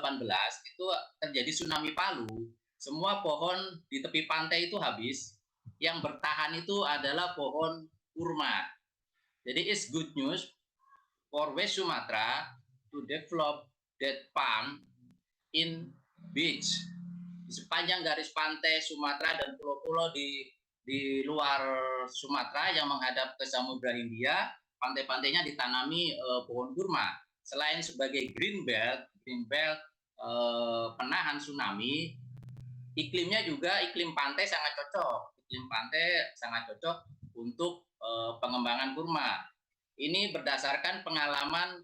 itu terjadi tsunami Palu. Semua pohon di tepi pantai itu habis. Yang bertahan itu adalah pohon kurma. Jadi it's good news for West Sumatra to develop date palm in beach. Di sepanjang garis pantai Sumatera dan pulau-pulau di luar Sumatera yang menghadap ke Samudra Hindia, pantai-pantainya ditanami pohon kurma. Selain sebagai green belt penahan tsunami, iklimnya juga iklim pantai sangat cocok. Iklim pantai sangat cocok untuk pengembangan kurma. Ini berdasarkan pengalaman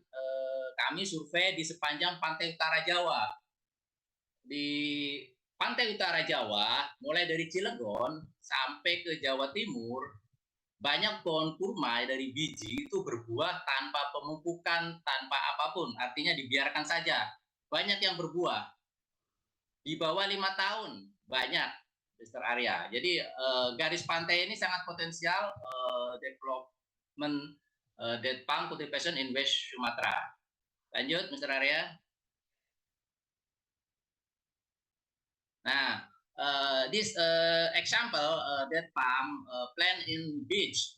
kami survei di sepanjang pantai utara Jawa. Di pantai utara Jawa, mulai dari Cilegon sampai ke Jawa Timur, banyak pohon kurma dari biji itu berbuah tanpa pemupukan, tanpa apapun. Artinya dibiarkan saja. Banyak yang berbuah. Di bawah 5 tahun, banyak, Mr. Arya. Jadi garis pantai ini sangat potensial development date palm cultivation in West Sumatra. Lanjut, Mr. Arya. Nah, this example date palm plant in beach,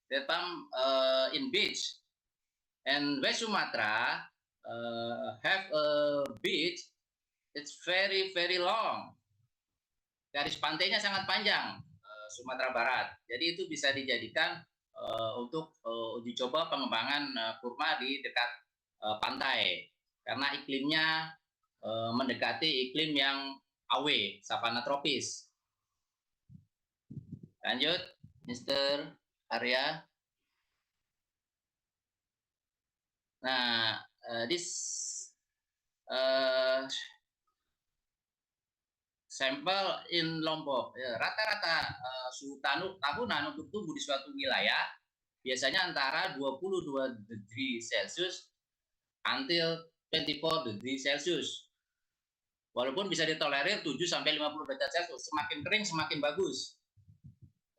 date palm in beach, and West Sumatra have a beach. It's very long. Garis pantainya sangat panjang, Sumatera Barat. Jadi itu bisa dijadikan untuk uji coba pengembangan kurma di dekat pantai, karena iklimnya mendekati iklim yang AW, savana tropis. Lanjut, Mr. Arya. Nah, this sampel in Lombok. Rata-rata suhu tahunan untuk tumbuh di suatu wilayah biasanya antara 22 degree Celcius until 24 degree Celcius. Walaupun bisa ditolerir 7-50 derajat Celcius, semakin kering semakin bagus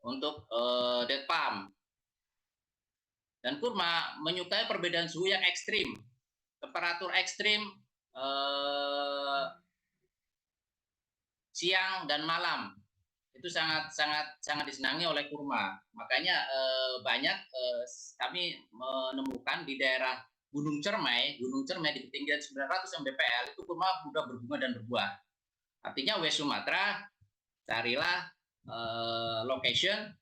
untuk date palm. Dan kurma menyukai perbedaan suhu yang ekstrim, temperatur ekstrim siang dan malam itu sangat disenangi oleh kurma. Makanya banyak kami menemukan di daerah Gunung Cermai di ketinggian 900 mdpl itu kurma mudah berbunga dan berbuah. Artinya West Sumatra carilah location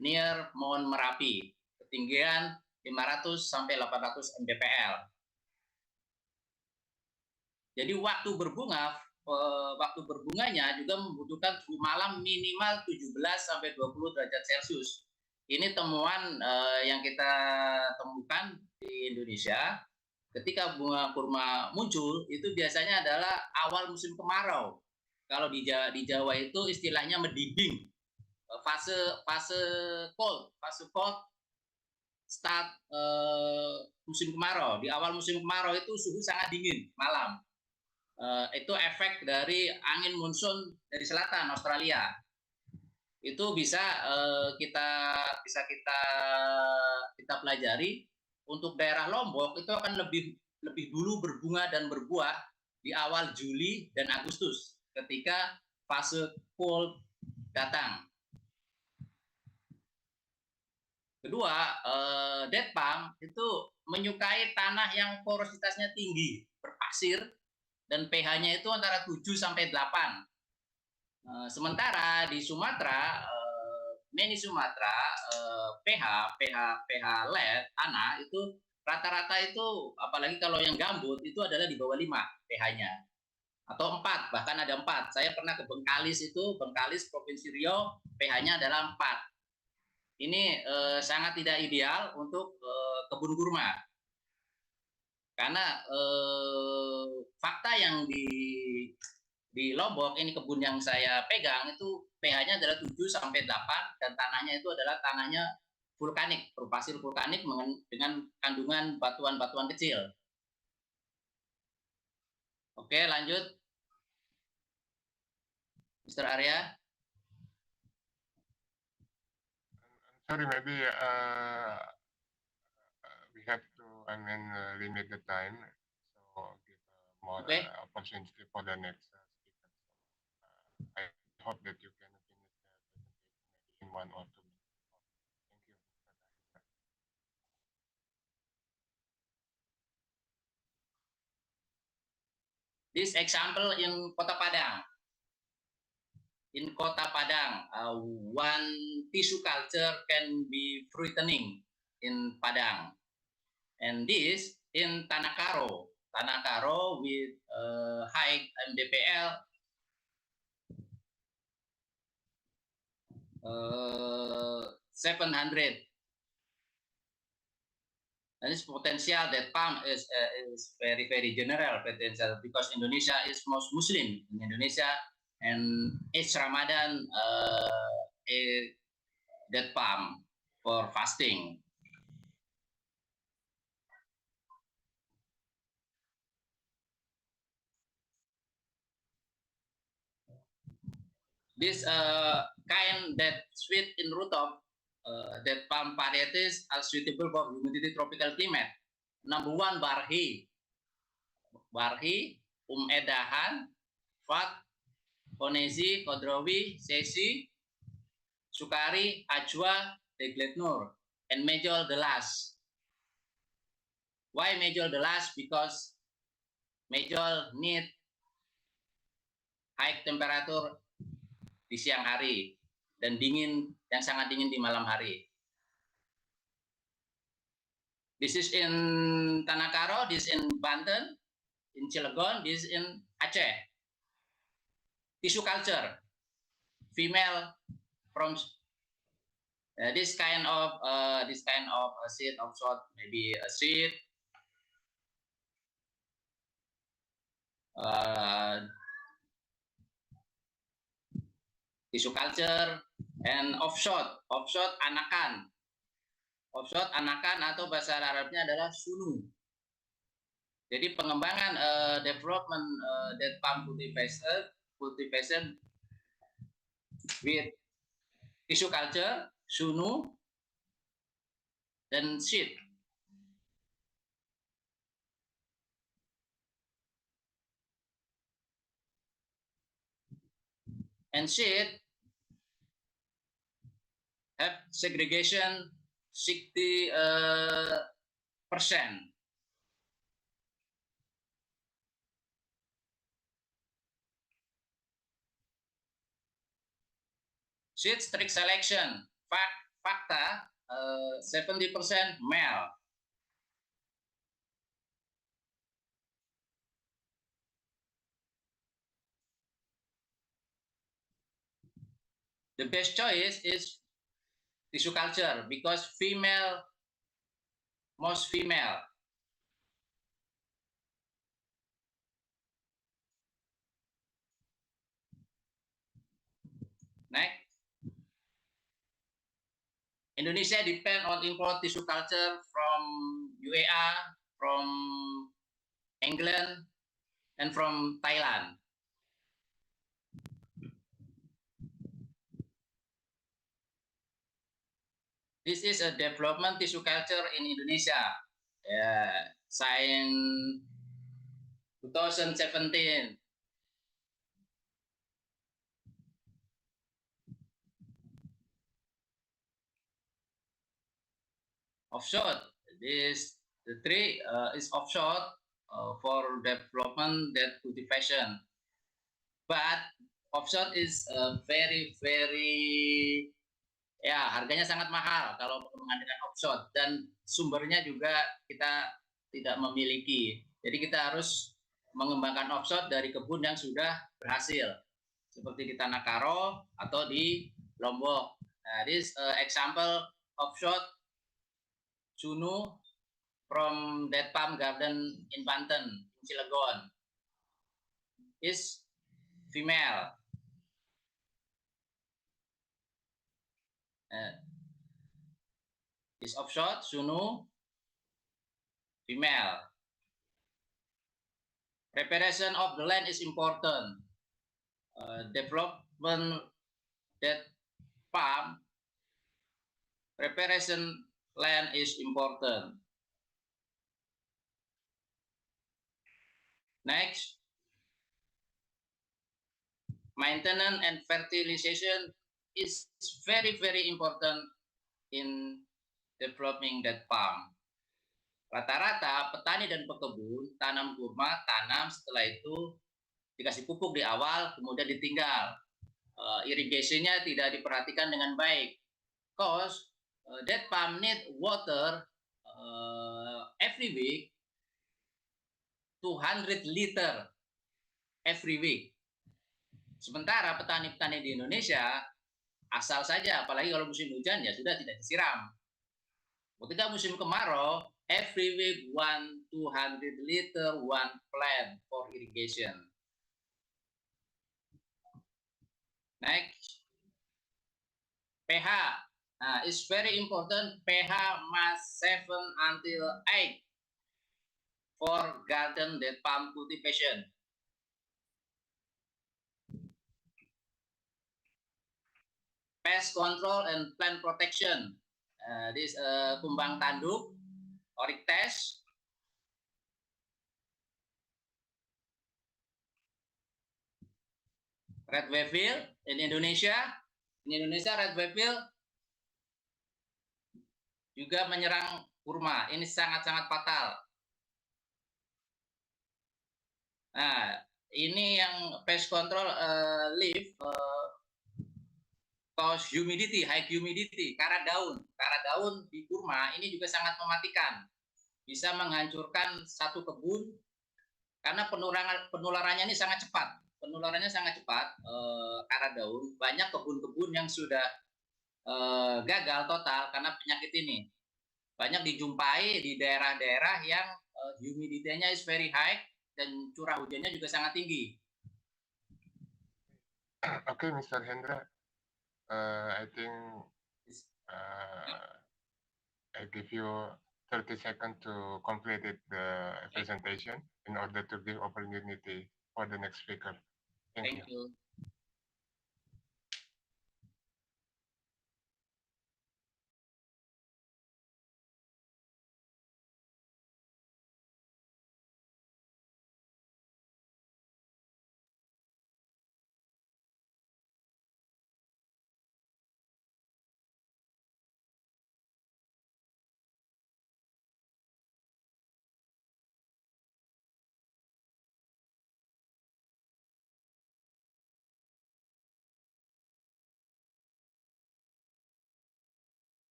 near Mount Merapi, ketinggian 500 sampai 800 mdpl. Jadi waktu berbunganya juga membutuhkan suhu malam minimal 17 sampai 20 derajat Celcius. Ini temuan yang kita temukan di Indonesia. Ketika bunga kurma muncul, itu biasanya adalah awal musim kemarau. Kalau di Jawa itu istilahnya medibing. fase cold start musim kemarau. Di awal musim kemarau itu suhu sangat dingin malam. Itu efek dari angin monsun dari selatan Australia. Itu bisa kita pelajari. Untuk daerah Lombok itu akan lebih dulu berbunga dan berbuah di awal Juli dan Agustus ketika fase cold datang. Kedua, date palm itu menyukai tanah yang porositasnya tinggi, berpasir, dan pH-nya itu antara 7 sampai 8. Sementara di Sumatera, Meni Sumatera, pH LED tanah itu rata-rata itu, apalagi kalau yang gambut itu adalah di bawah 5 pH-nya. Atau 4, bahkan ada 4. Saya pernah ke Bengkalis Provinsi Riau, pH-nya adalah 4. Ini sangat tidak ideal untuk kebun kurma. Karena fakta yang di Lombok, ini kebun yang saya pegang itu pH-nya adalah 7 sampai 8 dan tanahnya itu adalah tanahnya vulkanik, berpasir vulkanik dengan kandungan batuan-batuan kecil. Oke, lanjut. Mr. Arya.
Sorry, maybe we have to, limit the time, so give more opportunity for the next speaker. I hope that you can finish the presentation in 1 or 2 minutes. Thank you.
This example in Kota Padang. In Kota Padang, one tissue culture can be fruitening in Padang. And this in Tanah Karo. Tanah Karo with high MDPL, 700. And this potential that palm is very, very general potential because Indonesia is most Muslim in Indonesia, and each Ramadan that palm for fasting. This kind that sweet in root of that palm varieties are suitable for humidity tropical climate. Number 1, Barhi, Edahan, Fat, Honezi, Kodrowi, Sesi, Sukari, Ajwa, Degletnur, and Majol the last. Why Majol the last? Because Majol need high temperature di siang hari dan dingin, yang sangat dingin di malam hari. This is in Tanah Karo, this in Banten, in Cilegon, this in Aceh. Tissue culture, female from this kind of seed of sort, maybe a seed, tissue culture, and offshot anakan. Offshot anakan atau bahasa Arabnya adalah sunu. Jadi pengembangan development that palm cultivation with tissue culture, sunu, dan seed. And seed have segregation 60%. Seed strict selection, fakta 70% male. The best choice is tissue culture because most female. Next. Indonesia depend on import tissue culture from UEA, from England, and from Thailand. This is a development tissue culture in Indonesia. Since 2017. Offshore, the tree is offshore for development that cultivation. But offshore is very ya harganya sangat mahal kalau mengadakan offshore dan sumbernya juga kita tidak memiliki. Jadi kita harus mengembangkan offshore dari kebun yang sudah berhasil seperti di Tanah Karo atau di Lombok. Nah, this example offshore Sunu from Dead Palm Garden in Banten, in Cilegon, is female. Is offshore Sunu female. Preparation of the land is important. Development that palm preparation land is important. Next, maintenance and fertilization is very important in developing that palm. Rata-rata petani dan pekebun tanam kurma, tanam setelah itu dikasih pupuk di awal, kemudian ditinggal. Irigasinya tidak diperhatikan dengan baik. Cause that palm need water every week, 200 liter every week. Sementara petani-petani di Indonesia asal saja, apalagi kalau musim hujan ya sudah tidak disiram. Ketika musim kemarau, every week 200 liter one plant for irrigation. Next, pH. It's very important. pH must 7 until 8 for garden dead palm cultivation. Pest control and plant protection. This kumbang tanduk, oric test. Red weevil in Indonesia. In Indonesia red weevil juga menyerang kurma. Ini sangat-sangat fatal. Nah, ini yang pest control leaf cause humidity, high humidity, karat daun di kurma ini juga sangat mematikan. Bisa menghancurkan satu kebun karena penularannya ini sangat cepat. Karat daun, banyak kebun-kebun yang sudah gagal total karena penyakit ini. Banyak dijumpai di daerah-daerah yang humidity-nya is very high dan curah hujannya juga sangat tinggi.
Okay, Mr. Hendra, I think I give you 30 seconds to complete the presentation in order to give opportunity for the next speaker. Thank you.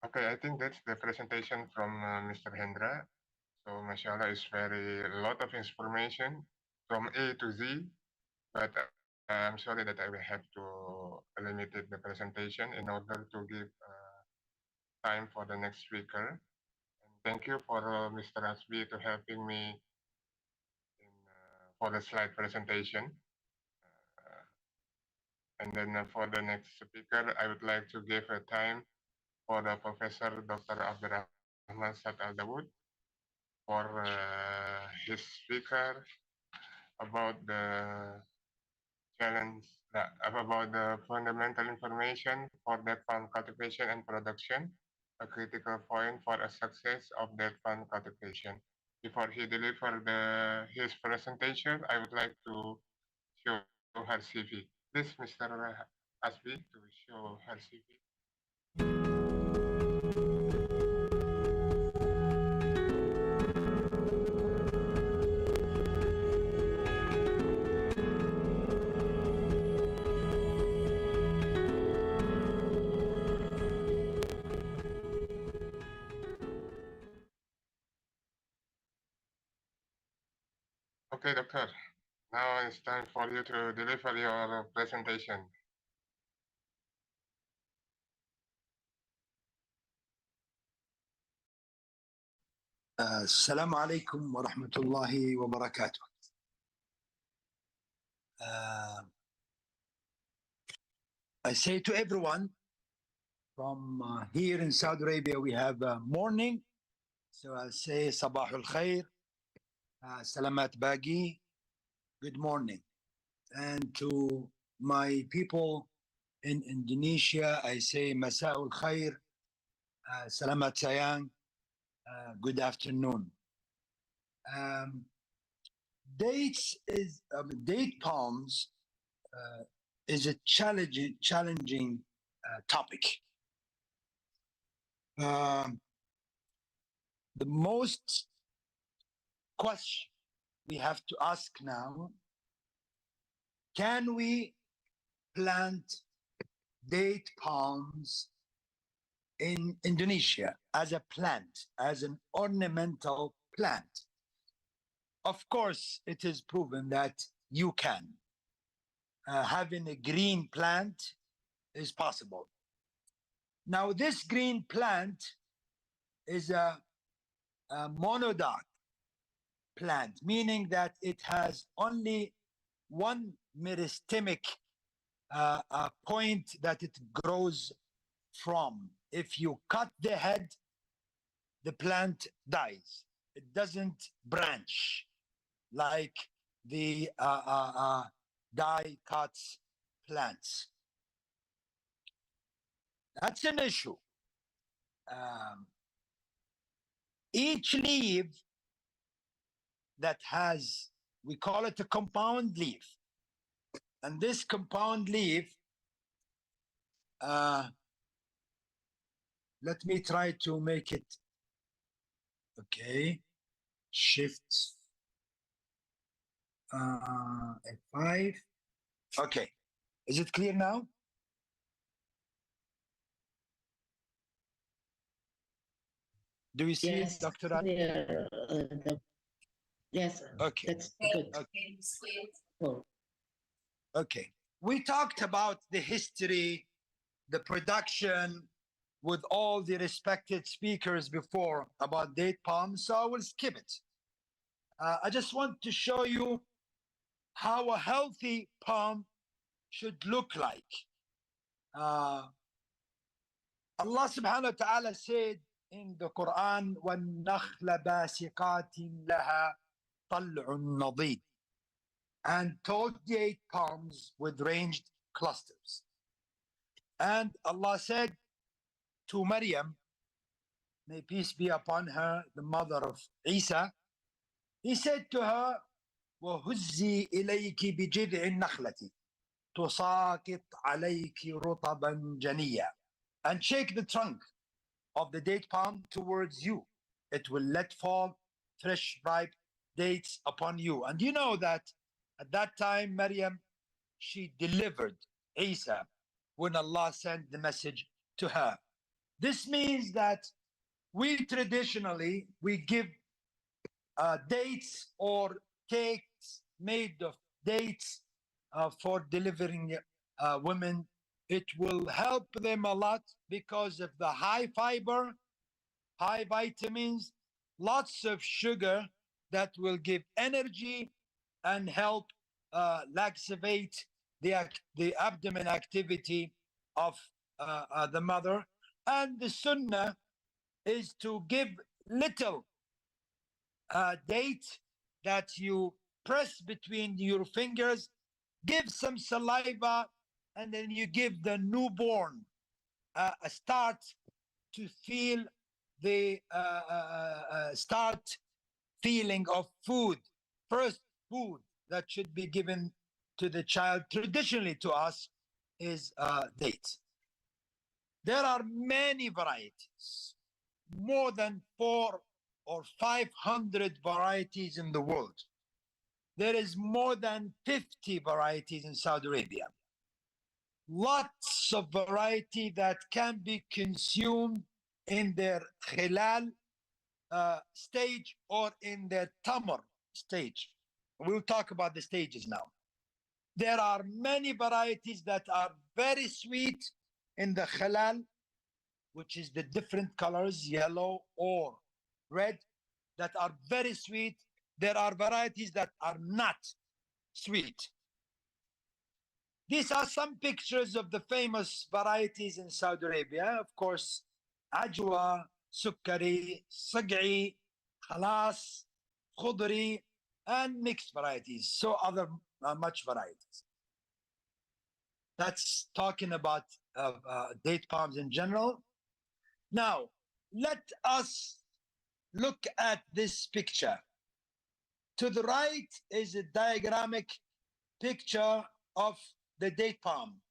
Okay, I think that's the presentation from Mr. Hendra. So, mashallah, is very a lot of information from A to Z, but I'm sorry that I will have to limit the presentation in order to give time for the next speaker. And thank you for Mr. Hasbi to helping me in, for the slide presentation. And then for the next speaker, I would like to give a time for the Professor Dr. Abdurrahman Saad Al Dawood for his speaker about the challenge about the fundamental information for date palm cultivation and production, a critical point for a success of date palm cultivation. Before he delivers his presentation, I would like to show her CV. Please, Mr. Asbi, to show her CV. Okay, doctor. Now it's time for you to deliver your presentation.
السلام عليكم ورحمة الله وبركاته. I say to everyone from here in Saudi Arabia, we have morning. So I say Sabah al Khair, Salamat Bagi, good morning. And to my people in Indonesia, I say Masa al Khair, Salamat Sayang, good afternoon. Date palms is a challenging topic. The most question we have to ask now, can we plant date palms in Indonesia as a plant, as an ornamental plant? Of course, it is proven that you can. Having a green plant is possible. Now, this green plant is a monodic plant, meaning that it has only one meristemic point that it grows from. If you cut the head, the plant dies. It doesn't branch like the die-cuts plants. That's an issue. Each leaf that has, we call it a compound leaf. And this compound leaf, let me try to make it, okay, shift F5. Okay, is it clear now? Do you see
Yes,
it, Dr. Ad?
Yes,
okay.
That's good.
Okay. Okay. We talked about the history, the production with all the respected speakers before about date palms, so I will skip it. I just want to show you how a healthy palm should look like. Allah subhanahu wa ta'ala said in the Quran, وَالنَّخْلَ بَاسِقَاتٍ لَهَا طَلْعٌ نَضِيدٌ, and told date palms with ranged clusters. And Allah said to Maryam, may peace be upon her, the mother of Isa, He said to her, وَهُزِّي إِلَيْكِ بِجِذْعِ النَّخْلَةِ تُسَاقِطْ عَلَيْكِ رُطَبًا جَنِيًّا, and shake the trunk of the date palm towards you. It will let fall fresh, ripe dates upon you. And you know that at that time, Maryam, she delivered Isa when Allah sent the message to her. This means that we traditionally, we give dates or cakes made of dates for delivering women. It will help them a lot because of the high fiber, high vitamins, lots of sugar that will give energy and help laxivate the abdomen activity of the mother. And the sunnah is to give little date that you press between your fingers, give some saliva, and then you give the newborn a start to feel the start feeling of food. First food that should be given to the child traditionally to us is dates. There are many varieties, more than 400 or 500 varieties in the world. There is more than 50 varieties in Saudi Arabia. Lots of variety that can be consumed in their khilal stage or in their tamar stage. We'll talk about the stages now. There are many varieties that are very sweet in the khalal, which is the different colors, yellow or red, that are very sweet. There are varieties that are not sweet. These are some pictures of the famous varieties in Saudi Arabia. Of course, Ajwa, Sukkari, Sag'i, Khalas, Khudri, and mixed varieties. So other much varieties. That's talking about date palms in general. Now, let us look at this picture. To the right is a diagrammic picture of the date palm.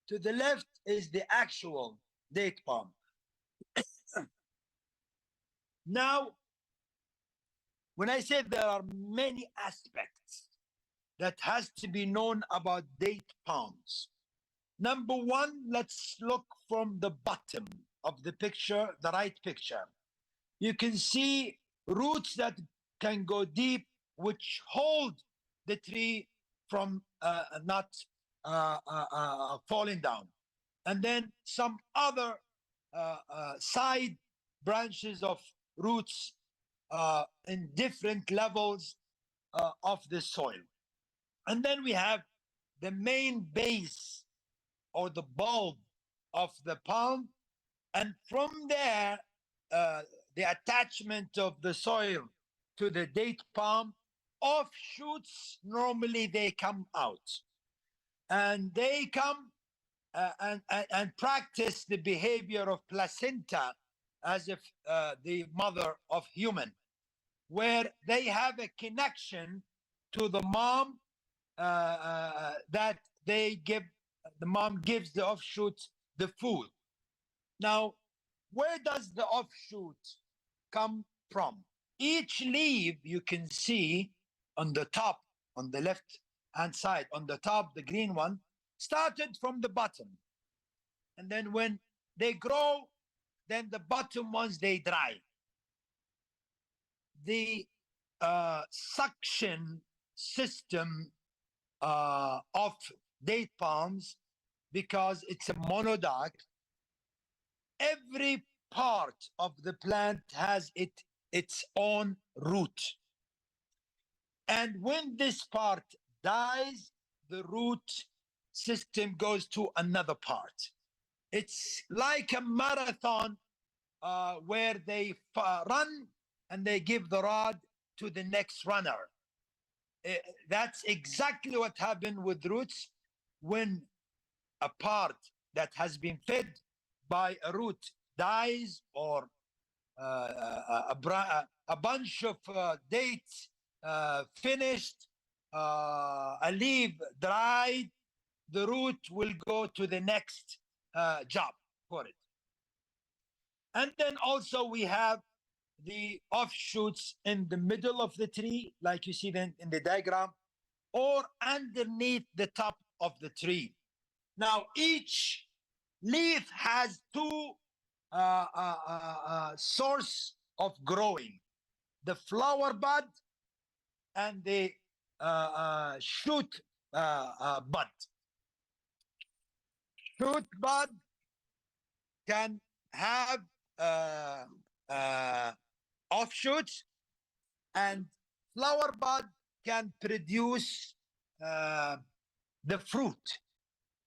To the left is the actual date palm. Now, when I say there are many aspects that has to be known about date palms. Number one, let's look from the bottom of the picture, the right picture. You can see roots that can go deep, which hold the tree from not falling down. And then some other side branches of roots in different levels of the soil. And then we have the main base or the bulb of the palm. And from there, the attachment of the soil to the date palm, offshoots, normally they come out. And they come and practice the behavior of placenta as if the mother of human, where they have a connection to the mom that they give, the mom gives the offshoot the food. Now, where does the offshoot come from? Each leaf you can see on the top, on the left hand side, on the top, the green one, started from the bottom. And then when they grow, then the bottom ones, they dry. The suction system of date palms, because it's a monodic, every part of the plant has its own root. And when this part dies, the root system goes to another part. It's like a marathon where they run and they give the rod to the next runner. That's exactly what happened with roots. When a part that has been fed by a root dies, or a bunch of dates finished, a leaf dried, the root will go to the next job for it. And then also we have the offshoots in the middle of the tree, like you see then in the diagram, or underneath the top of the tree. Now, each leaf has two source of growing: the flower bud and the shoot bud. Shoot bud can have offshoots, and flower bud can produce the fruit.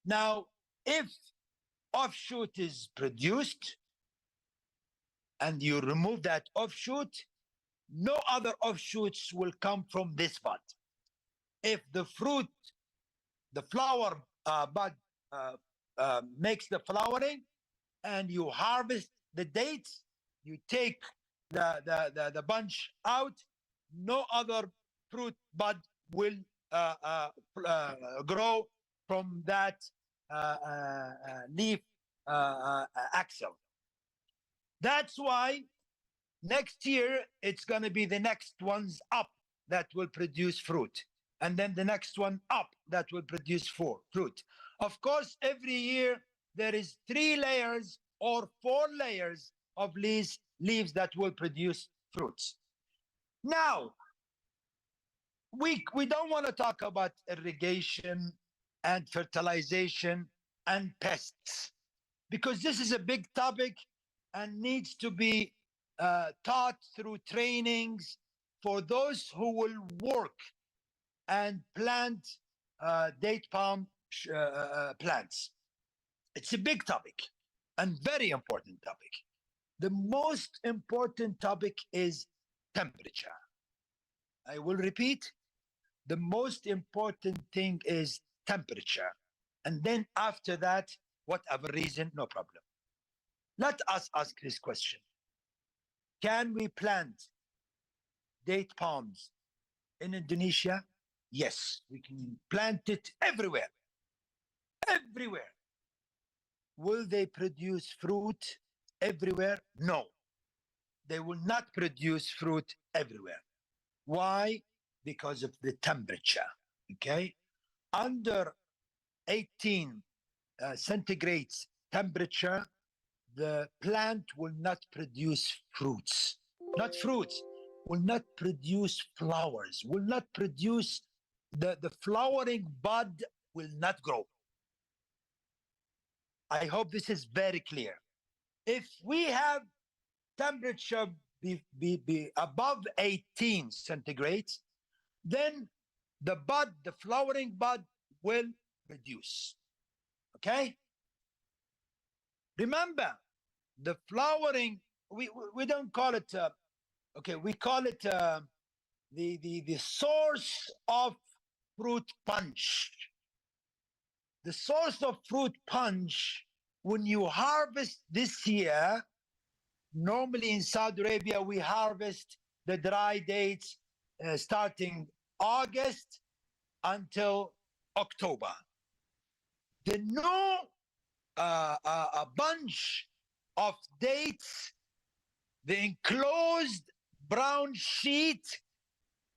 Now, if offshoot is produced and you remove that offshoot, no other offshoots will come from this bud. If the fruit, the flower bud makes the flowering, and you harvest the dates, you take the bunch out, no other fruit bud will grow from that leaf axil. That's why next year it's going to be the next ones up that will produce fruit, and then the next one up that will produce fruit. Of course, every year there is 3 layers or 4 layers of leaves that will produce fruits. Now, we don't want to talk about irrigation and fertilization and pests, because this is a big topic and needs to be taught through trainings for those who will work and plant date palm plants. It's a big topic and very important topic. The most important topic is temperature. I will repeat, the most important thing is temperature. And then after that, whatever reason, no problem. Let us ask this question. Can we plant date palms in Indonesia? Yes, we can plant it everywhere. Everywhere. Will they produce fruit everywhere? No. They will not produce fruit everywhere. Why? Because of the temperature. Okay? Under 18 centigrade temperature, the plant will not produce fruits. Not fruits, will not produce flowers, will not produce, the flowering bud will not grow. I hope this is very clear. If we have temperature be above 18 centigrade, then the bud, the flowering bud will reduce. Okay? Remember, the flowering, we don't call it, okay, we call it the source of fruit punch. The source of fruit punch, when you harvest this year, normally in Saudi Arabia, we harvest the dry dates starting August until October. The new a bunch of dates, the enclosed brown sheet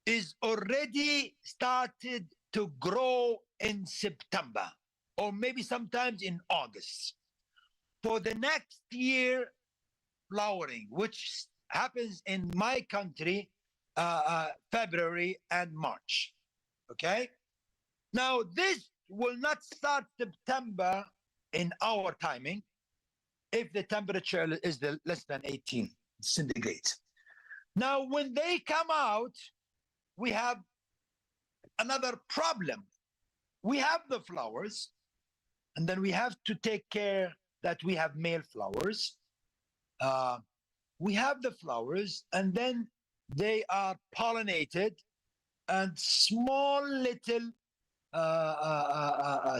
is already started to grow in September, or maybe sometimes in August. For the next year flowering, which happens in my country, February and March. Okay? Now, this will not start September in our timing if the temperature is less than 18 centigrade. Now, when they come out, we have another problem. We have the flowers, and then we have to take care that we have male flowers. We have the flowers, and then they are pollinated, and small little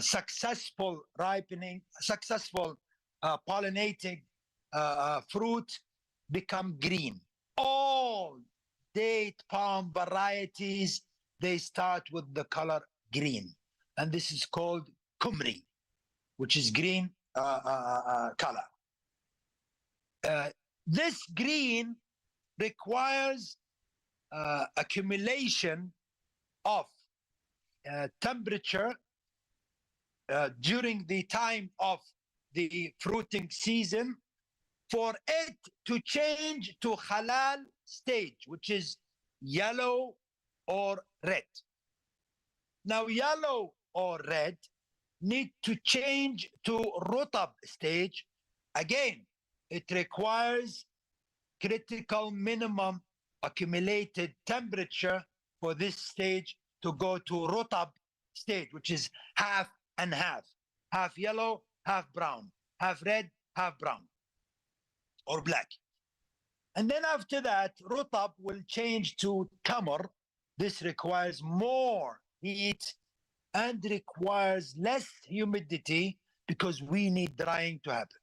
successful ripening, successful pollinating fruit become green. All date palm varieties, they start with the color green, and this is called kumri, which is green color. This green requires accumulation of temperature during the time of the fruiting season for it to change to halal stage, which is yellow or red. Now, yellow or red need to change to rutab stage. Again, it requires critical minimum accumulated temperature for this stage to go to rutab stage, which is half and half yellow, half brown, half red, half brown, or black. And then after that, rutab will change to tamar. This requires more heat and requires less humidity because we need drying to happen.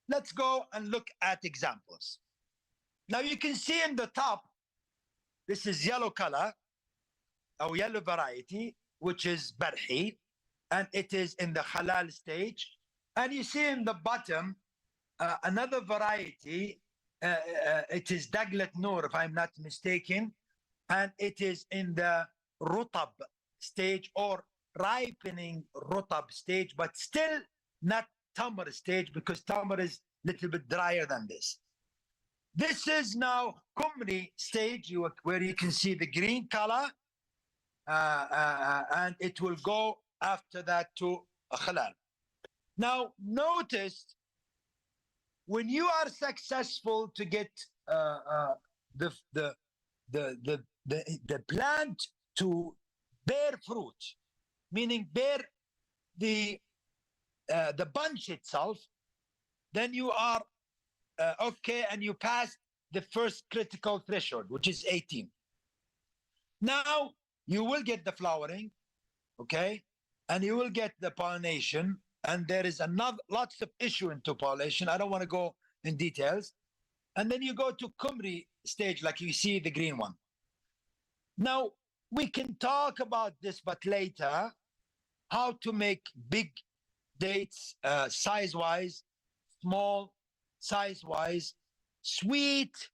Let's go and look at examples. Now you can see in the top, this is yellow color, or yellow variety, which is barhi, and it is in the halal stage. And you see in the bottom, another variety, it is Daglat Noor, if I'm not mistaken, and it is in the rutab stage or ripening rutab stage, but still not tamar stage, because tamar is a little bit drier than this. This is now kumri stage, where you can see the green color, and it will go after that to halal. Now notice, when you are successful to get the plant to bear fruit, meaning bear the bunch itself, then you are okay, and you pass the first critical threshold, which is 18. Now you will get the flowering, okay, and you will get the pollination, and there is lots of issue into pollination. I don't want to go in details. And then you go to kumri stage, like you see the green one. Now we can talk about this, but later, how to make big dates size-wise, small size-wise, sweet,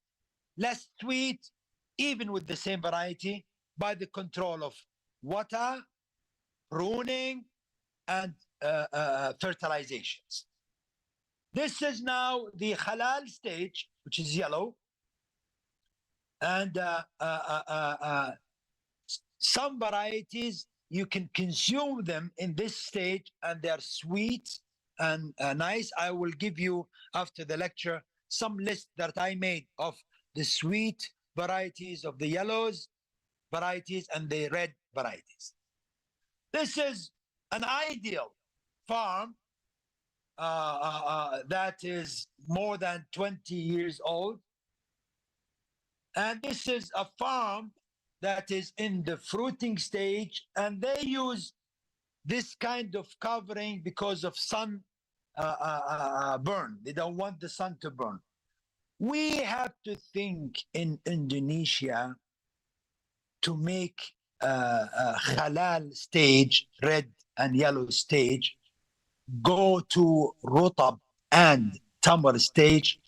less sweet, even with the same variety, by the control of water, pruning, and fertilizations. This is now the halal stage, which is yellow, and some varieties you can consume them in this stage, and they're sweet and nice. I will give you after the lecture some list that I made of the sweet varieties, of the yellows varieties, and the red varieties. This is an ideal farm that is more than 20 years old, and this is a farm that is in the fruiting stage, and they use this kind of covering because of sun burn. They don't want the sun to burn. We have to think in Indonesia to make halal stage, red and yellow stage, go to rutab and tamar stage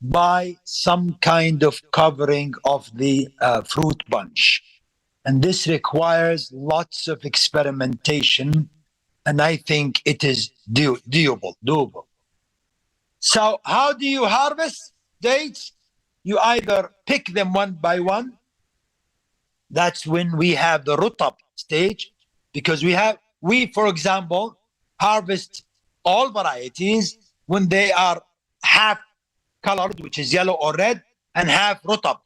by some kind of covering of the fruit bunch. And this requires lots of experimentation, and I think it is doable. So how do you harvest dates? You either pick them one by one. That's when we have the rutab stage, because we, for example, harvest all varieties when they are half colored, which is yellow or red, and half rutab.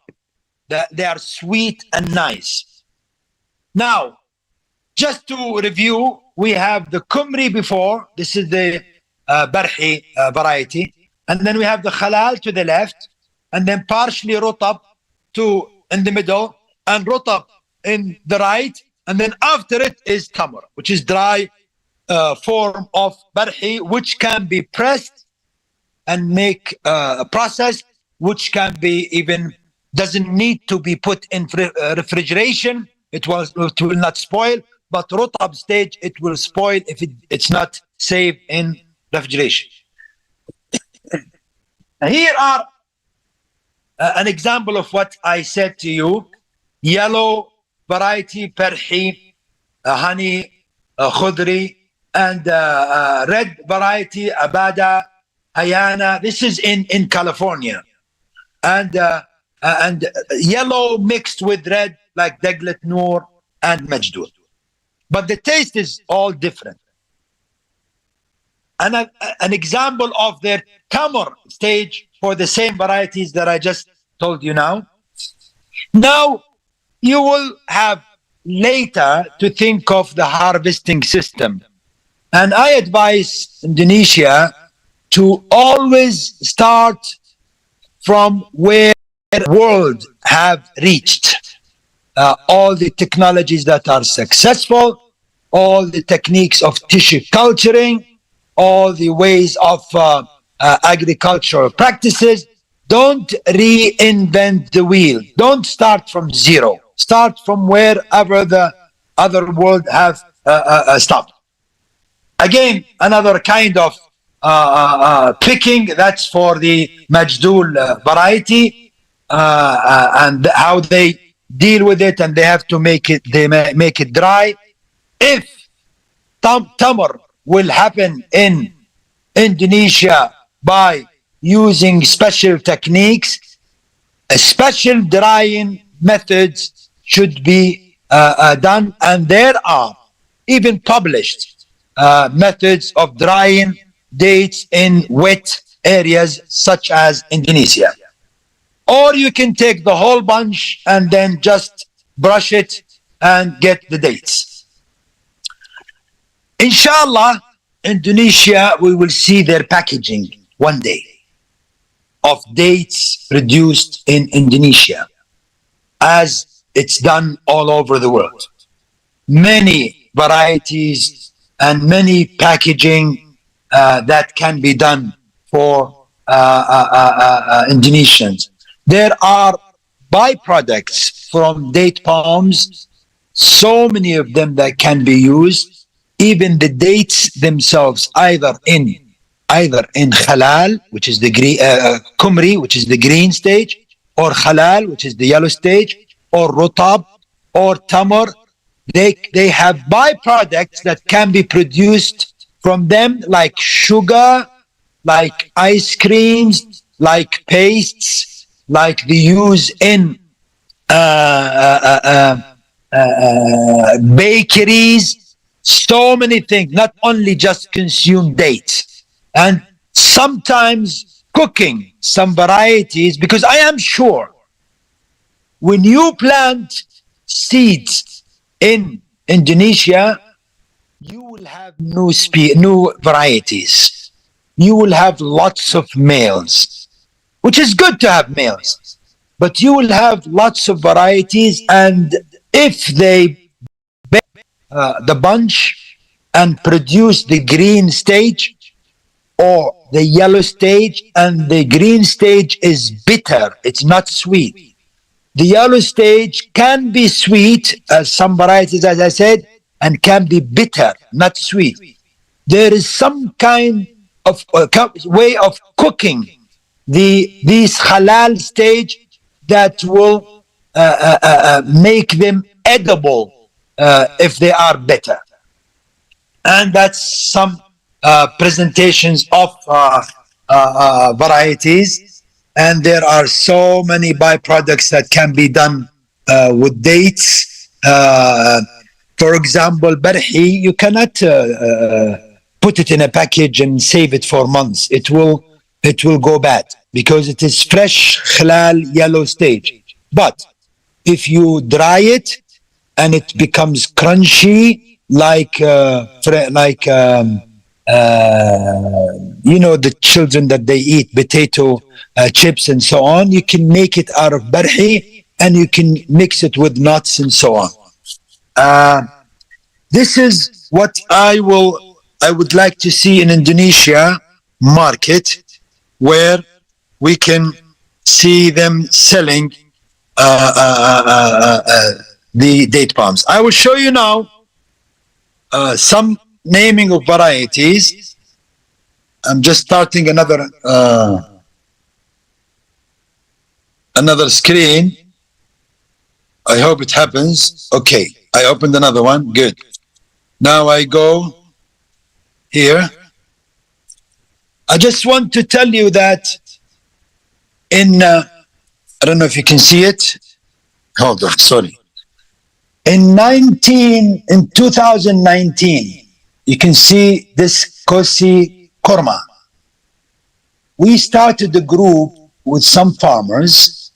They are sweet and nice. Now, just to review, we have the kumri before. This is the barhi variety. And then we have the halal to the left, and then partially rutab in the middle, and rutab in the right. And then after it is tamar, which is dry form of barhi, which can be pressed and make a process, which can be even, doesn't need to be put in refrigeration. It will not spoil, but rutab stage, it will spoil if it's not safe in refrigeration. Here are an example of what I said to you. Yellow variety, barhi, honey, khudri, and red variety, abada, ayana. This is in California. And yellow mixed with red, like Daglat Noor and Majdoor. But the taste is all different. And an example of their tamar stage for the same varieties that I just told you now. Now you will have later to think of the harvesting system. And I advise Indonesia to always start from where the world have reached. All the technologies that are successful, all the techniques of tissue culturing, all the ways of agricultural practices. Don't reinvent the wheel. Don't start from zero. Start from wherever the other world have stopped. Again, another kind of picking, that's for the Majdul variety, and how they deal with it, and they have to make it dry. If tamar will happen in Indonesia by using special techniques, special drying methods should be done, and there are even published methods of drying dates in wet areas such as Indonesia. Or you can take the whole bunch and then just brush it and get the dates. Inshallah, Indonesia, we will see their packaging one day of dates produced in Indonesia, as it's done all over the world. Many varieties and many packaging that can be done for Indonesians. There are byproducts from date palms, so many of them that can be used. Even the dates themselves, either in halal, which is the green, kumri, which is the green stage, or halal, which is the yellow stage, or rutab, or tamar. They have byproducts that can be produced from them, like sugar, like ice creams, like pastes, like the use in bakeries. So many things, not only just consume dates. And sometimes cooking some varieties, because I am sure when you plant seeds in Indonesia, you will have new varieties. You will have lots of males, which is good to have males, but you will have lots of varieties, and if they the bunch and produce the green stage or the yellow stage, and the green stage is bitter, it's not sweet. The yellow stage can be sweet, as some varieties, as I said, and can be bitter, not sweet. There is some kind of way of cooking these halal stage that will make them edible if they are better. And that's some presentations of varieties, and there are so many byproducts that can be done with dates. For example, barhi, you cannot put it in a package and save it for months. It will go bad because it is fresh halal yellow stage. But if you dry it and it becomes crunchy, like the children that they eat potato chips and so on, you can make it out of barhi and you can mix it with nuts and so on. This is what I would like to see in Indonesia market, where we can see them selling the date palms. I will show you now some naming of varieties. I'm just starting another screen. I hope it happens. Okay, I opened another one. Good. Now I go here. I just want to tell you that in I don't know if you can see it. Hold on, sorry. In 2019, you can see this Kosi Korma. We started a group with some farmers,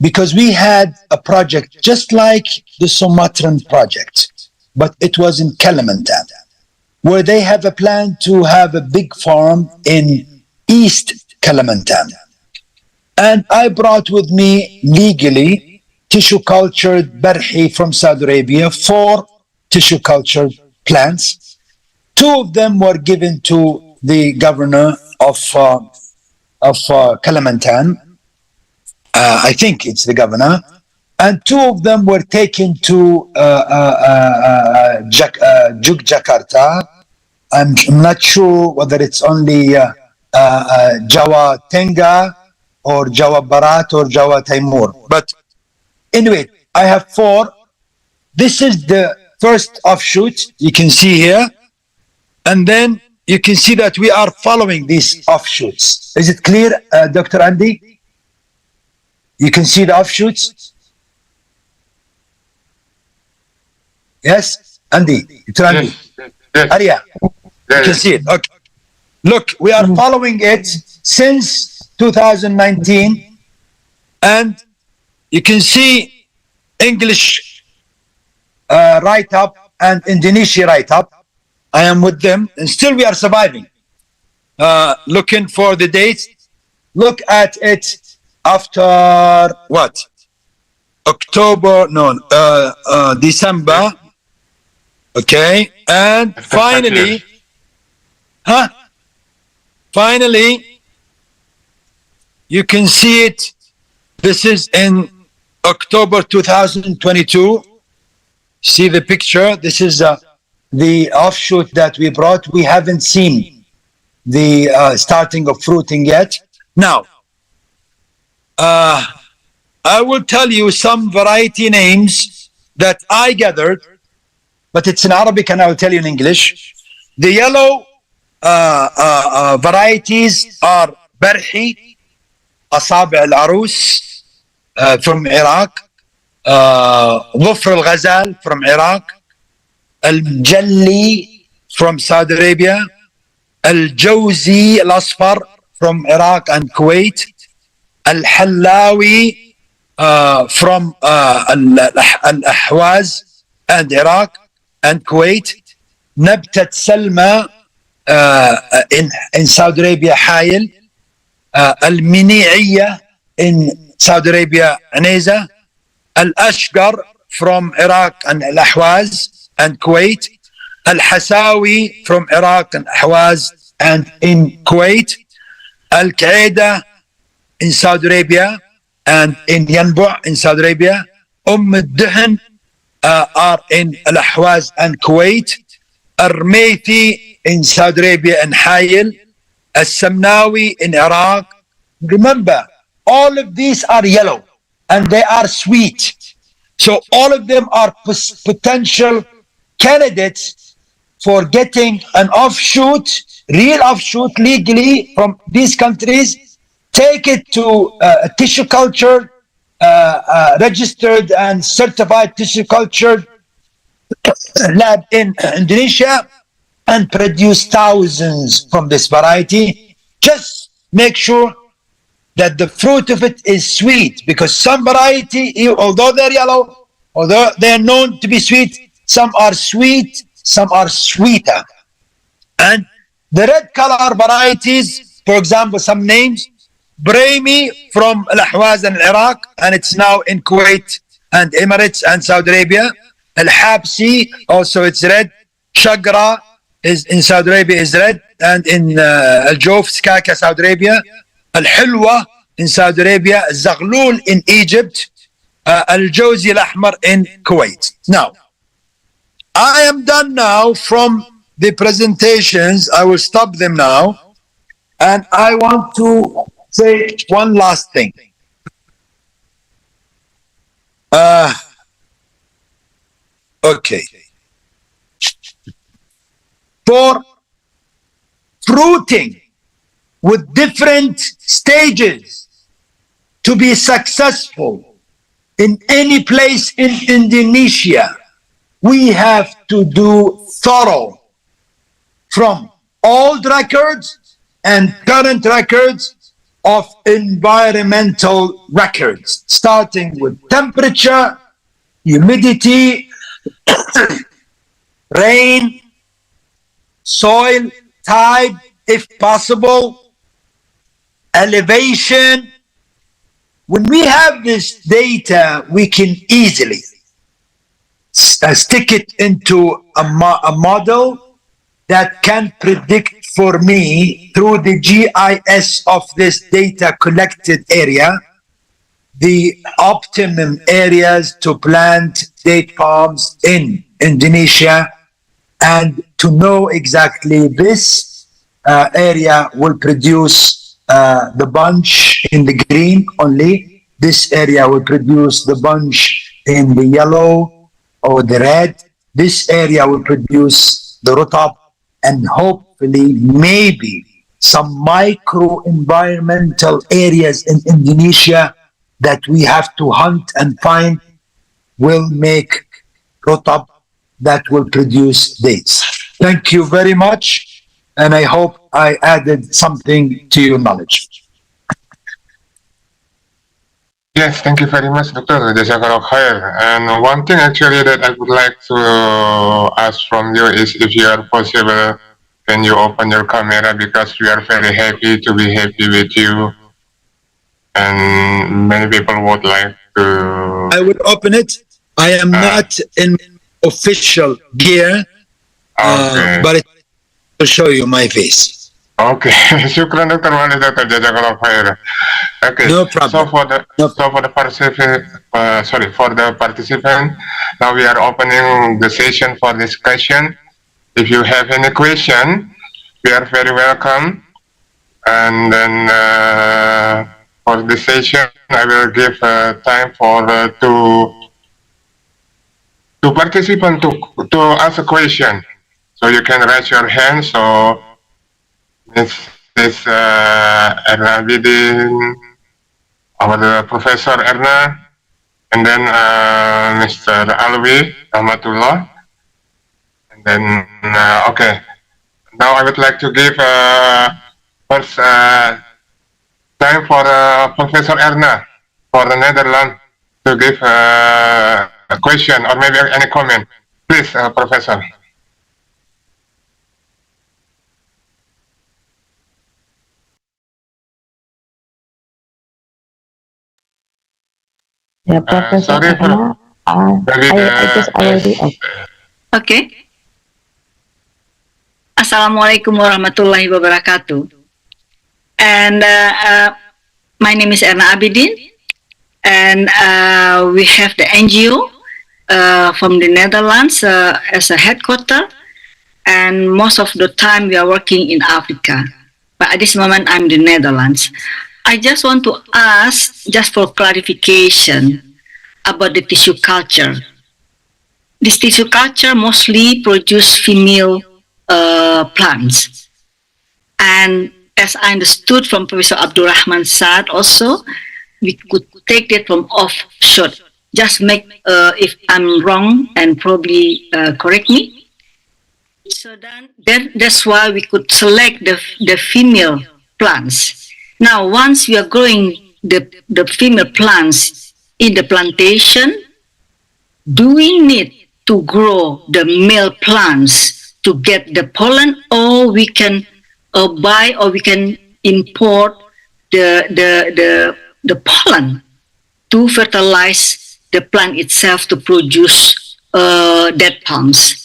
because we had a project just like the Sumatran project, but it was in Kalimantan, where they have a plan to have a big farm in East Kalimantan. And I brought with me legally tissue cultured barhi from Saudi Arabia, 4 tissue cultured plants. 2 of them were given to the governor of Kalimantan. I think it's the governor. And 2 of them were taken to Jakarta. I'm not sure whether it's only Jawa Tengah or Jawa Barat or Jawa Timur. But anyway, I have 4. This is the first offshoot you can see here. And then you can see that we are following these offshoots. Is it clear, Dr. Andy? You can see the offshoots? Yes, Andy, Dr. Andy.
Yes.
Arya, you can see it. Okay. Look, we are following it since 2019, and you can see English write-up and Indonesia write-up. I am with them, and still we are surviving. Looking for the dates. Look at it after what? October, no, December. Okay, and finally, finally, you can see it. This is in October 2022. See the picture. This is the offshoot that we brought. We haven't seen the starting of fruiting yet. Now, I will tell you some variety names that I gathered, but it's in Arabic and I will tell you in English. The yellow varieties are Barhi, Asabi al-Arus from Iraq, Dhufr al-Ghazal from Iraq, Al-Jalli from Saudi Arabia, Al-Jawzi al-Asfar from Iraq and Kuwait, Al-Hallawi from Al-Ahwaz and Iraq and Kuwait, Nabtat Salma in Saudi Arabia, Hayil, Al-Mini'iyya in Saudi Arabia, Aneza, Al-Ashgar from Iraq and Al-Ahwaz and Kuwait, Al-Hasawi from Iraq and Ahwaz and in Kuwait, Al-Qaeda in Saudi Arabia and in Yanbu' in Saudi Arabia, Al-Duhan are in Al-Ahwaz and Kuwait, Al-Rmaythi in Saudi Arabia and Hayil, Al-Samnawi in Iraq. Remember, all of these are yellow and they are sweet. So all of them are potential candidates for getting an offshoot, real offshoot legally from these countries, take it to a tissue culture, registered and certified tissue culture lab in Indonesia, and produce thousands from this variety. Just make sure that the fruit of it is sweet, because some variety, although they're yellow, although they're known to be sweet, some are sweet, some are sweeter. And the red color varieties, for example, some names, Brahmi from Al-Ahwaz and Iraq, and it's now in Kuwait and Emirates and Saudi Arabia. Al-Habsi, also it's red. Shagra is in Saudi Arabia, is red, and in Al-Jof, Skaka, Saudi Arabia. Al-Hilwa in Saudi Arabia. Al-Zaghlul in Egypt. Al-Jawzi al-Ahmar in Kuwait. Now, I am done now from the presentations. I will stop them now. And I want to say one last thing. Okay. For fruiting with different stages to be successful in any place in Indonesia, we have to do thorough from old records and current records of environmental records, starting with temperature, humidity, rain, soil type, if possible, elevation. When we have this data, we can easily stick it into a model that can predict for me through the GIS of this data collected area, the optimum areas to plant date palms in Indonesia, and to know exactly this area will produce the bunch in the green only. This area will produce the bunch in the yellow or the red. This area will produce the rutab, and hopefully maybe some micro environmental areas in Indonesia that we have to hunt and find will make rutab that will produce dates. Thank you very much, and I hope I added something to your knowledge.
Yes, thank you very much, Dr. Jazakallah khair. And one thing actually that I would like to ask from you is if you are possible, can you open your camera, because we are very happy to be happy with you. And many people would like to...
I will open it. I am not in official gear, but it will show you my face.
Okay, syukran Dr. Wali, Dr. Jazakallah khair. Okay,
no problem.
So for the participant, now we are opening the session for discussion. If you have any question, we are very welcome. And then for this session, I will give time for two participants to ask a question. So you can raise your hand. So Ms. Erna Abidin, our Professor Erna, and then Mr. Alwi Rahmatullah. And then, okay. Now I would like to give first time for Professor Erna for the Netherlands to give a question or maybe any comment. Please, Professor.
Yeah, Professor
sorry
Erna, I just already
Okay. Assalamualaikum warahmatullahi wabarakatuh. And my name is Erna Abidin, and we have the NGO from the Netherlands as a headquarter, and most of the time we are working in Africa. But at this moment, I'm in the Netherlands. I just want to ask, just for clarification, about the tissue culture. This tissue culture mostly produce female plants. And as I understood from Professor Abdul Rahman Saad also, we could take that from offshore. Just make, if I'm wrong, and probably correct me. So then that's why we could select the female plants. Now, once we are growing the female plants in the plantation, do we need to grow the male plants to get the pollen, or we can buy or we can import the pollen to fertilize the plant itself to produce date palms?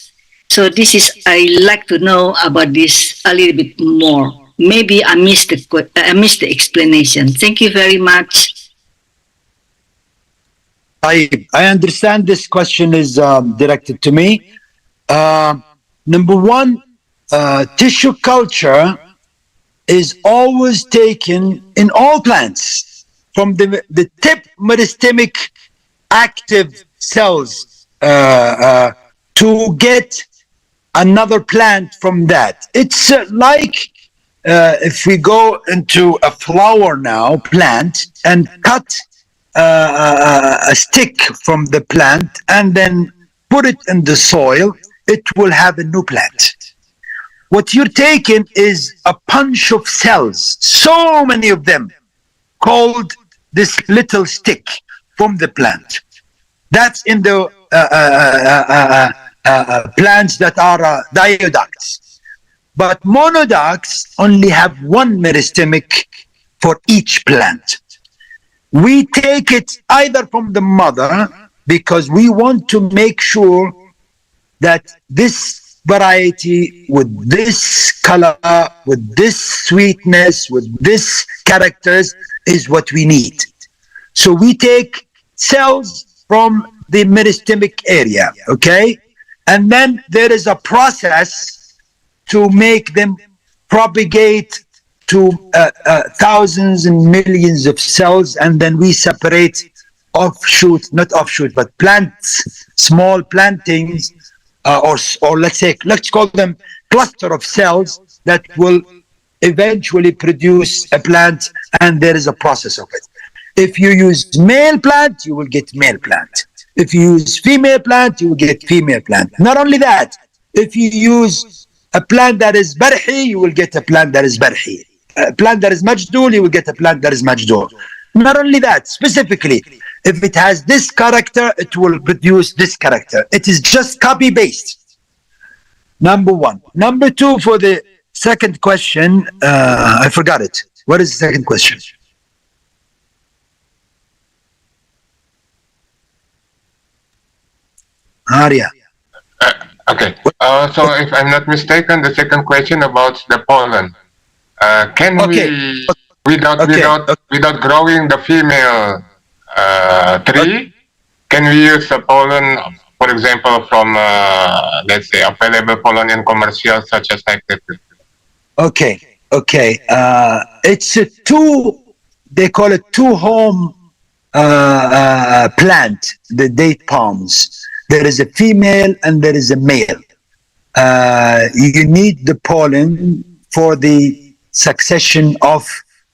So this is, I like to know about this a little bit more. Maybe I missed the explanation. Thank you very much.
I understand this question is directed to me. Number one, tissue culture is always taken in all plants from the tip meristemic active cells to get another plant from that. It's like if we go into a flower now plant and cut a stick from the plant and then put it in the soil, it will have a new plant. What you're taking is a bunch of cells, so many of them, called this little stick from the plant. That's in the plants that are diodax. But monodax only have one meristemic for each plant. We take it either from the mother because we want to make sure that this variety with this color, with this sweetness, with this characters is what we need. So we take cells from the meristemic area, okay? And then there is a process to make them propagate to thousands and millions of cells, and then we separate offshoot, not offshoot, but plants, small plantings, or let's call them cluster of cells that will eventually produce a plant, and there is a process of it. If you use male plant, you will get male plant. If you use female plant, you will get female plant. Not only that, if you use a plant that is barhi, you will get a plant that is barhi. A plant that is majdul, you will get a plant that is majdul. Not only that, specifically, if it has this character, it will produce this character. It is just copy-paste. Number one. Number two, for the second question, I forgot it. What is the second question? Arya.
Okay. So if I'm not mistaken, the second question about the pollen. Can we, without growing the female tree, can we use the pollen, for example, from let's say available pollen in commercial, such as like that?
Okay. It's a they call it two-home plant, the date palms. There is a female and there is a male. You need the pollen for the succession of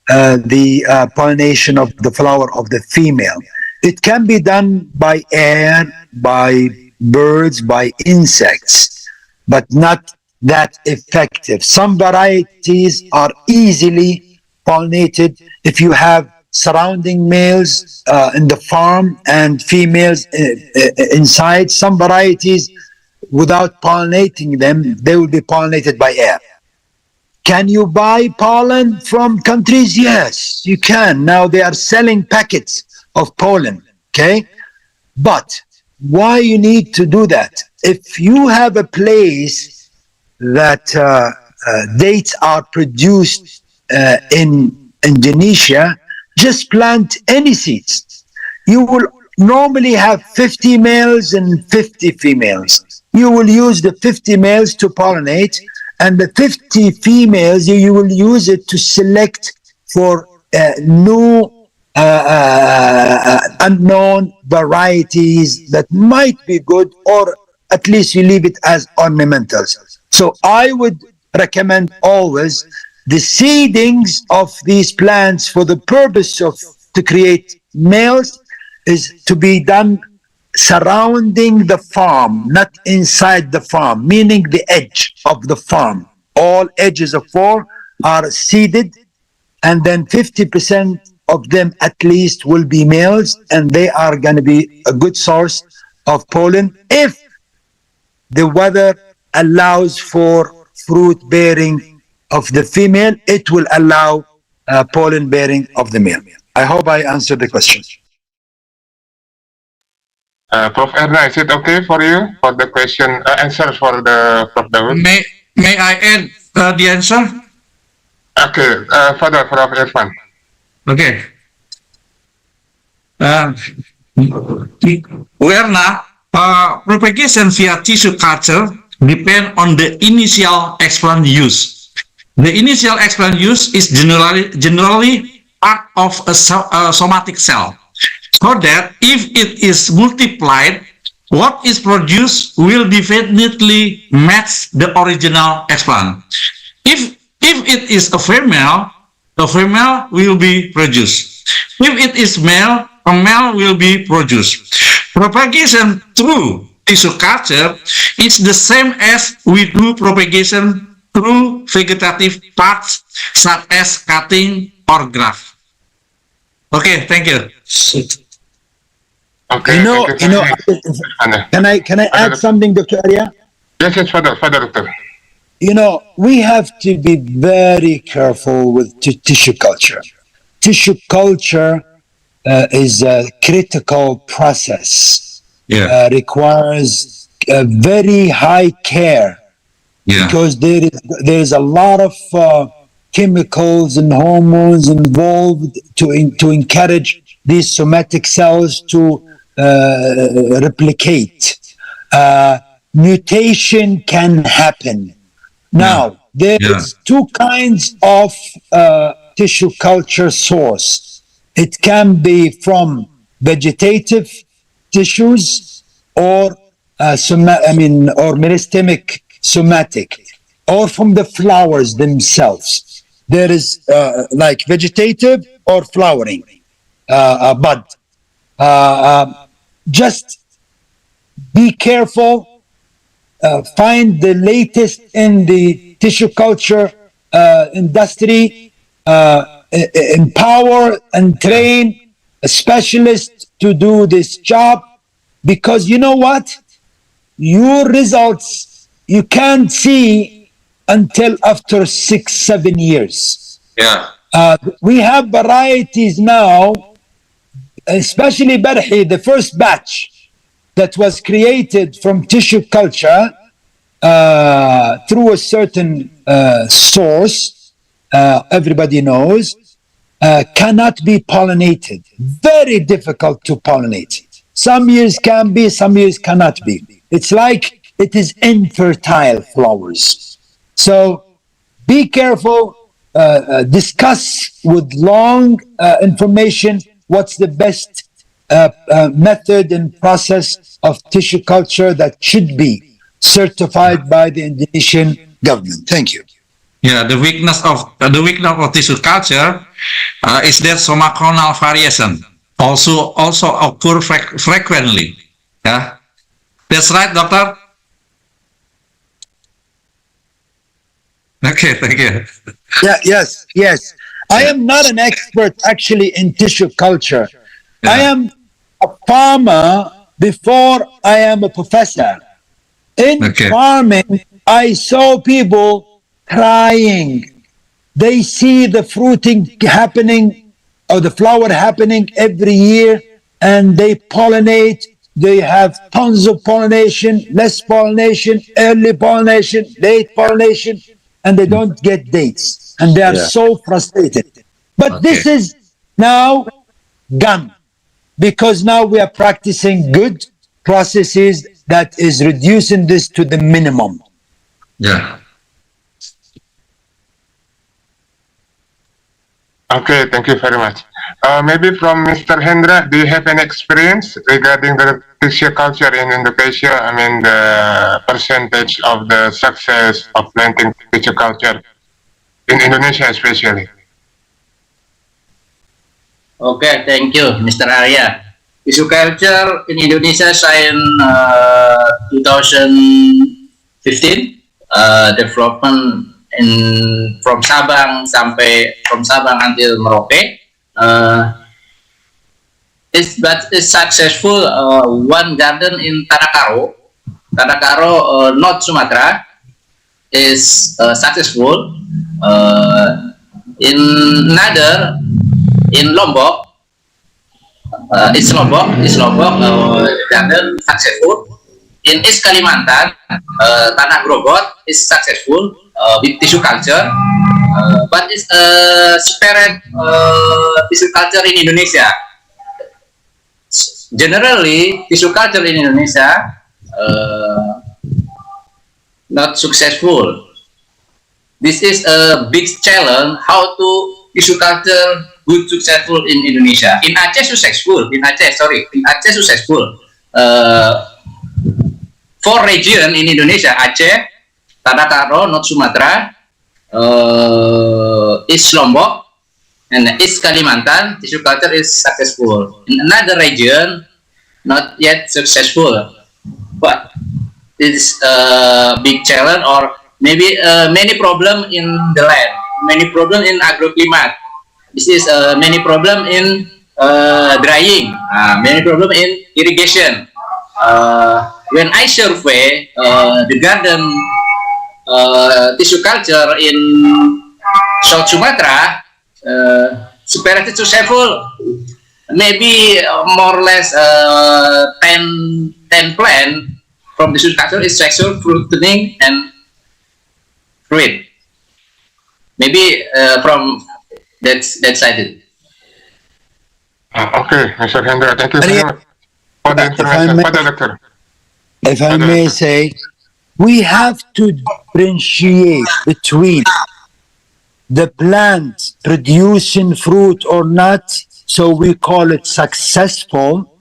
the pollination of the flower of the female. It can be done by air, by birds, by insects, but not that effective. Some varieties are easily pollinated if you have surrounding males in the farm and females inside. Some varieties, without pollinating them, they will be pollinated by air. Can you buy pollen from countries? Yes, you can. Now they are selling packets of pollen, okay? But why you need to do that? If you have a place that dates are produced in Indonesia, just plant any seeds. You will normally have 50 males and 50 females. You will use the 50 males to pollinate, and the 50 females, you will use it to select for new unknown varieties that might be good, or at least you leave it as ornamentals. So I would recommend always the seedings of these plants for the purpose of to create males is to be done surrounding the farm, not inside the farm, meaning the edge of the farm. All edges of farm are seeded, and then 50% of them at least will be males, and they are going to be a good source of pollen. If the weather allows for fruit bearing of the female, it will allow pollen bearing of the male. I hope I answered the question.
Prof. Erna, is it okay for you for the question answer for the Prof. Daud?
May I add the answer?
Okay, Father Prof. Irfan.
Okay. Erna, propagation via tissue culture depend on the initial explant use. The initial explant use is generally part of a somatic cell, so that if it is multiplied, what is produced will definitely match the original explant. If it is a female will be produced. If it is male, a male will be produced. Propagation through tissue culture is the same as we do propagation through vegetative parts such as cutting or graft. Okay, thank you.
Okay,
You know,
thank you
can I add something, Dr. Arya?
Yes, yes, Father, Doctor.
You know, we have to be very careful with tissue culture. Tissue culture is a critical process. Requires very high care because there is a lot of chemicals and hormones involved to encourage these somatic cells to replicate. Mutation can happen. Now, there's two kinds of tissue culture source. It can be from vegetative tissues or or meristemic somatic, or from the flowers themselves. There is like vegetative or flowering bud. Just be careful. Find the latest in the tissue culture industry. Empower and train a specialist to do this job, because you know what? Your results you can't see until after 6-7 years. We have varieties now, especially Barhi, the first batch that was created from tissue culture through a certain source, everybody knows, cannot be pollinated. Very difficult to pollinate. Some years can be, some years cannot be. It's like it is infertile flowers. So be careful, discuss with long information what's the best method and process of tissue culture that should be certified by the Indonesian government. Thank you.
Yeah, the weakness of tissue culture is that somacronal variation also occur frequently. Yeah, that's right, doctor. Okay, thank you.
Yeah, yes. I am not an expert actually in tissue culture. I am a farmer before I am a professor. In farming, I saw people crying. They see the fruiting happening or the flower happening every year, and they pollinate. They have tons of pollination, less pollination, early pollination, late pollination, and they don't get dates. And they are so frustrated. But this is now gone, because now we are practicing good processes that is reducing this to the minimum.
Yeah.
Okay, thank you very much. Maybe from Mr. Hendra, do you have any experience regarding the tissue culture in Indonesia? I mean, the percentage of the success of planting tissue culture in Indonesia especially.
Okay, thank you, Mr. Arya. Tissue culture in Indonesia since 2015, development from Sabang until Merauke. It's successful. One garden in Tanah Karo, North Sumatra, is successful. In another, in Lombok, it's Lombok garden successful. In East Kalimantan, Tanah Grogot is successful with tissue culture, but it's separate tissue culture in Indonesia. Generally, tissue culture in Indonesia not successful. This is a big challenge how to tissue culture good successful in Indonesia. In Aceh successful. In Aceh successful. 4 region in Indonesia: Aceh, Tanah Karo, North Sumatra, East Lombok, and East Kalimantan. Tissue culture is successful. In another region, not yet successful, but it's a big challenge, or maybe many problem in the land, many problem in agroclimate. This is many problem in drying, many problem in irrigation. When I survey the garden tissue culture in South Sumatra, separated to several, maybe more or less 10 plant from tissue culture is sexual fruiting and fruit. Maybe from that side.
Okay, Mr. Hendra, thank you very much for the information. Doctor.
If I may say, we have to differentiate between the plant producing fruit or not, so we call it successful,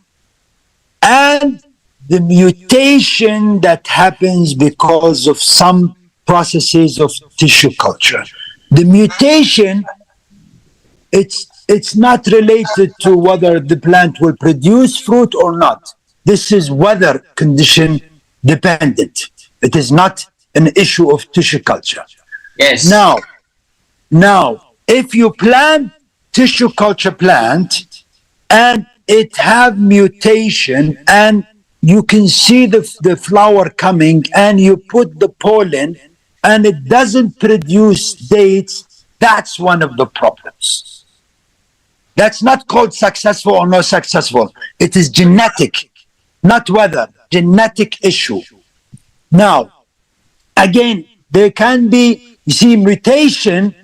and the mutation that happens because of some processes of tissue culture. The mutation, it's not related to whether the plant will produce fruit or not. This is weather condition dependent. It is not an issue of tissue culture.
Yes.
Now, if you plant tissue culture plant and it have mutation and you can see the flower coming and you put the pollen and it doesn't produce dates, that's one of the problems. That's not called successful or not successful. It is genetic, not weather, genetic issue. Now, again, there can be, you see, mutation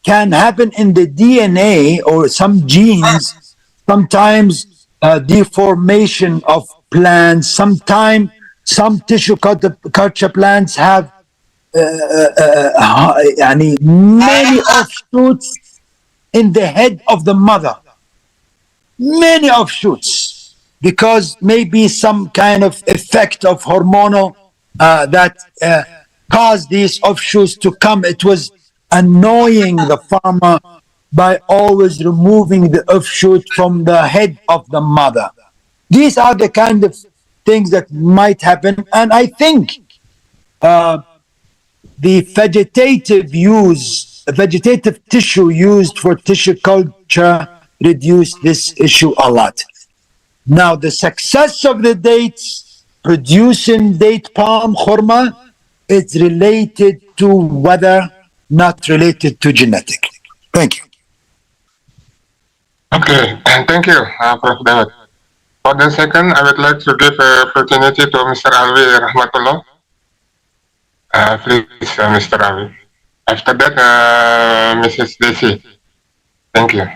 can happen in the DNA or some genes, sometimes deformation of plants, sometimes some tissue culture plants have many offshoots in the head of the mother. Many offshoots, because maybe some kind of effect of hormonal that caused these offshoots to come. It was annoying the farmer by always removing the offshoot from the head of the mother. These are the kind of things that might happen, and I think the vegetative tissue used for tissue culture reduced this issue a lot. Now, the success of the dates producing date palm khurma is related to weather, not related to genetic. Thank you.
Okay, and thank you, Prof. Daud. For the second, I would like to give opportunity to Mr. Alwi Rahmatullah. Please, Mr. Alwi. After that, Mrs. Desi. Thank you.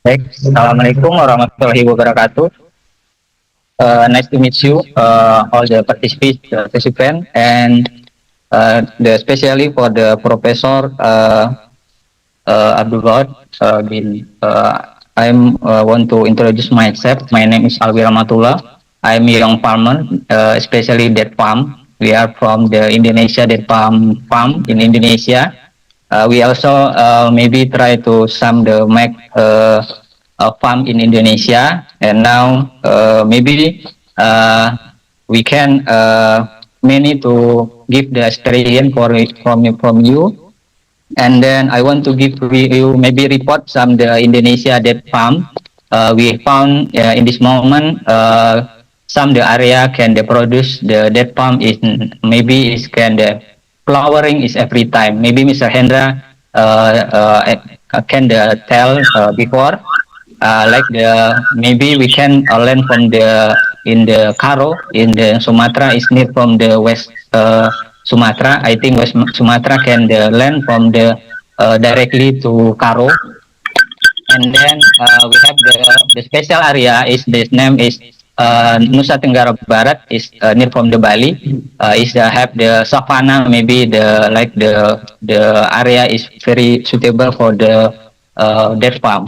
Baik, Assalamualaikum warahmatullahi wabarakatuh. Nice to meet you, all the participants, and especially for the Professor Abdul Ghad bin. I want to introduce myself. My name is Alwi Rahmatullah. I'm a young farmer, especially date palm. We are from the Indonesia date palm farm in Indonesia. We also maybe try to make a farm in Indonesia, and now maybe we can many to give the experience from you, and then I want to give you maybe report some the Indonesia date farm. We found in this moment some the area can they produce the date palm is maybe is can the flowering is every time. Maybe Mr. Hendra can tell before, like maybe we can learn from in the Karo in the Sumatra is near from the West Sumatra. I think West Sumatra can learn from directly to Karo, and then we have the special area is this name is Nusa Tenggara Barat is near from the Bali. Is have the savannah, maybe the area is very suitable for the date palm.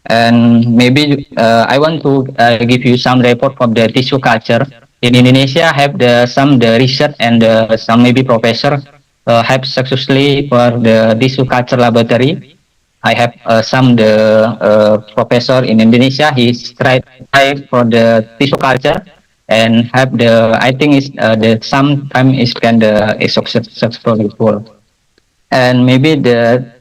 And maybe I want to give you some report from the tissue culture in Indonesia. Have some research and some maybe professor have successfully for the tissue culture laboratory. I have some the professor in Indonesia. He's tried for the tissue culture and have the I think is the sometime is kind of is successful before. And maybe the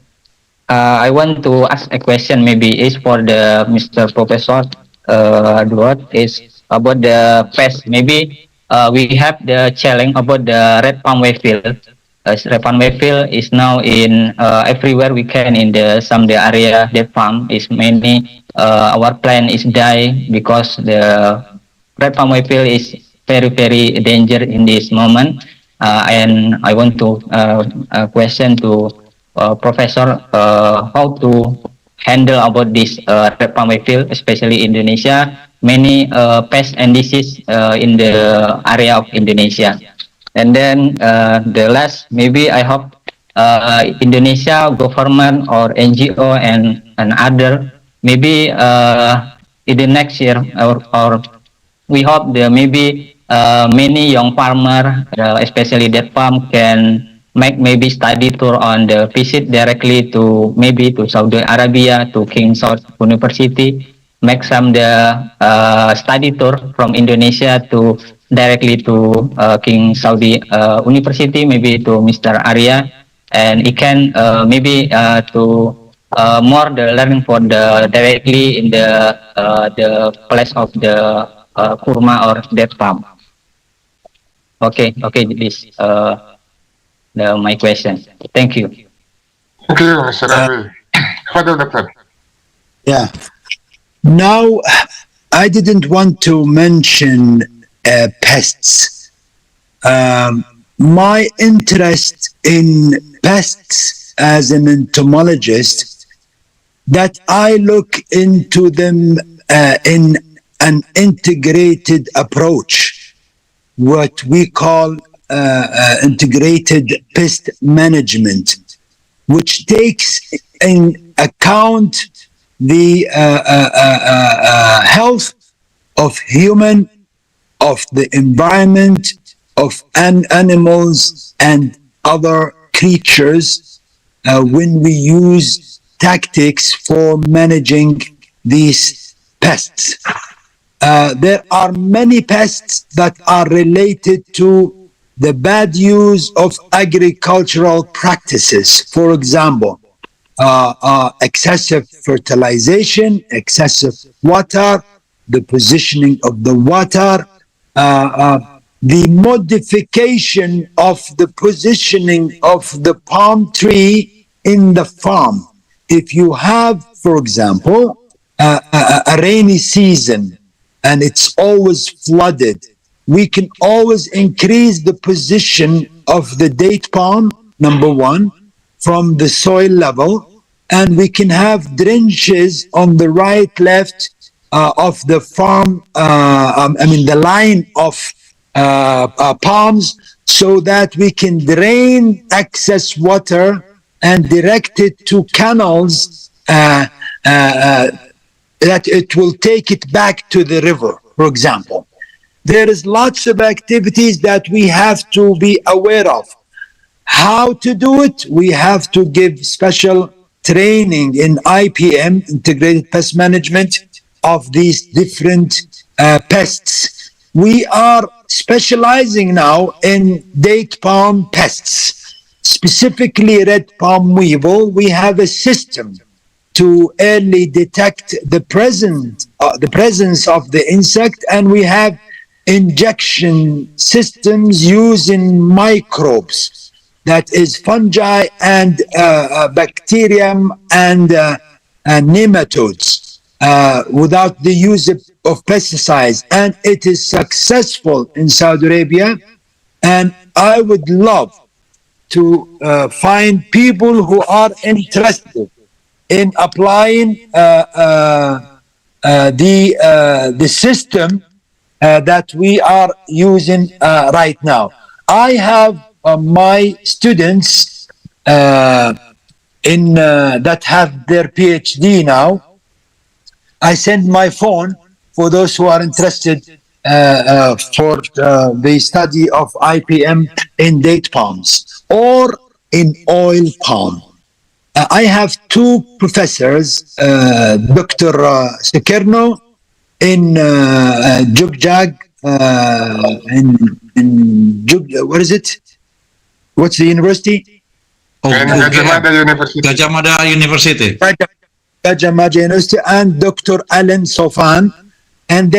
I want to ask a question. Maybe is for the Mr. Professor Duot is about the pest. Maybe we have the challenge about the red palm field. Red palm field is now in everywhere we can in the some the area that farm is mainly our plant is die because the red palm field is very danger in this moment. And I want to question to Professor how to handle about this red palm field, especially Indonesia. Many pests and disease in the area of Indonesia. And then the last, maybe I hope Indonesia government or NGO and other, maybe in the next year or we hope there maybe many young farmer, especially that farm can make maybe study tour on the visit directly to maybe to Saudi Arabia, to King Saud University, make some the study tour from Indonesia to directly to King Saudi University, maybe to Mr. Arya, and he can maybe to more the learning for the directly in the place of the kurma or that farm. Okay, this my question. Thank you.
Thank you, Mr. Ravi. Further, Doctor.
Yeah. Now, I didn't want to mention pests. My interest in pests as an entomologist, that I look into them in an integrated approach, what we call integrated pest management, which takes in account the health of human, of the environment, of animals and other creatures when we use tactics for managing these pests. There are many pests that are related to the bad use of agricultural practices. For example, excessive fertilization, excessive water, the positioning of the water, the modification of the positioning of the palm tree in the farm. If you have, for example, a rainy season and it's always flooded, we can always increase the position of the date palm, number one, from the soil level, and we can have drenches on the right, left of the farm, the line of palms, so that we can drain excess water and direct it to canals that it will take it back to the river, for example. There is lots of activities that we have to be aware of. How to do it? We have to give special training in IPM, Integrated Pest Management, of these different pests. We are specializing now in date palm pests, specifically red palm weevil. We have a system to early detect the presence of the insect, and we have injection systems using microbes, that is fungi and bacterium and nematodes, without the use of pesticides. And it is successful in Saudi Arabia. And I would love to find people who are interested in applying the system that we are using right now. I have my students that have their PhD now. I send my phone for those who are interested for the study of IPM in date palms or in oil palm. I have two professors, Dr. Sekerno in Jugjag, what is it? What's the university?
And Gajah Mada University.
Gajah Mada University.
Gajah Mada University, and Dr. Alan Sofan, and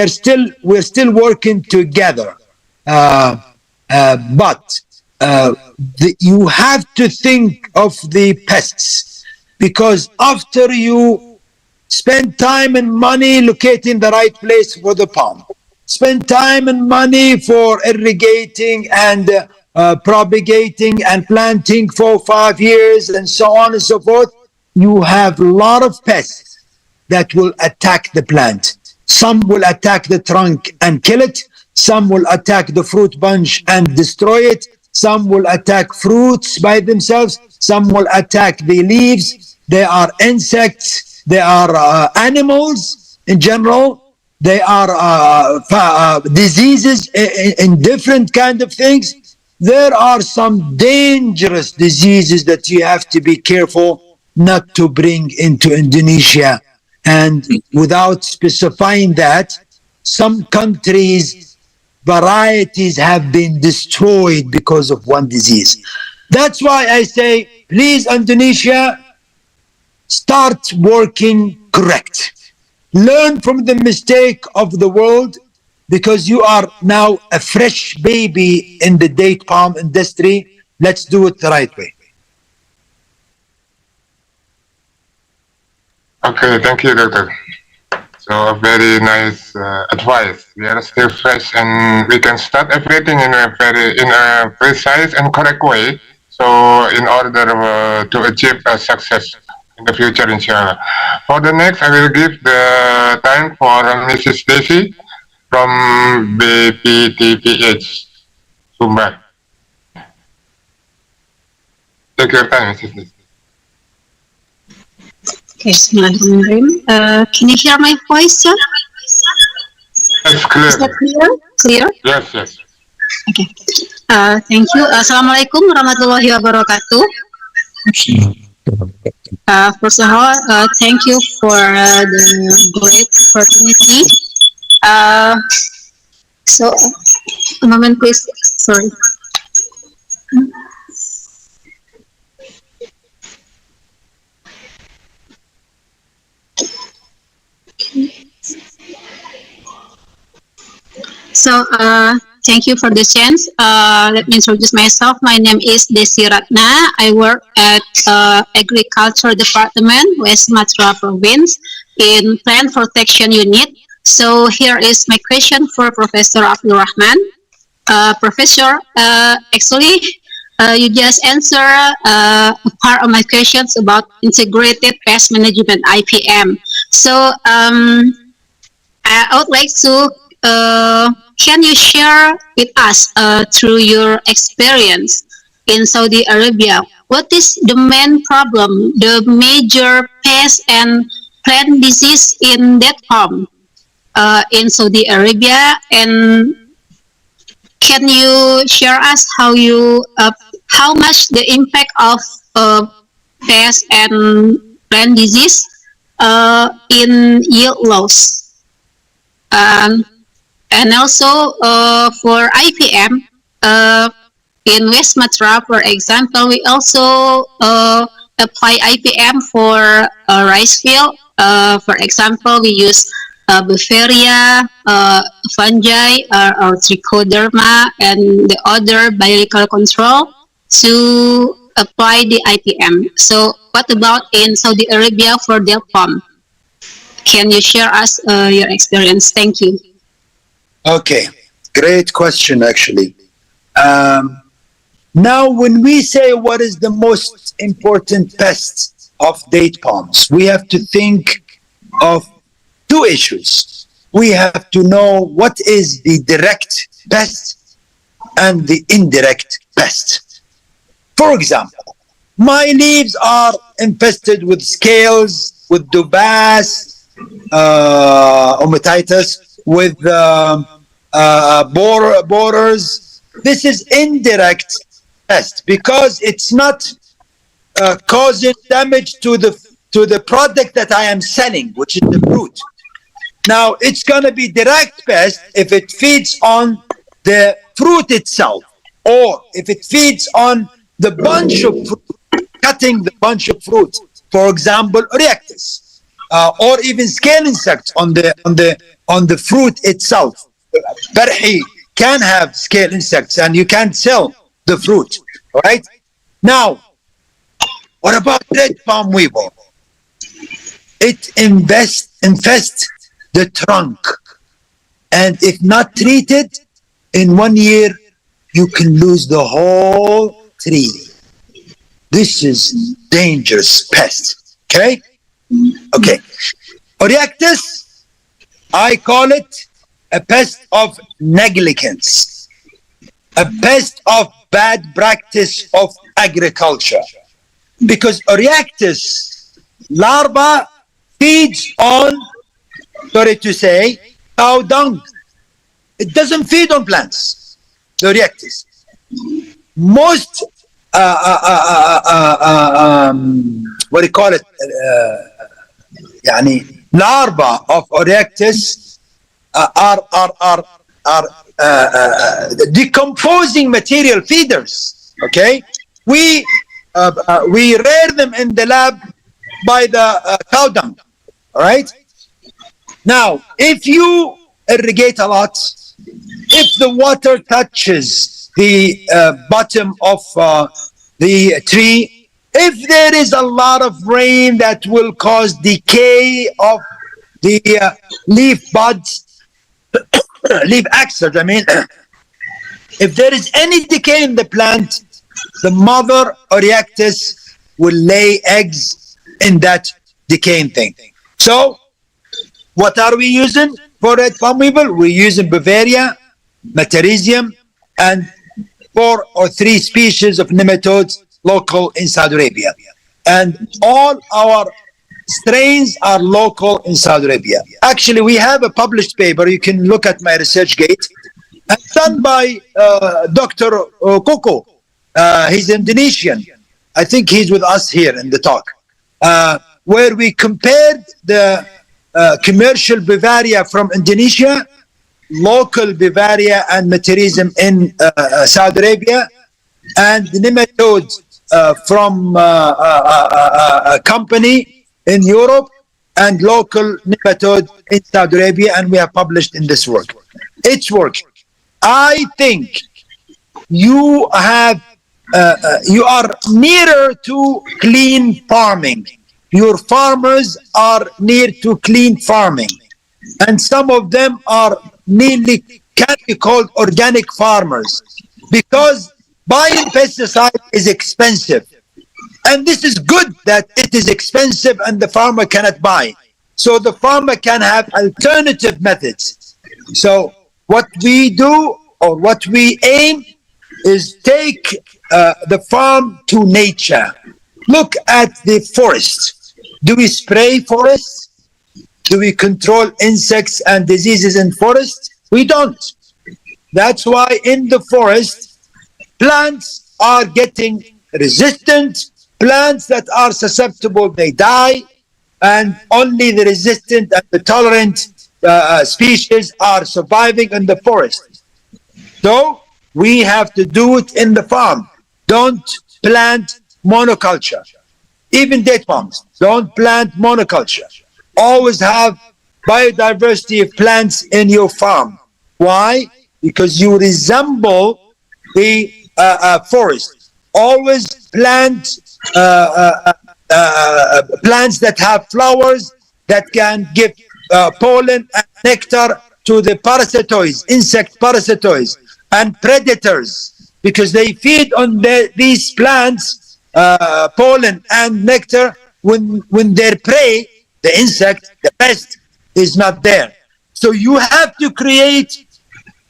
we're still working together. But you have to think of the pests, because after you spend time and money locating the right place for the palm, spend time and money for irrigating and propagating and planting for 5 years and so on and so forth, you have a lot of pests that will attack the plant. Some will attack the trunk and kill it. Some will attack the fruit bunch and destroy it. Some will attack fruits by themselves. Some will attack the leaves. They are insects. They are animals in general. They are diseases in different kind of things. There are some dangerous diseases that you have to be careful not to bring into Indonesia. And without specifying that, some countries, varieties have been destroyed because of one disease. That's why I say, please, Indonesia, start working correct. Learn from the mistake of the world, because you are now a fresh baby in the date palm industry. Let's do it the right way.
Okay, thank you, Doctor. So a very nice advice. We are still fresh, and we can start everything in a precise and correct way. So in order to achieve a success in the future, inshallah. For the next, I will give the time for Mrs. Desi from BPTPH, Sumbar. Take your time, Mrs. Desi.
Okay, Bismillahirrahmanirrahim. Can you hear my voice, sir?
Yes, clear.
Is that clear? Clear?
Yes, yes.
Okay. Thank you. Assalamualaikum warahmatullahi wabarakatuh. First of all, thank you for the great opportunity. So, a moment, please. Sorry. So, thank you for the chance. Let me introduce myself. My name is Desi Ratna. I work at Agriculture Department, West Sumatra Province, in Plant Protection Unit. So, here is my question for Professor Abdul Rahman. Professor, actually, you just answered a part of my questions about integrated pest management, IPM. So, I would like to can you share with us through your experience in Saudi Arabia, what is the main problem, the major pest and plant disease in that farm in Saudi Arabia, and can you share us how much the impact of pest and plant disease in yield loss? And also for IPM in West Sumatra, for example, we also apply IPM for rice field. For example, we use Befaria, fungi, or Trichoderma, and the other biological control to apply the IPM. So, what about in Saudi Arabia for their palm? Can you share us your experience? Thank you.
Okay, great question, actually. Now, when we say what is the most important pest of date palms, we have to think of two issues. We have to know what is the direct pest and the indirect pest. For example, my leaves are infested with scales, with dubas, omatitis, with borers. This is indirect pest because it's not causing damage to the product that I am selling, which is the fruit. Now, it's going to be direct pest if it feeds on the fruit itself, or if it feeds on the bunch of fruit, cutting the bunch of fruit, for example, Oryctes, or even scale insects on the fruit itself. Barhi can have scale insects, and you can't sell the fruit. All right. Now, what about red palm weevil? It infests the trunk, and if not treated, in 1 year you can lose the whole tree. This is dangerous pest. Okay. Oryctes, I call it a pest of negligence, a pest of bad practice of agriculture, because Oryctes larva feeds on, sorry to say, cow dung. It doesn't feed on plants. The Oryctes. Most what do you call it? Larva of Oryctes are decomposing material feeders. Okay, we rear them in the lab by the cow dung. All right. Now, if you irrigate a lot, if the water touches the bottom of the tree, if there is a lot of rain that will cause decay of the leaf buds, leaf axils, I mean, if there is any decay in the plant, the mother Oryctes will lay eggs in that decaying thing. So, what are we using for red palm weevil? We're using Bavaria, Metarhizium, and 4 or 3 species of nematodes local in Saudi Arabia. And all our strains are local in Saudi Arabia. Actually, we have a published paper. You can look at my ResearchGate. It's done by Dr. Koko. He's Indonesian. I think he's with us here in the talk. Where we compared the commercial Bavaria from Indonesia, local Bavaria and Metarhizium in Saudi Arabia, and the nematodes from a company in Europe, and local nematode in Saudi Arabia, and we have published in this work. It's working. I think you have you are nearer to clean farming. Your farmers are near to clean farming, and some of them are nearly can be called organic farmers, because buying pesticide is expensive, and this is good that it is expensive and the farmer cannot buy, so the farmer can have alternative methods. So what we do, or what we aim, is take the farm to nature. Look at the forest. Do we spray forests? Do we control insects and diseases in forests? We don't. That's why in the forest, plants are getting resistant. Plants that are susceptible, they die, and only the resistant and the tolerant species are surviving in the forest. So we have to do it in the farm. Don't plant monoculture. Even date palms, don't plant monoculture. Always have biodiversity of plants in your farm. Why? Because you resemble the forest. Always plant plants that have flowers that can give pollen and nectar to the parasitoids, insect parasitoids, and predators, because they feed on these plants, pollen and nectar, when their prey, the insect, the pest, is not there. So you have to create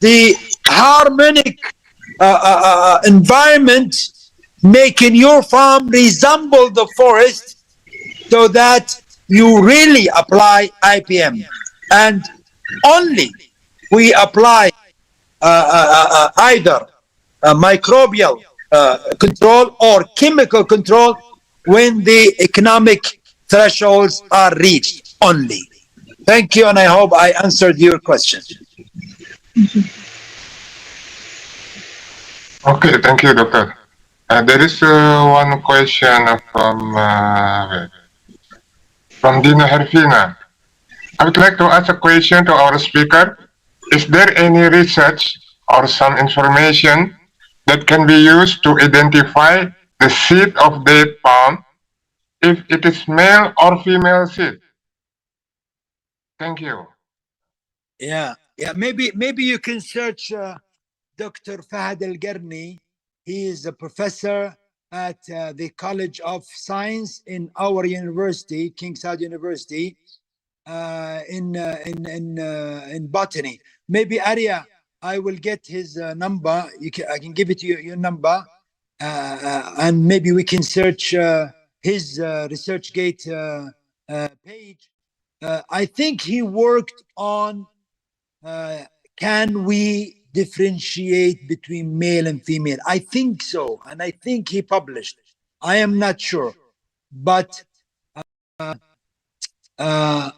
the harmonic environment, making your farm resemble the forest, so that you really apply IPM. And only we apply either microbial control or chemical control when the economic thresholds are reached only. Thank you, and I hope I answered your question.
Okay, thank you, Doctor. There is one question from Dina Herfina. I would like to ask a question to our speaker. Is there any research or some information that can be used to identify the seed of date palm, if it is male or female seed? Thank you.
Yeah. Maybe you can search Dr. Fahad Al-Garni. He is a professor at the College of Science in our university, King Saud University, in botany. Maybe Arya, I will get his number. I can give it to you, your number, and maybe we can search his ResearchGate page. I think he worked on can we differentiate between male and female. I think so, and I think he published. I am not sure, but I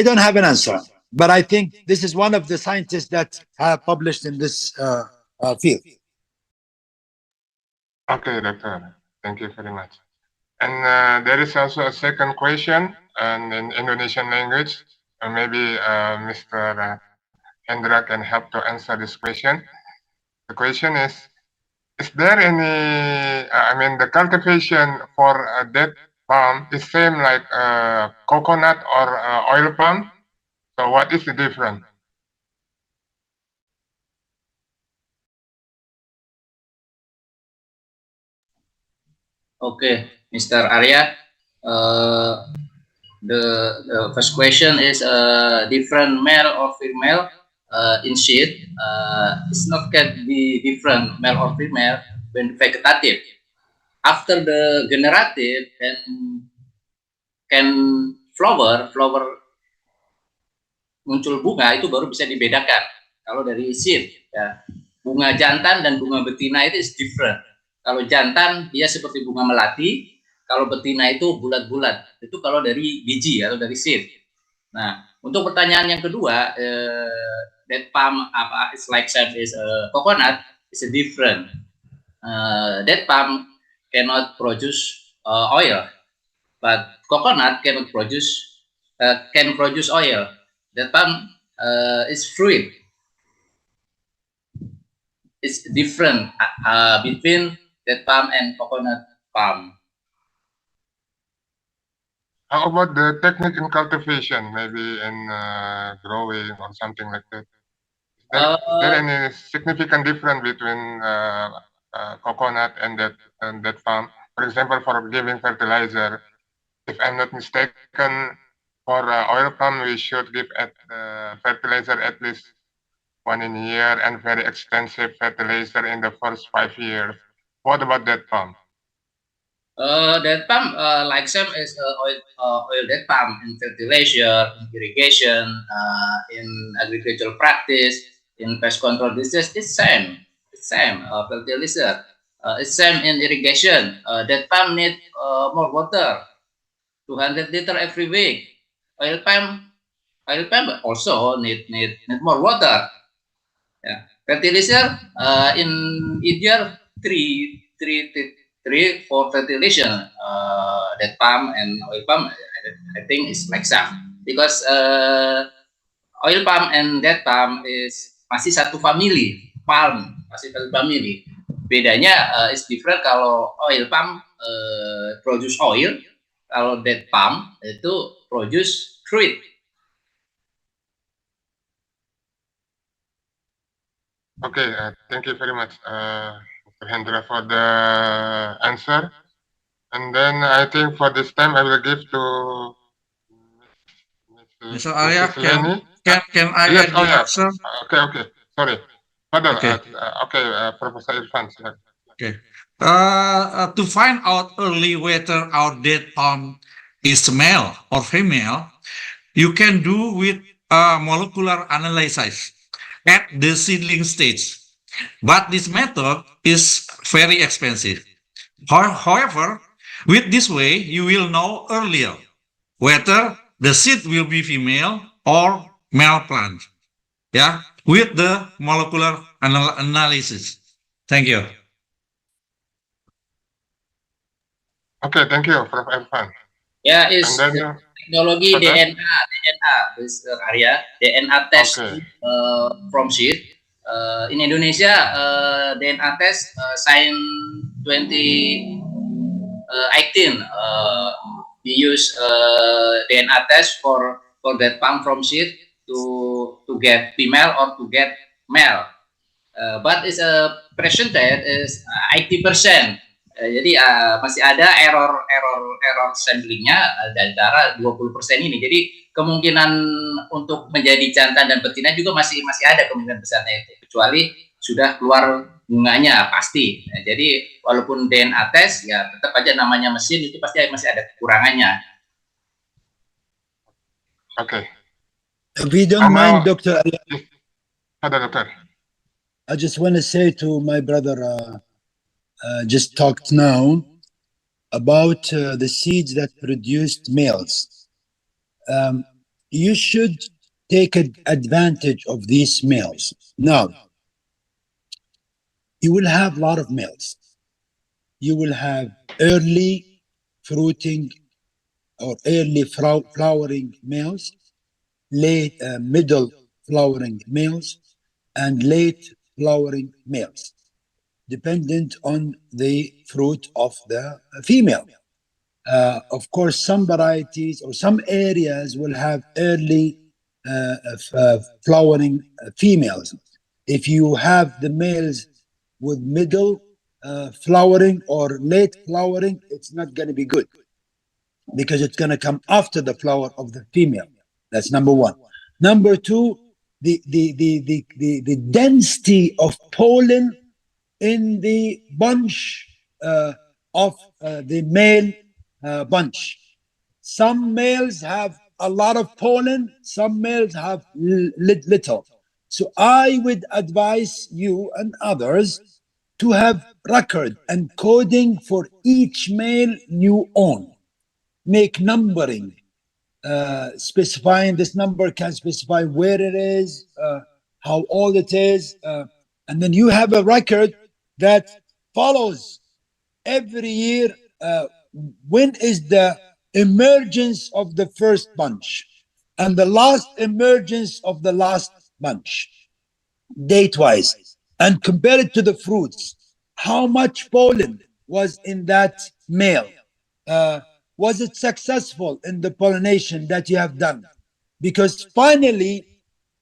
don't have an answer. But I think this is one of the scientists that have published in this field.
Okay, Doctor. Thank you very much. And there is also a second question in Indonesian language. Maybe Mr. Hendra can help to answer this question. The question is there any, the cultivation for date palm is same like coconut or oil palm? So what is the difference?
Okay, Mr. Arya. The first question is different male or female in seed. It's not can be different male or female when vegetative. After the generative can flower muncul bunga, itu baru bisa dibedakan. Kalau dari seed, ya, bunga jantan dan bunga betina itu is different. Kalau jantan dia seperti bunga melati, kalau betina itu bulat-bulat. Itu kalau dari biji atau dari seed. Nah, untuk pertanyaan yang kedua, date palm it's like said is coconut is a different. Date palm cannot produce oil, but coconut cannot produce can produce oil. Date palm is fruit. It's different between date palm and coconut palm.
How about the technique in cultivation, maybe in growing or something like that? Is there any significant difference between coconut and that palm? For example, for giving fertilizer, if I'm not mistaken, for oil palm, we should give fertilizer at least 1 in a year and very extensive fertilizer in the first 5 years. What about that palm?
That palm, like same as oil date palm in fertilization, in irrigation, in agricultural practice, in pest control disease, it's same. It's same. Fertilizer, it's same in irrigation. That palm need more water, 200 liter every week. Oil palm also need more water. Yeah. Fertilizer in India 3 for fertilization. That palm and oil palm, I think it's like some because oil palm and that palm is masih satu family, palm masih satu family. Bedanya is different. Kalau oil palm produce oil, kalau that palm itu produce fruit.
Okay, thank you very much, Mr. Hendra, for the answer. And then I think for this time I will give to
Mr. Arya,
Lenny.
can I
Yes,
add the answer?
Okay. Sorry. Further,
Okay.
Professor Irfan.
Okay. To find out early whether our date palm is male or female, you can do with molecular analysis at the seedling stage. But this method is very expensive. However, With this way, you will know earlier whether the seed will be female or male plant. Yeah, with the molecular analysis. Thank you.
Okay, thank you, Prof. Irfan.
Yeah, is
And then,
teknologi
further?
DNA, Mr. Arya, DNA test
Okay.
from seed. In Indonesia, DNA test sign 2018. We use DNA test for that palm from seed to get female or to get male. But is a percentage is 80%. Jadi masih ada error samplingnya di antara 20% ini. Jadi kemungkinan untuk menjadi jantan dan betina juga masih ada kemungkinan besarnya itu. Kecuali sudah keluar bunganya pasti. Nah, jadi walaupun DNA tes ya tetap aja namanya mesin itu pasti masih ada kekurangannya.
Okay.
If you don't mind, Dr.
Doctor.
I just want to say to my brother, just talked now about the seeds that produced males. You should take advantage of these males. Now, you will have a lot of males. You will have early fruiting or early flowering males, late middle flowering males, and late flowering males, dependent on the fruit of the female. Of course, some varieties or some areas will have early flowering females. If you have the males with middle flowering or late flowering, it's not going to be good because it's going to come after the flower of the female. That's number one. Number two, the density of pollen in the bunch of the male bunch. Some males have a lot of pollen, some males have little. So I would advise you and others to have record and coding for each male you own. Make numbering, specifying this number can specify where it is, how old it is, and then you have a record that follows every year when is the emergence of the first bunch and the last emergence of the last bunch, date-wise, and compare it to the fruits. How much pollen was in that male? Was it successful in the pollination that you have done? Because finally,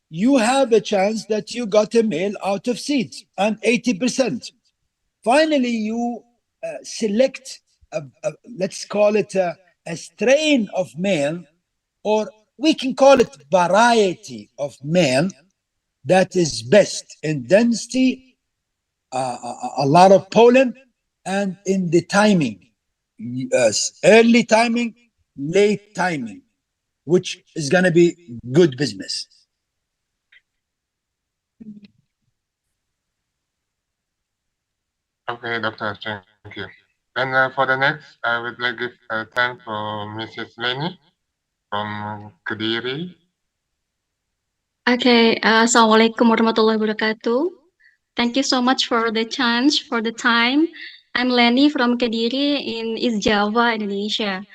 you have a chance that you got a male out of seeds, and 80%. Finally, you select, let's call it a strain of male, or we can call it variety of male that is best in density, a lot of pollen, and in the timing, early timing, late timing, which is going to be good business.
Okay, Doctor, thank you. And for the next, I would like to give time for Mrs. Leni from Kediri.
Okay, Assalamualaikum warahmatullahi wabarakatuh. Thank you so much for the chance, for the time. I'm Leni from Kediri in East Java, Indonesia.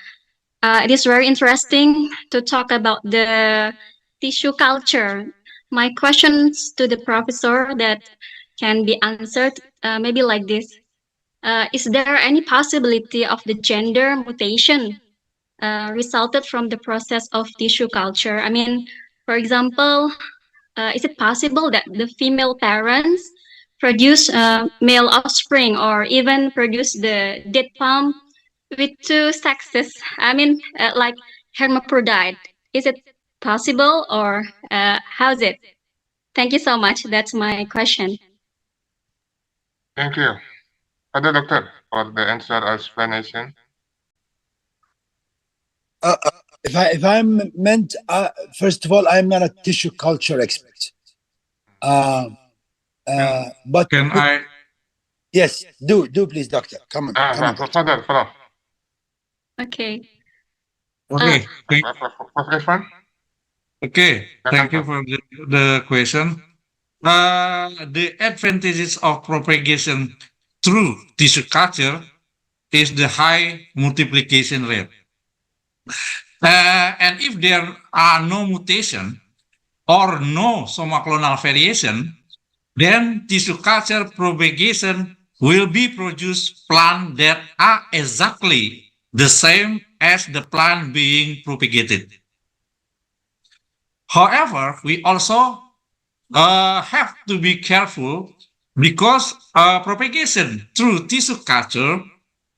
It is very interesting to talk about the tissue culture. My questions to the professor that can be answered maybe like this. Is there any possibility of the gender mutation resulted from the process of tissue culture? I mean, for example, is it possible that the female parents produce male offspring or even produce the date palm with two sexes? I mean, like hermaphrodite. Is it possible or how's it? Thank you so much. That's my question.
Thank you. Other doctor for the answer or explanation.
If I'm meant, first of all, I'm not a tissue culture expert. But
can I?
Yes, do please, doctor. Come on.
Further.
Okay.
Okay,
First one.
okay. Thank you for the question. The advantages of propagation through tissue culture is the high multiplication rate. And if there are no mutation or no somaclonal variation, then tissue culture propagation will be produced plant that are exactly the same as the plant being propagated. However, we also have to be careful because propagation through tissue culture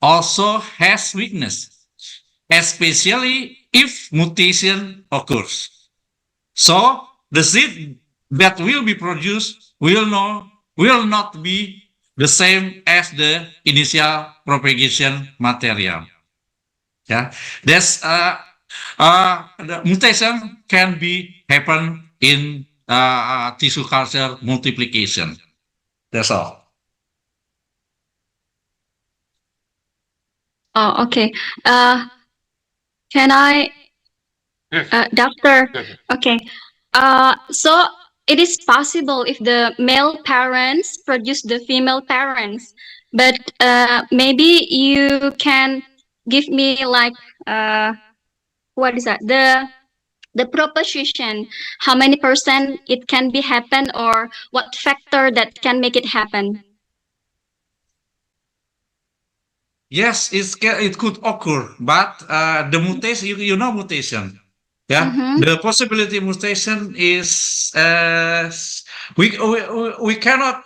also has weakness, especially if mutation occurs. So the seed that will be produced will not be the same as the initial propagation material. Yeah, that's the mutation can be happen in tissue culture multiplication. That's all.
Oh, okay. Can I, doctor? Okay. So it is possible if the male parents produce the female parents, but maybe you can give me like what is that? The proposition, how many percent it can be happen, or what factor that can make it happen?
Yes, it could occur, but the mutation, you know mutation. Yeah, the possibility mutation is we cannot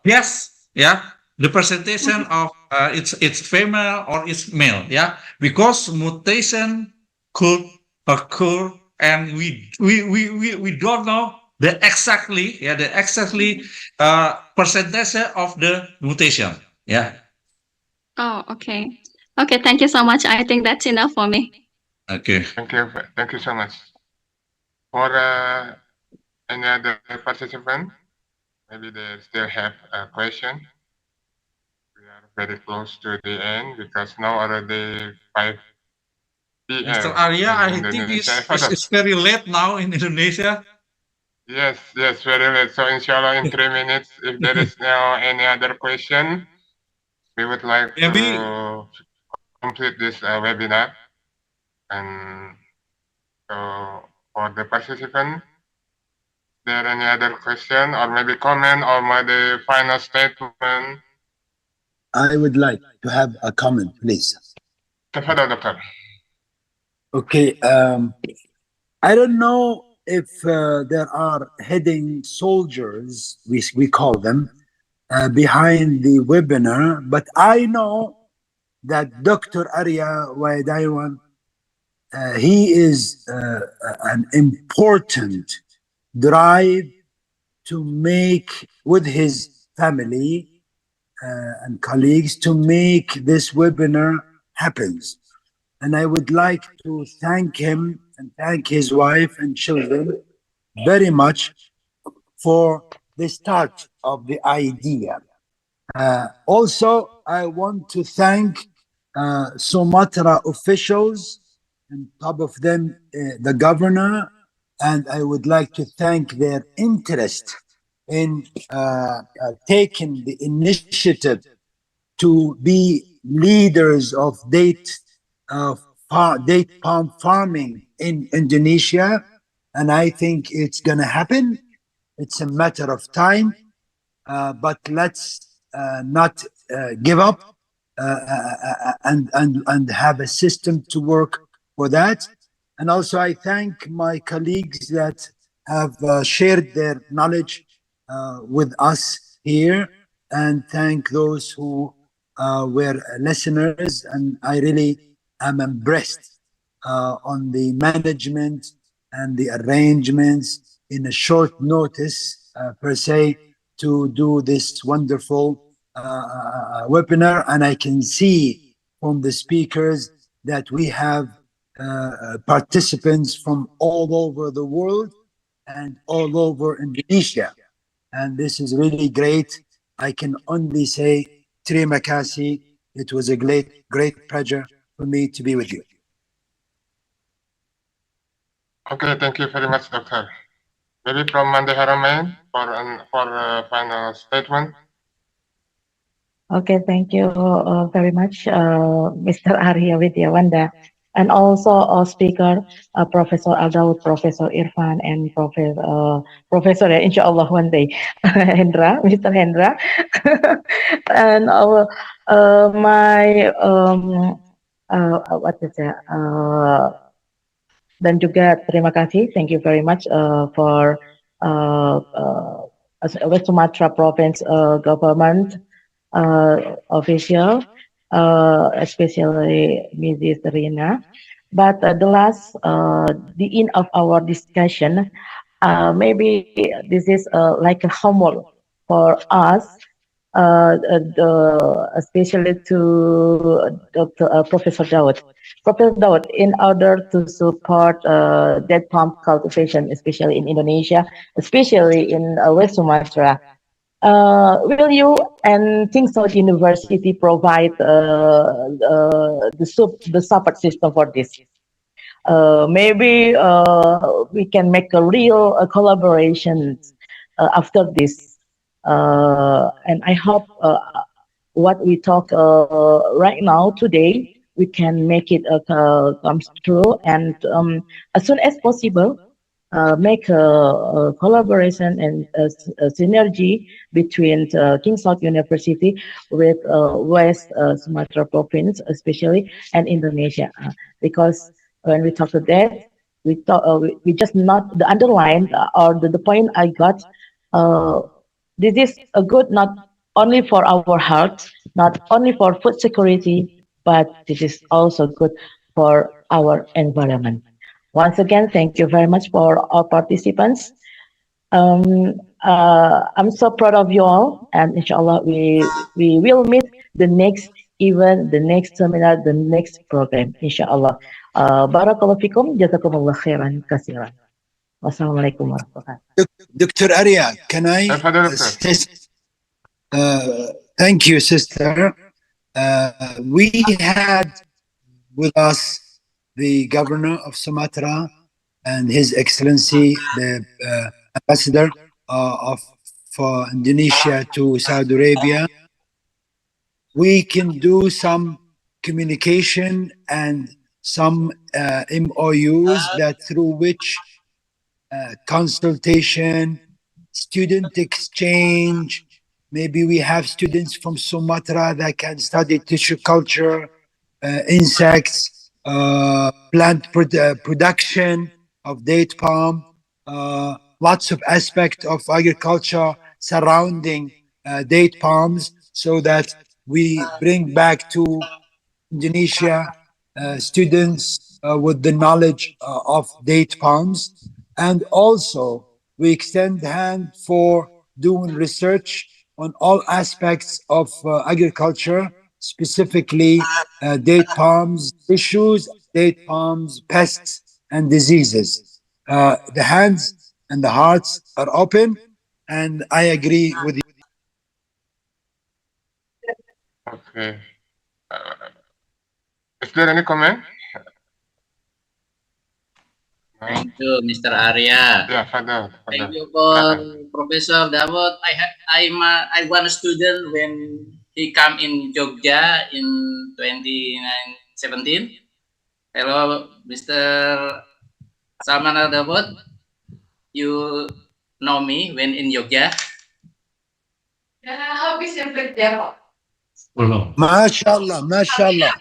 yes, yeah, the presentation of it's female or it's male, yeah, because mutation could occur and we don't know the exactly percentage of the mutation, yeah.
Oh, okay. Okay, thank you so much. I think that's enough for me.
Okay.
Thank you so much. For any other participant, maybe they still have a question. We are very close to the end because now already 5 p.m.
Mr. Arya, I
in
think
Indonesia.
it's very late now in Indonesia.
Yes, very late. So inshallah in 3 minutes, if there is now any other question, we would like to complete this webinar. And so for the participant, is there any other question or maybe comment or maybe final statement?
I would like to have a comment, please.
Doctor.
Okay, I don't know if there are hidden soldiers, we call them, behind the webinar, but I know that Dr. Arya Waidaiwan, he is an important drive to make with his family and colleagues to make this webinar happens. And I would like to thank him and thank his wife and children very much for the start of the idea. Also, I want to thank Sumatra officials, and top of them the governor, and I would like to thank their interest in taking the initiative to be leaders of date palm farming in Indonesia. And I think it's going to happen. It's a matter of time, but let's not give up and have a system to work for that. And also I thank my colleagues that have shared their knowledge with us here, and thank those who were listeners. And I really am impressed on the management and the arrangements in a short notice per se to do this wonderful webinar. And I can see from the speakers that we have participants from all over the world and all over Indonesia. And this is really great. I can only say terima kasih. It was a great pleasure for me to be with you.
Okay, thank you very much, Doctor. Maybe from Mande Haramain for a final statement.
Okay, thank you very much, Mr. Arya Widyawanda, and also our speaker, Professor Aldaud, Professor Irfan, and Professor inshallah one day, Hendra, Mr. Hendra, and our my what is it? Dan juga terima kasih, thank you very much for West Sumatra Province government official, especially Mrs. Rina. But the last, the end of our discussion, maybe this is like a homework for us, especially to Dr. Professor Daud. Professor Daud, in order to support date palm cultivation, especially in Indonesia, especially in West Sumatra, will you and King Saud University provide the support system for this? Maybe we can make a real collaboration after this. And I hope what we talk right now today, we can make it comes true, and as soon as possible, make a collaboration and a synergy between King Saud University with West Sumatra Province, especially, and Indonesia, because when we talk to that, we just not the underline or the point I got. This is a good not only for our health, not only for food security, but this is also good for our environment. Once again, thank you very much for all participants. I'm so proud of you all, and inshallah we will meet the next event, the next seminar, the next program, inshallah. Barakallahu fikum, jazakumullah khairan kasiran. Wassalamualaikum warahmatullahi wabarakatuh.
Dr. Arya, can I thank you, sister. We had with us the governor of Sumatra and His Excellency, the ambassador for Indonesia to Saudi Arabia. We can do some communication and some MOUs that through which consultation, student exchange, maybe we have students from Sumatra that can study tissue culture, insects, plant production of date palm, lots of aspects of agriculture surrounding date palms, so that we bring back to Indonesia students with the knowledge of date palms. And also we extend hand for doing research on all aspects of agriculture, specifically date palms issues, date palms, pests and diseases. The hands and the hearts are open, and I agree with you.
Okay. Is there any comment?
Thank you, Mr. Arya.
Yeah, Father.
Thank you for Professor Daud. I'm one student when he come in Jogja in 2017. Hello, Mr. Salman Al Daud. You know me when in Jogja.
MashaAllah, MashaAllah.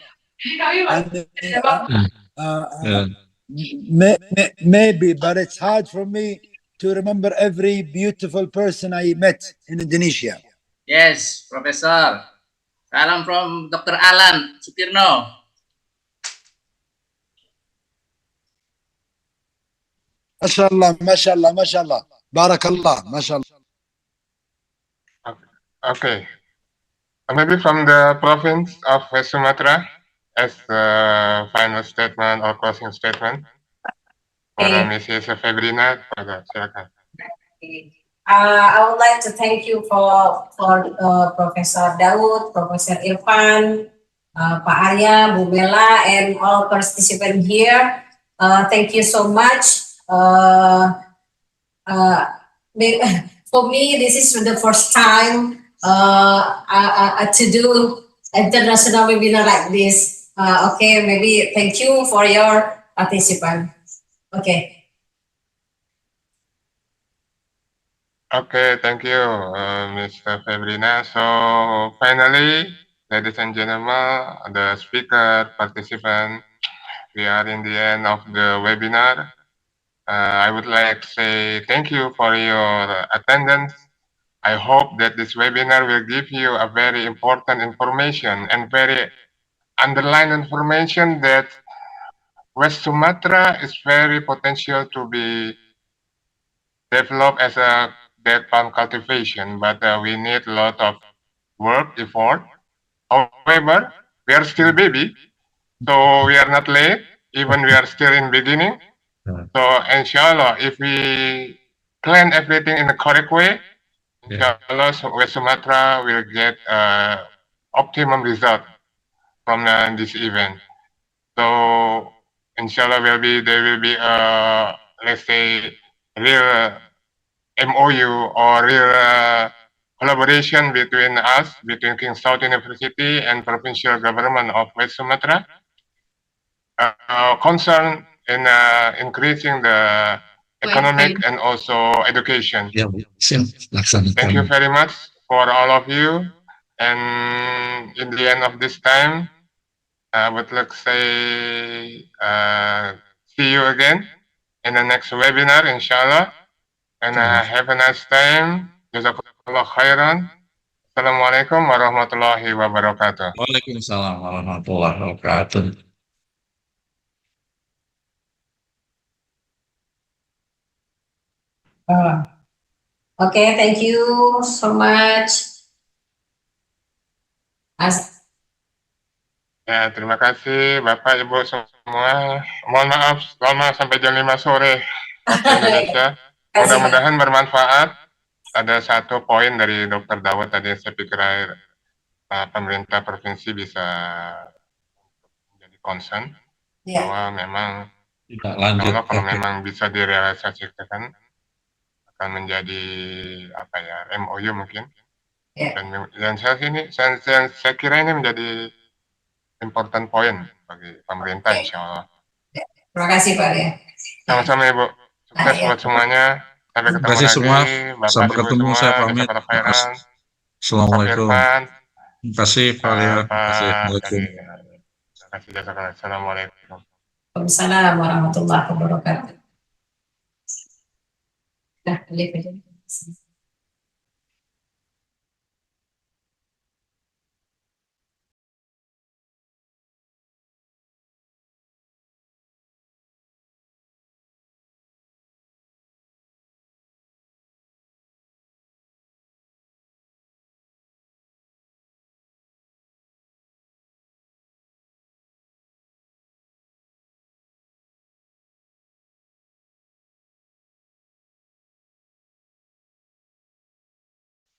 Maybe, but it's hard for me to remember every beautiful person I met in Indonesia.
Yes, Professor. Salam from Dr. Alan Sutirno.
MashaAllah, MashaAllah, MashaAllah. Barakallah, MashaAllah.
Okay. Maybe from the province of West Sumatra as the final statement or closing statement. Para Mrs. Febrina, silakan.
I would like to thank you for Professor Daud, Professor Irfan, Pak Arya, Bu Bella, and all participants here. Thank you so much. For me, this is the first time to do international webinar like this. Okay, maybe thank you for your participant. Okay.
Okay, thank you, Mr. Febrina. So finally, ladies and gentlemen, the speaker, participant, we are in the end of the webinar. I would like to say thank you for your attendance. I hope that this webinar will give you a very important information and very underlying information that West Sumatra is very potential to be developed as a date palm cultivation, but we need a lot of work, effort. However, we are still baby, so we are not late, even we are still in beginning. So inshallah, if we plan everything in the correct way, inshallah, West Sumatra will get optimum result from this event. So inshallah, there will be let's say real MOU or real collaboration between us, between King Saud University and provincial government of West Sumatra, concern in increasing the economic and also education. Thank you very much for all of you. And in the end of this time, I would like to say see you again in the next webinar, inshallah. And have a nice time. Jazakallah khairan. Assalamualaikum warahmatullahi wabarakatuh.
Waalaikumsalam warahmatullahi wabarakatuh.
Okay, thank you so much.
Ya, terima kasih Bapak Ibu semua. Mohon maaf lama sampai jam 5 sore waktu Indonesia. Mudah-mudahan bermanfaat. Ada satu poin dari Dr. Dawud tadi yang saya pikir pemerintah provinsi bisa menjadi concern bahwa memang kalau memang bisa direalisasikan akan menjadi apa ya MOU mungkin. Dan saya kira ini menjadi important point bagi pemerintah insya Allah.
Terima kasih Pak ya.
Sama-sama Ibu. Sukses buat semuanya. Sampai ketemu lagi.
Semua.
Bapak,
sampai
Ibu
ketemu
semua.
saya pamit. Assalamualaikum. Terima kasih Pak ya. Terima kasih.
Terima kasih. Assalamualaikum.
Waalaikumsalam warahmatullahi wabarakatuh. Nah, lihat aja.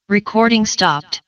Recording stopped.